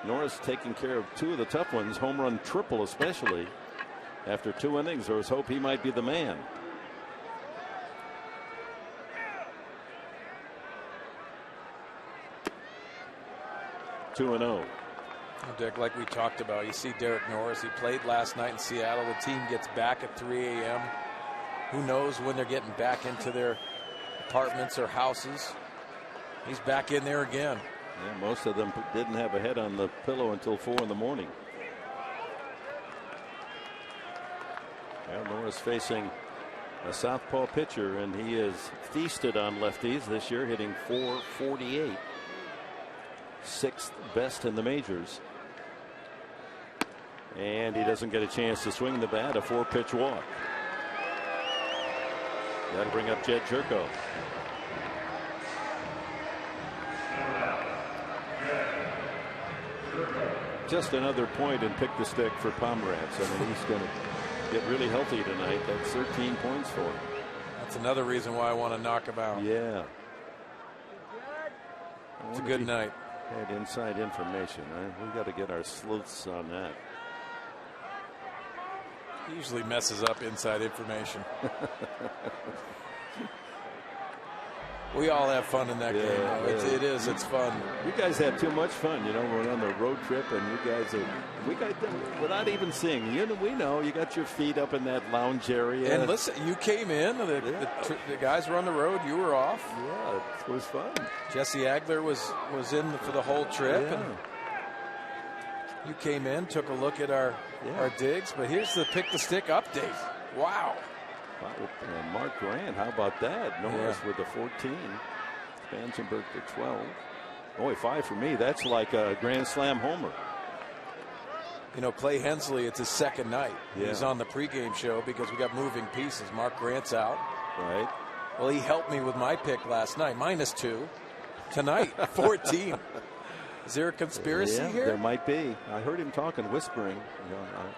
Norris taking care of 2 of the tough ones, home run triple especially after 2 innings, there was hope he might be the man. (2-0). Dick, like we talked about, you see Derek Norris. He played last night in Seattle. The team gets back at 3 a.m. Who knows when they're getting back into their apartments or houses. He's back in there again. Yeah, most of them didn't have a head on the pillow until 4 in the morning. Well, Norris facing a southpaw pitcher, and he has feasted on lefties this year, hitting .448. 6th best in the majors. And he doesn't get a chance to swing the bat. A 4-pitch walk. That'll bring up Jed Jerko. Just another point and pick the stick for Pomeranz. I mean, he's going to get really healthy tonight. That's 13 points for him. That's another reason why I want to knock him out. Yeah. It's a good night. Had inside information. We got to get our sleuths on that. He usually messes up inside information. We all have fun in that game. It is. It's fun. You guys have too much fun. You know, we're on the road trip, and you guys are. We got without even seeing. We know you got your feet up in that lounge area. And listen, you came in. The guys were on the road. You were off. Yeah, it was fun. Jesse Agler was in for the whole trip, and you came in, took a look at our digs. But here's the pick the stick update. Wow. Mark Grant, how about that? Norris with the 14. Spangenberg the 12. Boy, 5 for me. That's like a Grand Slam homer. You know, Clay Hensley, it's his second night. Yeah. He's on the pregame show because we got moving pieces. Mark Grant's out. Right. Well, he helped me with my pick last night. -2. Tonight, 14. Is there a conspiracy here? There might be. I heard him whispering.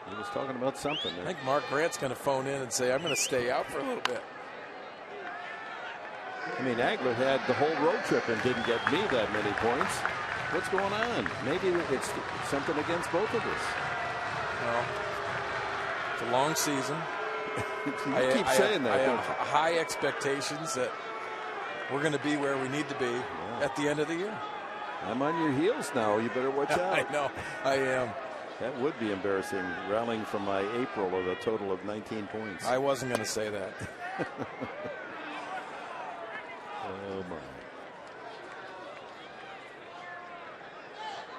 He was talking about something. I think Mark Grant's going to phone in and say, I'm going to stay out for a little bit. I mean, Agler had the whole road trip and didn't get me that many points. What's going on? Maybe it's something against both of us. Well, it's a long season. I keep saying that. I have high expectations that we're going to be where we need to be at the end of the year. I'm on your heels now. You better watch out. I know. I am. That would be embarrassing, rallying from my April of a total of 19 points. I wasn't going to say that. Oh, my.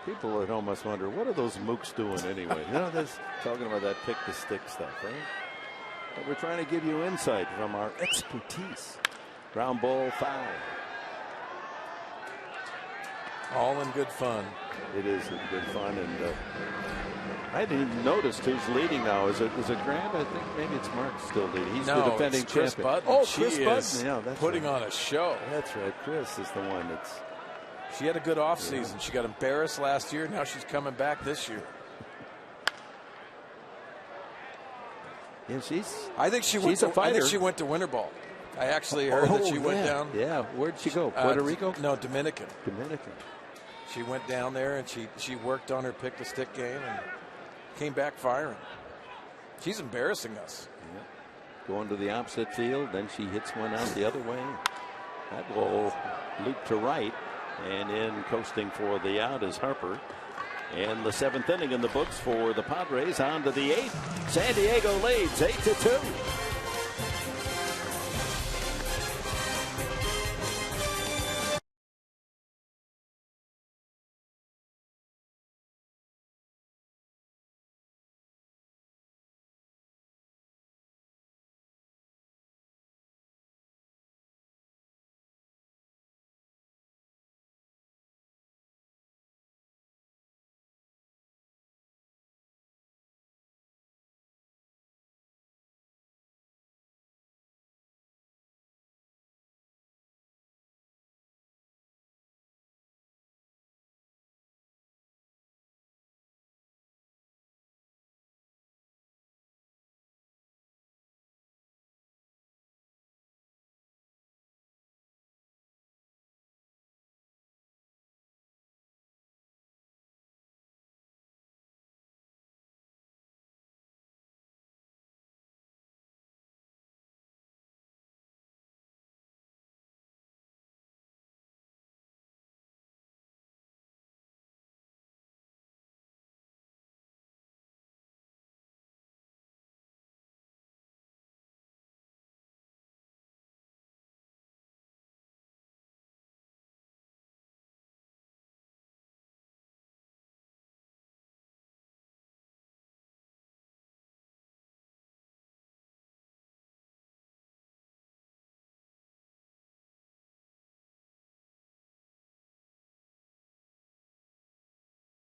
People at home must wonder, what are those mooks doing anyway? You know, they're talking about that pick the stick stuff, right? But we're trying to give you insight from our expertise. Ground ball foul. All in good fun. It is good fun, and I didn't even notice who's leading now. Is it Grant? I think maybe it's Mark still leading. He's the defending Chris champion. Button. Chris Button. Yeah, that's putting on a show. That's right. Chris is the one that's. She had a good offseason. She got embarrassed last year. Now she's coming back this year. Yeah, I think she went to Winter Ball. I actually heard that she went down. Yeah, where'd she go? Puerto Rico? No, Dominican. Dominican. She went down there and she worked on her pick the stick game and came back firing. She's embarrassing us. Yeah. Going to the opposite field, then she hits one out the other way. That ball looped to right, and in coasting for the out is Harper. And the 7th inning in the books for the Padres. On to the 8th. San Diego leads 8-2.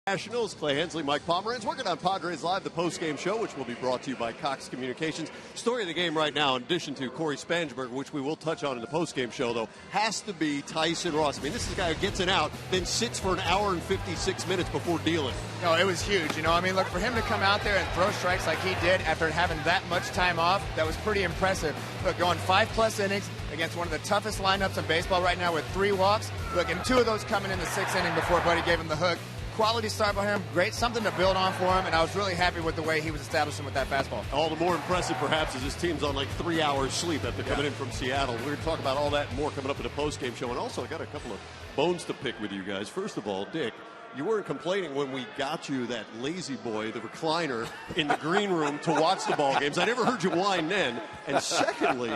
Nationals, Clay Hensley, Mike Pomeranz, working on Padres Live, the post-game show, which will be brought to you by Cox Communications. Story of the game right now, in addition to Corey Spansberger, which we will touch on in the post-game show, though, has to be Tyson Ross. I mean, this is a guy who gets it out, then sits for an hour and 56 minutes before dealing. No, it was huge. I mean, look, for him to come out there and throw strikes like he did after having that much time off, that was pretty impressive. Look, going 5+ innings against one of the toughest lineups in baseball right now with 3 walks. Look, and 2 of those coming in the 6th inning before Buddy gave him the hook. Quality start by him, great, something to build on for him, and I was really happy with the way he was establishing with that fastball. All the more impressive, perhaps, is his team's on like 3 hours sleep after coming in from Seattle. We're going to talk about all that and more coming up in the post-game show, and also I got a couple of bones to pick with you guys. First of all, Dick, you weren't complaining when we got you that lazy boy, the recliner, in the green room to watch the ball games. I never heard you whine then. And secondly,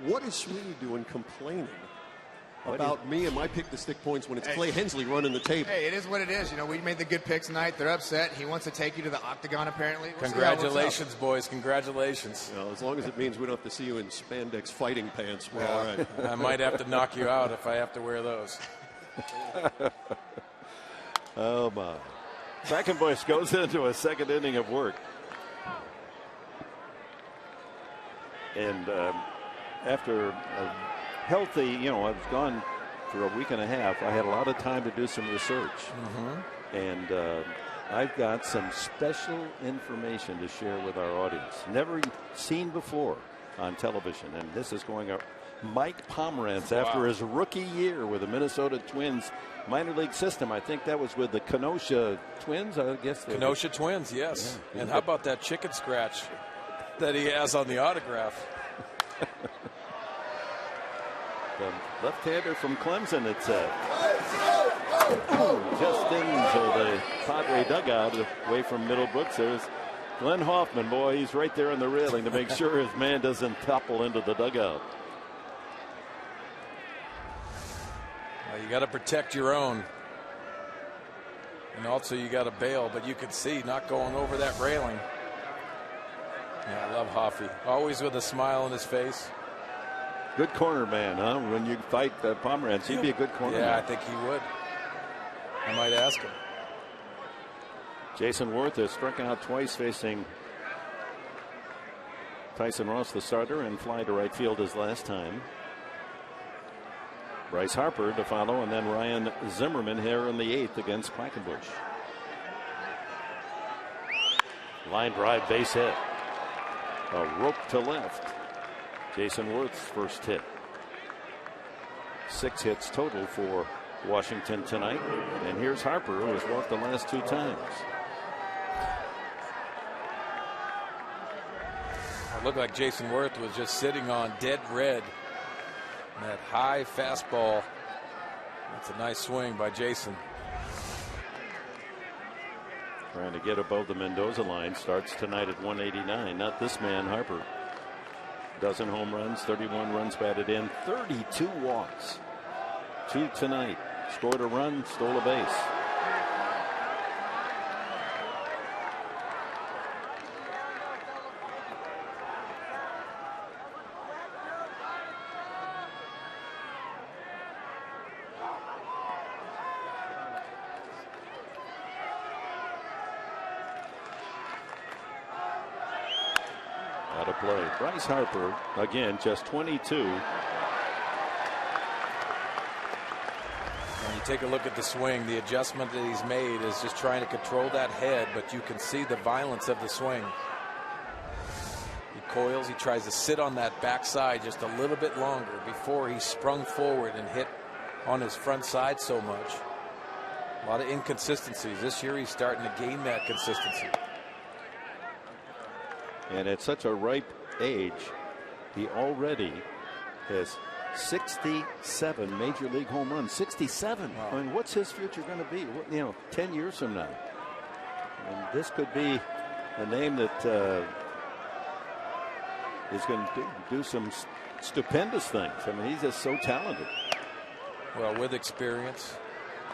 what is Sweeney doing complaining about me and my pick the stick points when it's Clay Hensley running the table? Hey, it is what it is. We made the good picks tonight. They're upset. He wants to take you to the octagon, apparently. Congratulations, boys. Congratulations. Well, as long as it means we don't have to see you in spandex fighting pants, we're all right. I might have to knock you out if I have to wear those. Oh, my. Quackenbush goes into a 2nd inning of work. And after a healthy, I was gone for a week and a half. I had a lot of time to do some research. And I've got some special information to share with our audience. Never seen before on television. And this is going up. Mike Pomeranz, after his rookie year with the Minnesota Twins minor league system. I think that was with the Kenosha Twins, I guess. Kenosha Twins, yes. Yeah. And how about that chicken scratch that he has on the autograph? The left-hander from Clemson, it said. Just into the Padre dugout away from Middlebrooks. There's Glenn Hoffman. Boy, he's right there on the railing to make sure his man doesn't topple into the dugout. You got to protect your own. And also you got to bail, but you can see not going over that railing. Yeah, I love Hoffy. Always with a smile on his face. Good corner man, huh? When you fight Pomeranz, he'd be a good corner man. I think he would. I might ask him. Jason Worth has struck out twice facing Tyson Ross, the starter, and fly to right field his last time. Bryce Harper to follow, and then Ryan Zimmerman here in the 8th against Quackenbush. Line drive, base hit. A rope to left. Jason Worth's first hit. 6 hits total for Washington tonight. And here's Harper, who has walked the last 2 times. It looked like Jason Worth was just sitting on dead red. That high fastball. That's a nice swing by Jason. Trying to get above the Mendoza line. Starts tonight at 189. Not this man, Harper. Dozen home runs, 31 runs batted in, 32 walks. 2 tonight. Scored a run, stole a base. Out of play. Bryce Harper, again, just 22. When you take a look at the swing, the adjustment that he's made is just trying to control that head, but you can see the violence of the swing. He coils, he tries to sit on that backside just a little bit longer before he sprung forward and hit on his front side so much. A lot of inconsistencies. This year he's starting to gain that consistency. And at such a ripe age, he already has 67 major league home runs. 67. Wow. I mean, what's his future going to be? 10 years from now. And this could be a name that is going to do some stupendous things. I mean, he's just so talented. Well, with experience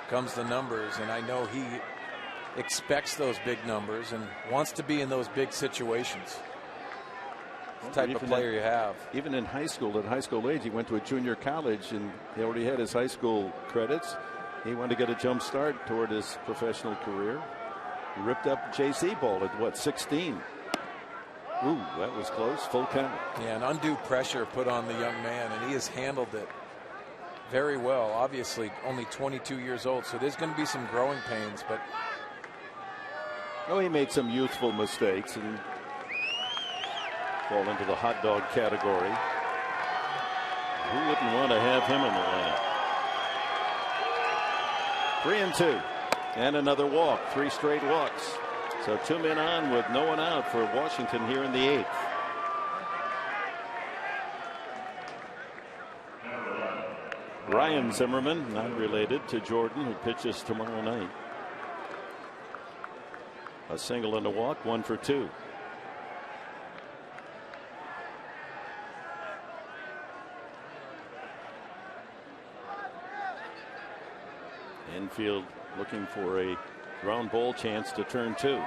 comes the numbers, and I know he expects those big numbers and wants to be in those big situations. The type of player you have. Even in high school, at high school age, he went to a junior college and he already had his high school credits. He wanted to get a jump start toward his professional career. He ripped up JC ball at what, 16. Ooh, that was close. Full count. Yeah, an undue pressure put on the young man, and he has handled it very well. Obviously, only 22 years old, so there's going to be some growing pains. But he made some youthful mistakes and fall into the hot dog category. Who wouldn't want to have him in the lineup? 3-2, and another walk. 3 straight walks. So 2 men on with no one out for Washington here in the 8th. Ryan Zimmerman, not related to Jordan, who pitches tomorrow night. A single and a walk, 1 for 2. Infield looking for a ground ball chance to turn 2.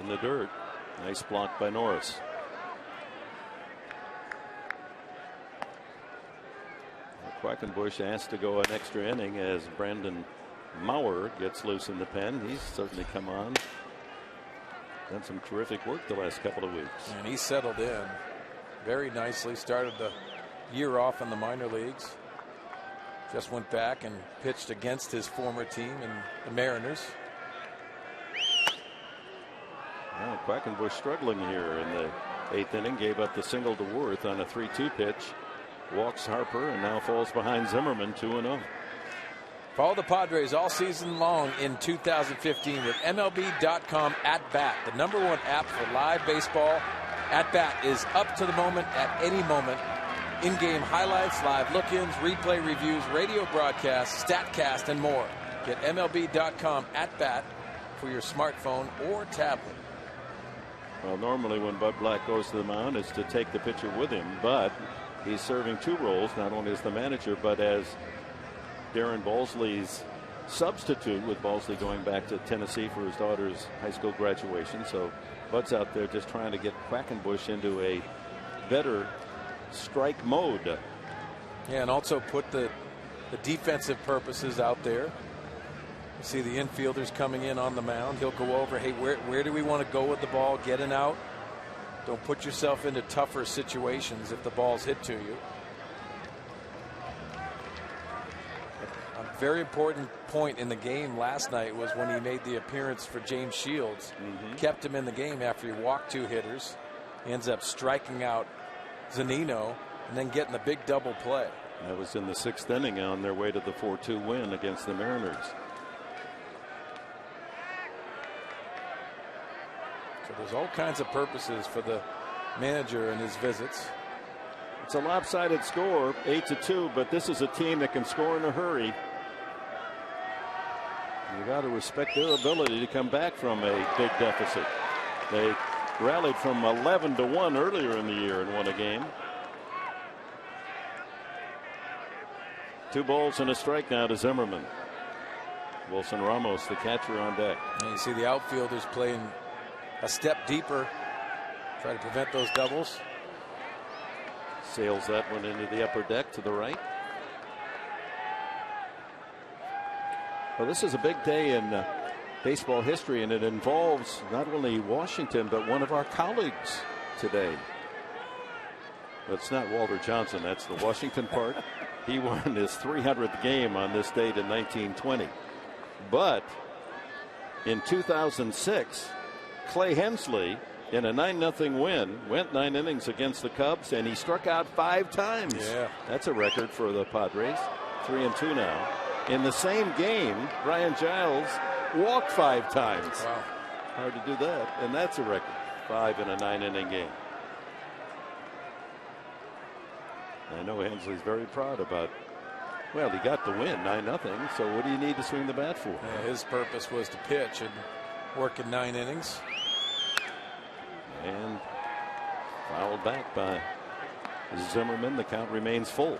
In the dirt. Nice block by Norris. Quackenbush asked to go an extra inning as Brandon Maurer gets loose in the pen. He's certainly come on. Done some terrific work the last couple of weeks. And he settled in very nicely. Started the year off in the minor leagues. Just went back and pitched against his former team in the Mariners. Well, Quackenbush struggling here in the 8th inning. Gave up the single to Worth on a 3-2 pitch. Walks Harper and now falls behind Zimmerman 2-0. Follow the Padres all season long in 2015 with MLB.com At Bat, the #1 app for live baseball. At Bat is up to the moment at any moment. In-game highlights, live look-ins, replay reviews, radio broadcasts, StatCast, and more. Get MLB.com At Bat for your smartphone or tablet. Well, normally when Bud Black goes to the mound, it's to take the pitcher with him, but he's serving 2 roles, not only as the manager, but as Darren Balsley's substitute, with Balsley going back to Tennessee for his daughter's high school graduation. So Bud's out there just trying to get Quackenbush into a better strike mode. Yeah, and also put the defensive purposes out there. You see the infielders coming in on the mound. He'll go over, hey, where do we want to go with the ball? Getting out. Don't put yourself into tougher situations if the ball's hit to you. A very important point in the game last night was when he made the appearance for James Shields. Kept him in the game after he walked 2 hitters. He ends up striking out Zunino and then getting the big double play. That was in the 6th inning on their way to the 4-2 win against the Mariners. So there's all kinds of purposes for the manager and his visits. It's a lopsided score, 8-2, but this is a team that can score in a hurry. You got to respect their ability to come back from a big deficit. They rallied from 11-1 earlier in the year and won a game. 2 balls and a strike now to Zimmerman. Wilson Ramos, the catcher, on deck. And you see the outfielders playing a step deeper, try to prevent those doubles. Sails that one into the upper deck to the right. Well, this is a big day in baseball history, and it involves not only Washington but one of our colleagues today. That's not Walter Johnson, that's the Washington part. He won his 300th game on this date in 1920. But in 2006, Clay Hensley, in a 9-0 win, went 9 innings against the Cubs, and he struck out 5 times. Yeah. That's a record for the Padres. 3-2 now. In the same game, Brian Giles walked 5 times. Wow. Hard to do that, and that's a record. 5 in a 9-inning game. I know Hensley's very proud about, well, he got the win, 9-0, so what do you need to swing the bat for? Yeah, his purpose was to pitch and work in 9 innings. And fouled back by Zimmerman. The count remains full.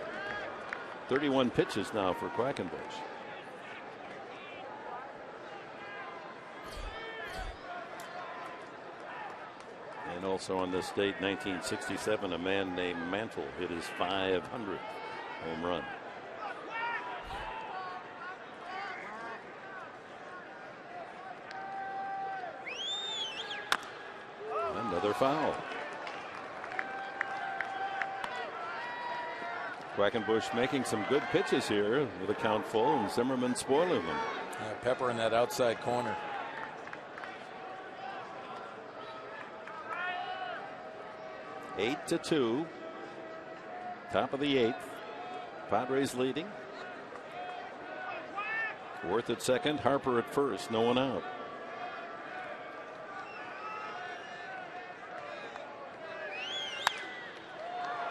31 pitches now for Quackenbush. And also on this date, 1967, a man named Mantle hit his 500th home run. Another foul. Quackenbush making some good pitches here with a count full, and Zimmerman spoiling them. Yeah, Pepper in that outside corner. Eight to 2. Top of the 8th. Padres leading. Worth at second, Harper at first, no one out.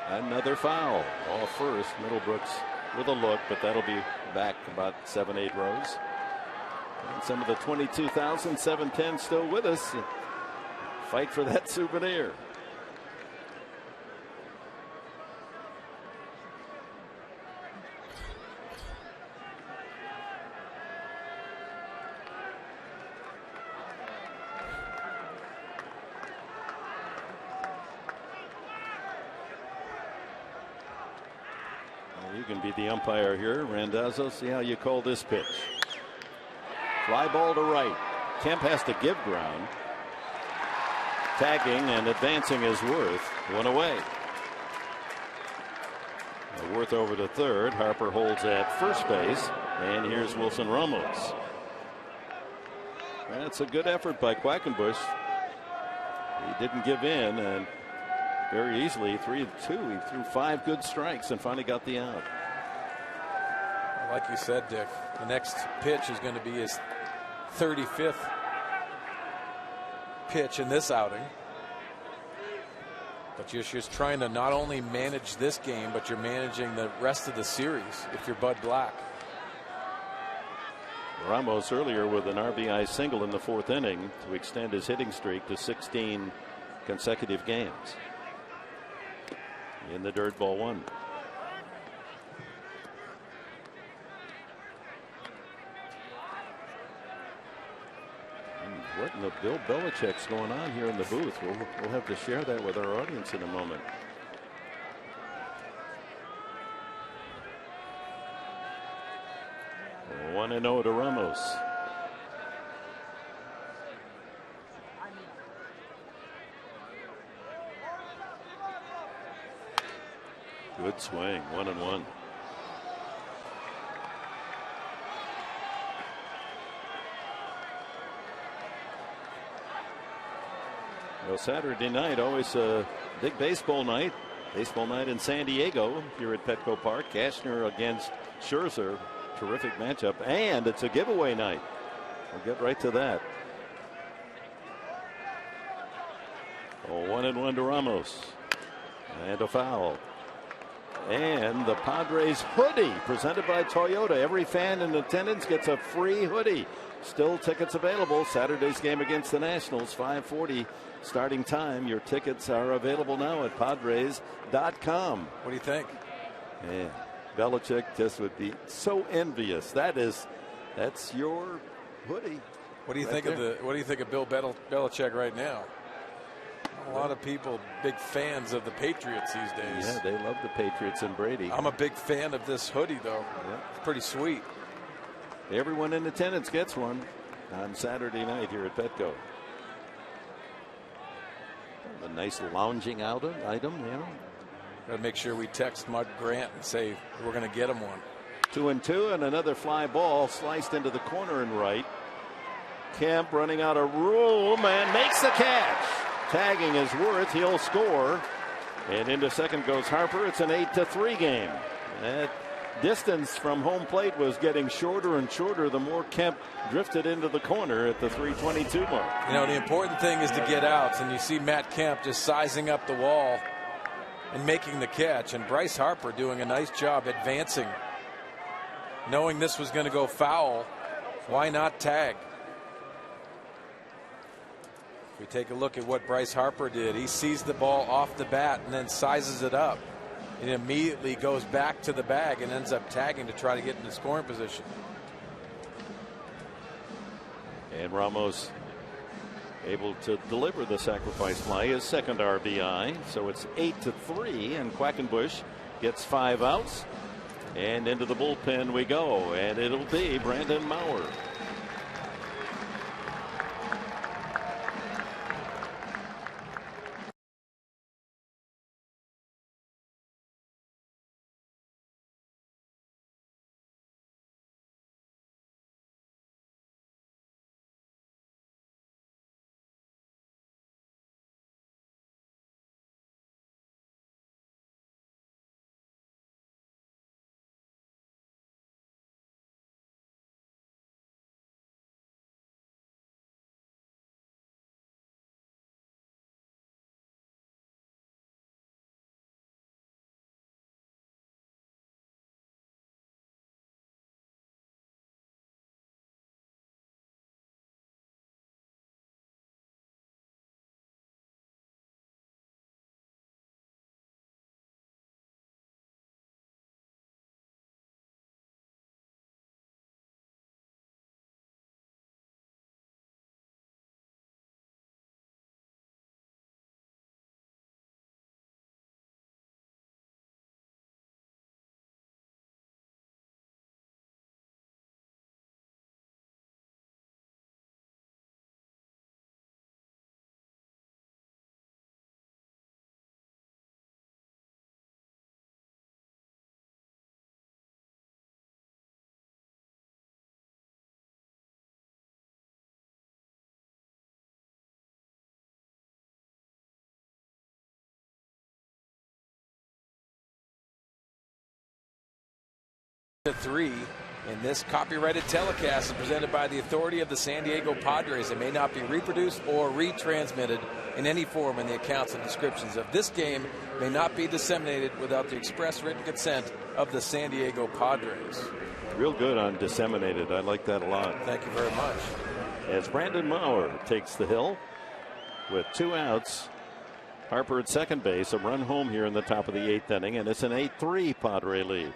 Another foul off first. Middlebrooks with a look, but that'll be back about 7-8 rows. And some of the 22,710 still with us. Fight for that souvenir. You can be the umpire here, Randazzo. See how you call this pitch. Fly ball to right. Kemp has to give ground. Tagging and advancing is Worth. One away. Worth over to third. Harper holds at first base. And here's Wilson Ramos. That's a good effort by Quackenbush. He didn't give in, and very easily 3-2. He threw 5 good strikes and finally got the out. Like you said, Dick, the next pitch is going to be his 35th pitch in this outing. But you're just trying to not only manage this game, but you're managing the rest of the series if you're Bud Black. Ramos earlier with an RBI single in the 4th inning to extend his hitting streak to 16 consecutive games. In the dirt, ball 1. What in the Bill Belichick's going on here in the booth? We'll have to share that with our audience in a moment. One 1-0 to Ramos. Good swing, 1-1. Well, Saturday night, always a big baseball night. Baseball night in San Diego here at Petco Park. Cashner against Scherzer. Terrific matchup. And it's a giveaway night. We'll get right to that. 1-1 to Ramos. And a foul. And the Padres hoodie presented by Toyota. Every fan in attendance gets a free hoodie. Still tickets available. Saturday's game against the Nationals, 5:40 starting time. Your tickets are available now at Padres.com. What do you think? Yeah, Belichick just would be so envious. That's your hoodie. What do you right think there. What do you think of Bill Belichick right now? A lot of people big fans of the Patriots these days. Yeah, they love the Patriots and Brady. I'm a big fan of this hoodie, though. Yeah. It's pretty sweet. Everyone in attendance gets one on Saturday night here at Petco. A nice lounging item, you know. Got to make sure we text Mud Grant and say we're going to get him one. 2-2, and another fly ball sliced into the corner and right. Kemp running out of room and makes the catch. Tagging is Worth. He'll score. And into second goes Harper. It's an 8-3 game. That distance from home plate was getting shorter and shorter the more Kemp drifted into the corner at the 3:22 mark. You know, the important thing is to get outs, and you see Matt Kemp just sizing up the wall and making the catch, and Bryce Harper doing a nice job advancing. Knowing this was going to go foul, why not tag? If we take a look at what Bryce Harper did, he sees the ball off the bat and then sizes it up. and immediately goes back to the bag and ends up tagging to try to get into scoring position. And Ramos able to deliver the sacrifice fly, his second RBI. So it's 8-3, and Quackenbush gets 5 outs. And into the bullpen we go, and it'll be Brandon Maurer. To 3, and this copyrighted telecast is presented by the authority of the San Diego Padres. It may not be reproduced or retransmitted in any form, and the accounts and descriptions of this game may not be disseminated without the express written consent of the San Diego Padres. Real good on disseminated. I like that a lot. Thank you very much. As Brandon Maurer takes the hill with 2 outs. Harper at second base, a run home here in the top of the 8th inning, and it's an 8-3 Padre lead.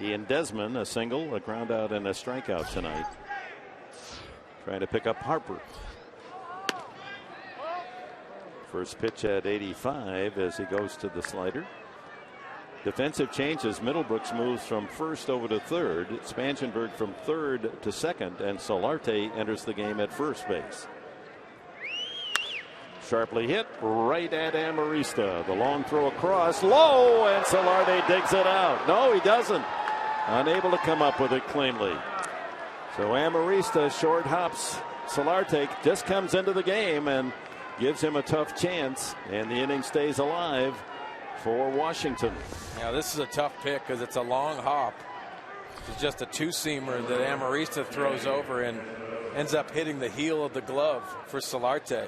Ian Desmond, a single, a ground out, and a strikeout tonight. Trying to pick up Harper. First pitch at 85 as he goes to the slider. Defensive changes. Middlebrooks moves from first over to third. Spangenberg from third to second, and Solarte enters the game at first base. Sharply hit right at Amarista. The long throw across, low, and Solarte digs it out. No, he doesn't. Unable to come up with it cleanly. So Amarista short hops. Solarte just comes into the game and gives him a tough chance, and the inning stays alive for Washington. Now this is a tough pick because it's a long hop. It's just a 2-seamer that Amarista throws over and ends up hitting the heel of the glove for Solarte.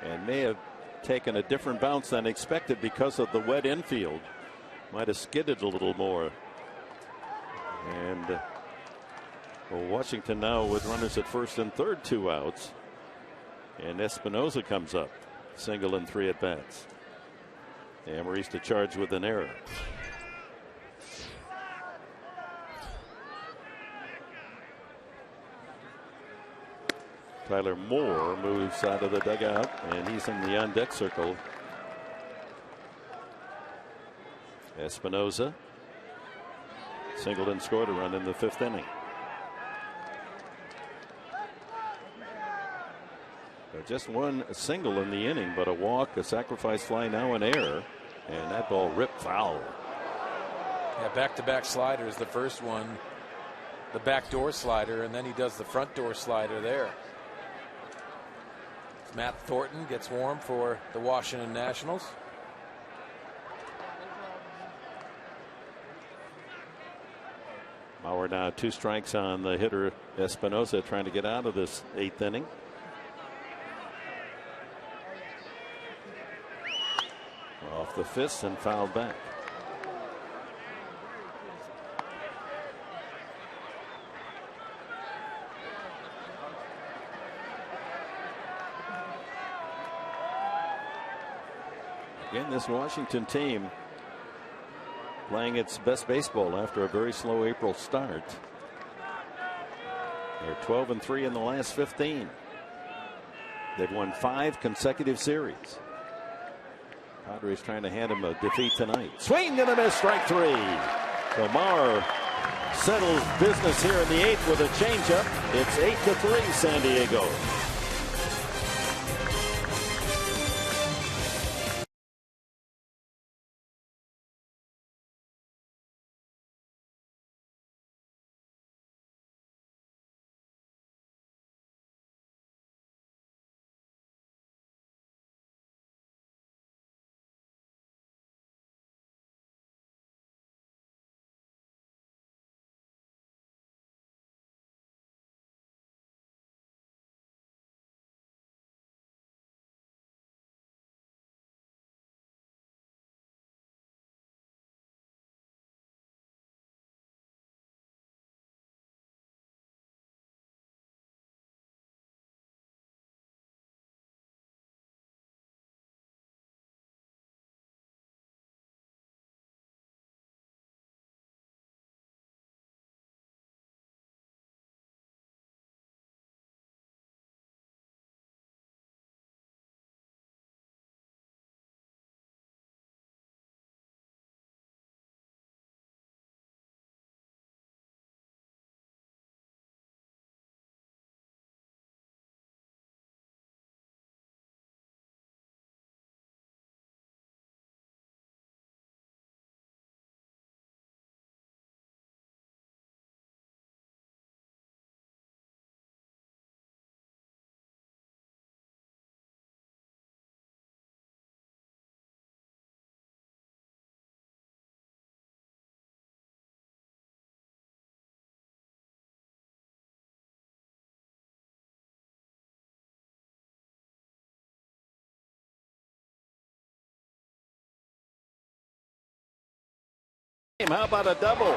And may have taken a different bounce than expected because of the wet infield. Might have skidded a little more. And well, Washington now with runners at first and third, 2 outs. And Espinosa comes up, single and 3 at bats. Amarista charged with an error. Tyler Moore moves out of the dugout, and he's in the on-deck circle. Espinosa singled and scored a run in the 5th inning. So just one single in the inning, but a walk, a sacrifice fly, now an error, and that ball ripped foul. Yeah, back-to-back sliders. The first one, the back door slider, and then he does the front door slider there. Matt Thornton gets warm for the Washington Nationals. Maurer now 2 strikes on the hitter Espinosa, trying to get out of this 8th inning. Off the fist and fouled back. Again, this Washington team playing its best baseball after a very slow April start. They're 12-3 in the last 15. They've won 5 consecutive series. Padres trying to hand him a defeat tonight. Swing and a miss, strike 3. Omar settles business here in the 8th with a changeup. It's 8-3 San Diego. How about a double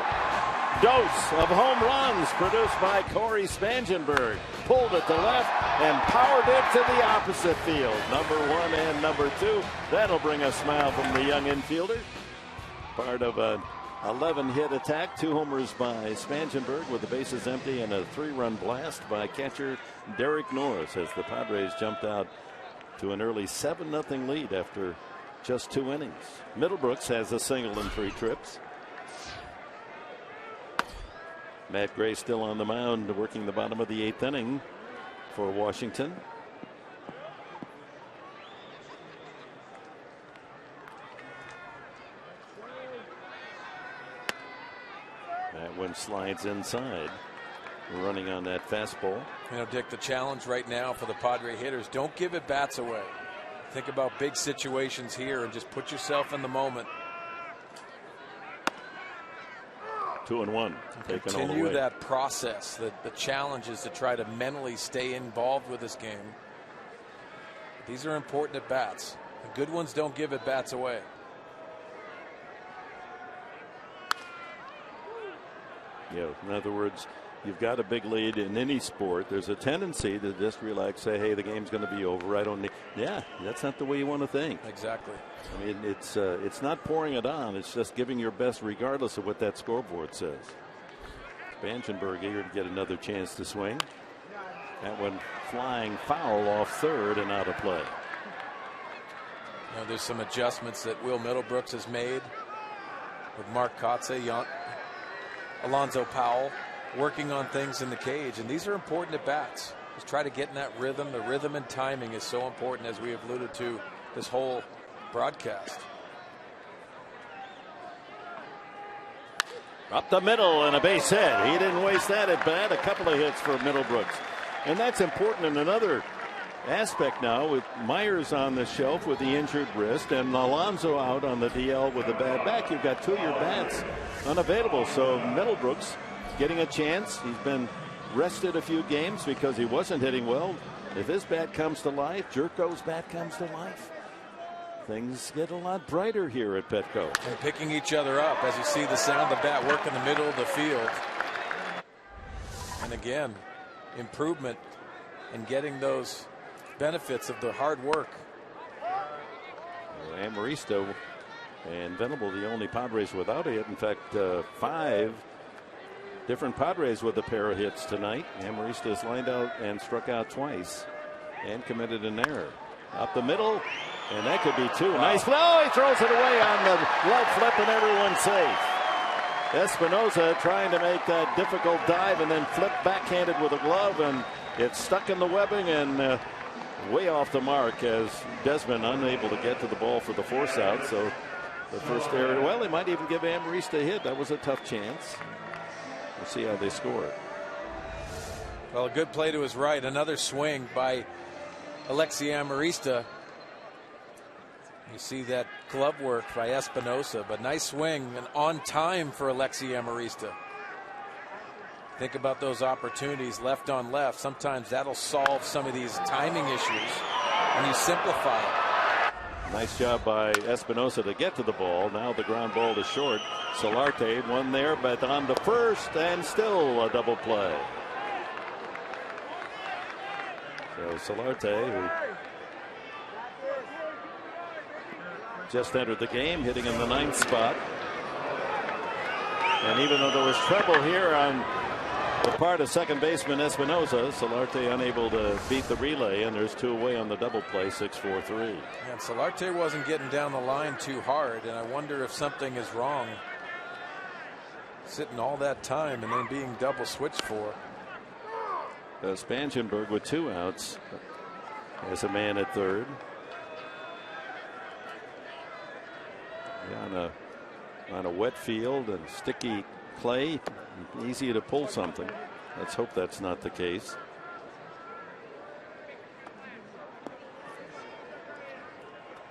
dose of home runs produced by Corey Spangenberg? Pulled it to left and powered it to the opposite field. Number 1 and number 2. That'll bring a smile from the young infielder. Part of an 11-hit attack. 2 homers by Spangenberg with the bases empty and a 3-run blast by catcher Derek Norris as the Padres jumped out to an early 7-0 lead after just 2 innings. Middlebrooks has a single and 3 trips. Matt Gray still on the mound, working the bottom of the 8th inning for Washington. That one slides inside, running on that fastball. You know, Dick, the challenge right now for the Padre hitters, don't give at bats away. Think about big situations here and just put yourself in the moment. 2-1. Continue that process. The challenge is to try to mentally stay involved with this game. These are important at bats. The good ones don't give at bats away. Yeah, in other words, you've got a big lead in any sport. There's a tendency to just relax, say, hey, the game's going to be over. I don't need. Yeah, that's not the way you want to think. Exactly. I mean, it's not pouring it on. It's just giving your best regardless of what that scoreboard says. Spangenberg eager to get another chance to swing. That one flying foul off third and out of play. You know, there's some adjustments that Will Middlebrooks has made with Mark Kotze, Alonzo Powell, working on things in the cage, and these are important at bats. Just try to get in that rhythm. The rhythm and timing is so important, as we have alluded to this whole broadcast. Up the middle and a base hit. He didn't waste that at bat. A couple of hits for Middlebrooks, and that's important in another aspect now with Myers on the shelf with the injured wrist and Alonso out on the DL with a bad back. You've got 2 of your bats unavailable, so Middlebrooks getting a chance. He's been rested a few games because he wasn't hitting well. If his bat comes to life, Jerko's bat comes to life, things get a lot brighter here at Petco. And picking each other up as you see the sound of bat work in the middle of the field. And again, improvement in getting those benefits of the hard work. Amaristo And Venable, the only Padres without a hit. In fact, 5 different Padres with a pair of hits tonight. Amarista has lined out and struck out twice and committed an error. Up the middle, and that could be 2. Wow. Nice flow. He throws it away on the glove flip, and everyone's safe. Espinosa trying to make that difficult dive and then flip backhanded with a glove, and it's stuck in the webbing and way off the mark as Desmond unable to get to the ball for the force out. So the first error, well, they might even give Amarista a hit. That was a tough chance. We'll see how they score it. Well, a good play to his right. Another swing by Alexi Amarista. You see that glove work by Espinosa, but nice swing and on time for Alexi Amarista. Think about those opportunities left on left. Sometimes that'll solve some of these timing issues when you simplify it. Nice job by Espinosa to get to the ball. Now the ground ball to short. Solarte one there, but on the first, and still a double play. So Solarte, who just entered the game, hitting in the 9th spot. And even though there was trouble here on the part of second baseman Espinosa, Solarte unable to beat the relay, and there's 2 away on the double play, 6-4-3. And Solarte wasn't getting down the line too hard, and I wonder if something is wrong. Sitting all that time and then being double switched for. Spangenberg with 2 outs as a man at third. Yeah, on a wet field and sticky clay, easy to pull something. Let's hope that's not the case.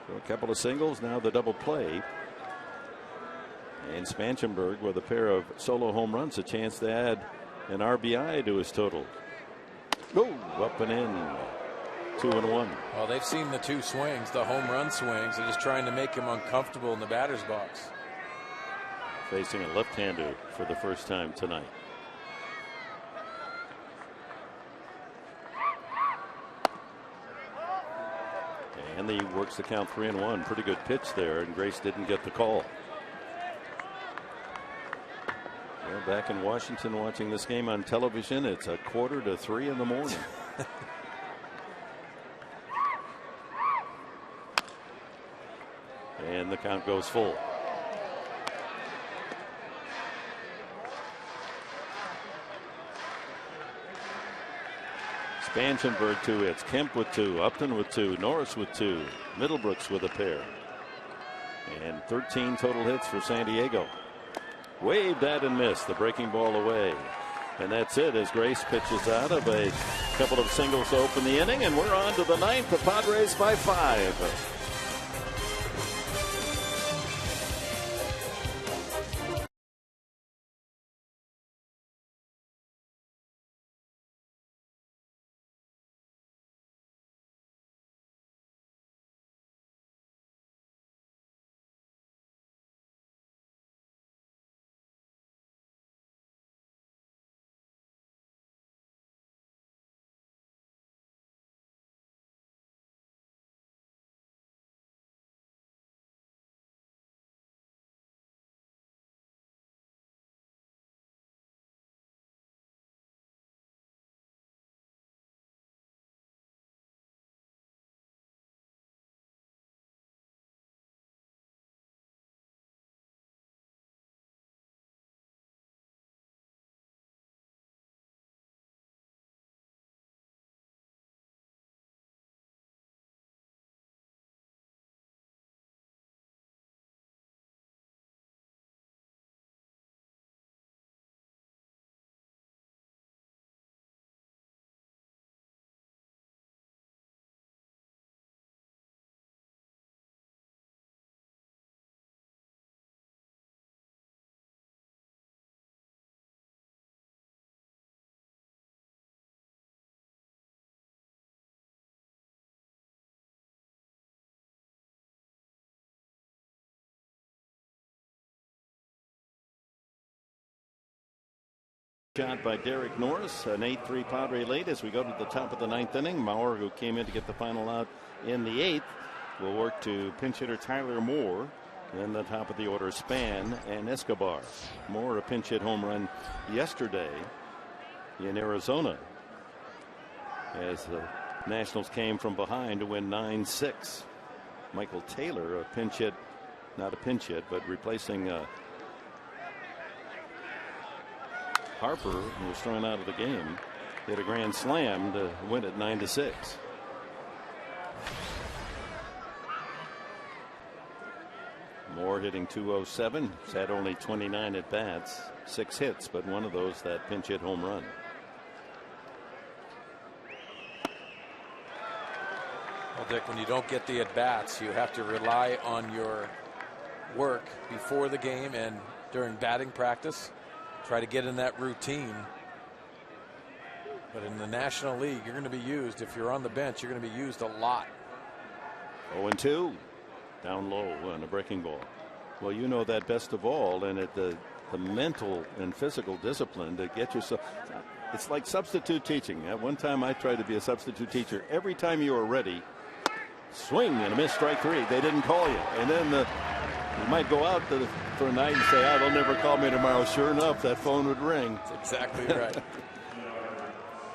So a couple of singles, now the double play. And Spangenberg with a pair of solo home runs, a chance to add an RBI to his total. Oh, up and in. 2-1. Well, they've seen the 2 swings, the home run swings. They're just trying to make him uncomfortable in the batter's box. Facing a left-hander for the first time tonight. And he works the count 3-1. Pretty good pitch there, and Grace didn't get the call. Well, back in Washington watching this game on television, it's 2:45 in the morning. And the count goes full. Spangenberg 2 hits, Kemp with 2, Upton with 2, Norris with 2, Middlebrooks with a pair. And 13 total hits for San Diego. Waved at and missed, the breaking ball away. And that's it as Grace pitches out of a couple of singles to open the inning, and we're on to the 9th. The Padres by 5. Shot by Derek Norris, an 8-3 Padre lead as we go to the top of the 9th inning. Maurer, who came in to get the final out in the 8th, will work to pinch hitter Tyler Moore. Then the top of the order, Span and Escobar. Moore a pinch hit home run yesterday in Arizona as the Nationals came from behind to win 9-6. Michael Taylor a pinch hit, not a pinch hit, but replacing Harper, who was thrown out of the game, hit a grand slam to win it 9-6. Moore hitting .207. He's had only 29 at bats, 6 hits, but one of those that pinch hit home run. Well, Dick, when you don't get the at bats, you have to rely on your work before the game and during batting practice. Try to get in that routine. But in the National League, you're going to be used. If you're on the bench, you're going to be used a lot. 0-2. Down low on a breaking ball. Well, you know that best of all, and the mental and physical discipline to get yourself. It's like substitute teaching. At one time, I tried to be a substitute teacher. Every time you were ready, swing and a miss, strike 3. They didn't call you, and then you might go out for a night and say, "Oh, they'll never call me tomorrow." Sure enough, that phone would ring. That's exactly right.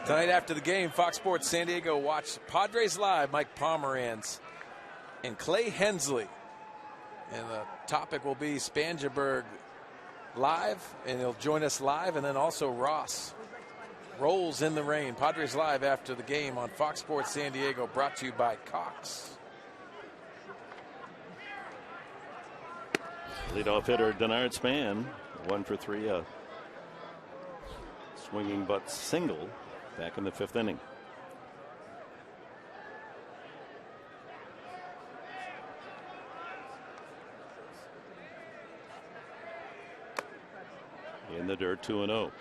Tonight after the game, Fox Sports San Diego watch Padres Live. Mike Pomeranz and Clay Hensley. And the topic will be Spangenberg live, and he'll join us live, and then also Ross rolls in the rain. Padres Live after the game on Fox Sports San Diego, brought to you by Cox. Leadoff hitter Denard Span, 1 for 3, swinging but single back in the 5th inning. In the dirt, 2-0.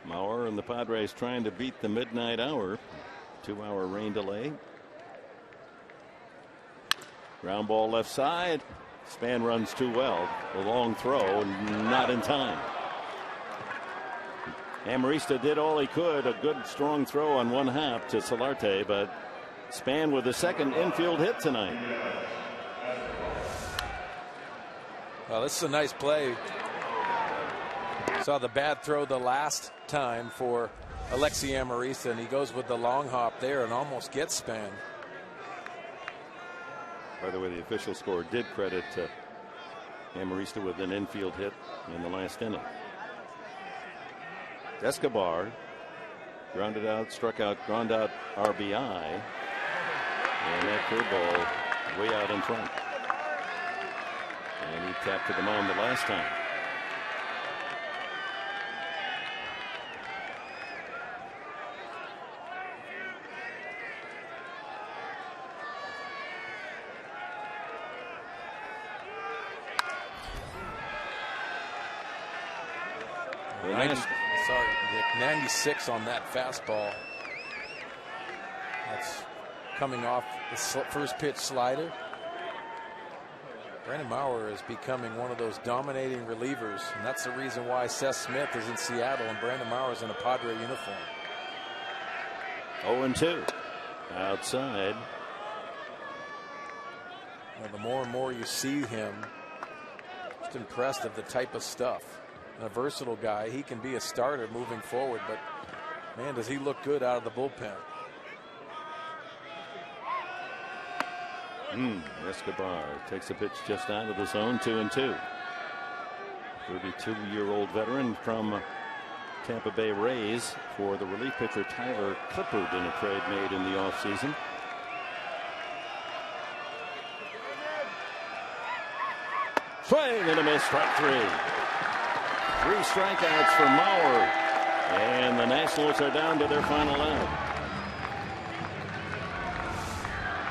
Mauer and the Padres trying to beat the midnight hour. 2-hour rain delay. Ground ball left side. Span runs too well. A long throw, not in time. Amarista did all he could. A good strong throw on one half to Solarte, but Span with the second infield hit tonight. Well, this is a nice play. Saw the bad throw the last time for Alexi Amarista, and he goes with the long hop there and almost gets Span. By the way, the official score did credit Amarista with an infield hit in the last inning. Escobar grounded out, struck out, ground out RBI. And that curveball way out in front. And he tapped to the mound the last time. Sorry, Dick. 96 on that fastball. That's coming off the first pitch slider. Brandon Mauer is becoming one of those dominating relievers, and that's the reason why Seth Smith is in Seattle and Brandon Mauer is in a Padre uniform. 0-2 outside. Well, the more and more you see him, just impressed of the type of stuff. And a versatile guy. He can be a starter moving forward, but man, does he look good out of the bullpen. Escobar takes a pitch just out of the zone. 2-2. 32-year-old veteran from Tampa Bay Rays for the relief pitcher Tyler Clippard in a trade made in the offseason. Swing and a miss, strike 3. 3 strikeouts for Mauer, and the Nationals are down to their final out.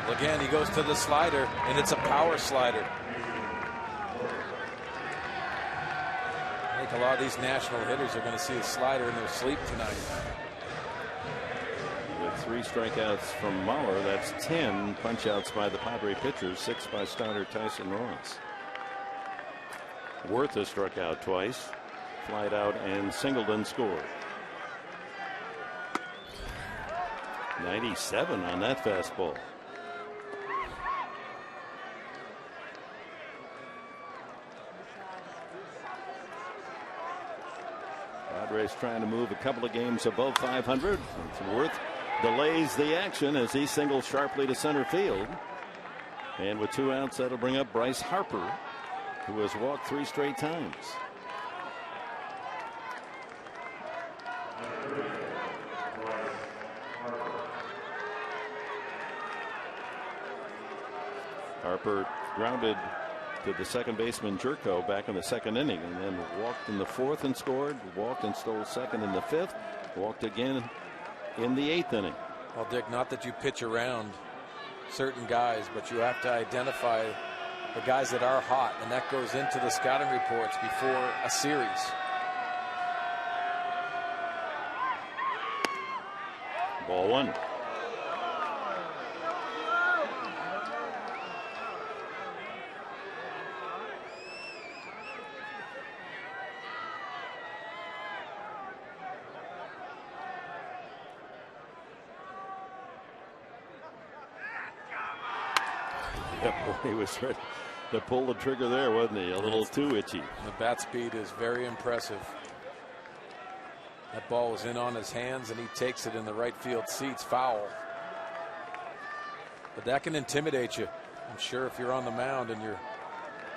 Well, again, he goes to the slider, and it's a power slider. I think a lot of these National hitters are going to see a slider in their sleep tonight. With 3 strikeouts from Mauer, that's 10 punch-outs by the Padre pitchers, 6 by starter Tyson Ross. Worth has struck out twice. Flied out and Singleton scored. 97 on that fastball. Padres trying to move a couple of games above 500. Worth delays the action as he singles sharply to center field. And with 2 outs, that'll bring up Bryce Harper, who has walked 3 straight times. Harper grounded to the second baseman Jerko back in the 2nd inning, and then walked in the 4th and scored, walked and stole second in the 5th, walked again in the 8th inning. Well, Dick, not that you pitch around certain guys, but you have to identify the guys that are hot, and that goes into the scouting reports before a series. Ball 1. He was ready to pull the trigger there, wasn't he? A little too itchy. The bat speed is very impressive. That ball was in on his hands, and he takes it in the right field seats foul. But that can intimidate you. I'm sure if you're on the mound and you're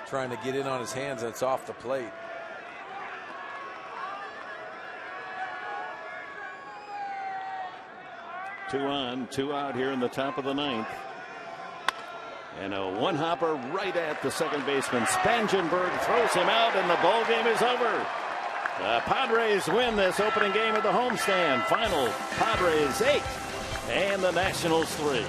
trying to get in on his hands and it's off the plate. Two on, 2 out here in the top of the 9th. And a one-hopper right at the second baseman. Spangenberg throws him out, and the ball game is over. The Padres win this opening game of the homestand. Final, Padres 8 and the Nationals 3.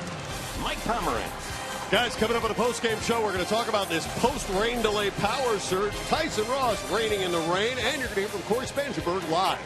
Mike Pomerantz. Guys, coming up on the post-game show, we're going to talk about this post-rain delay power surge. Tyson Ross raining in the rain, and you're going to hear from Corey Spangenberg live.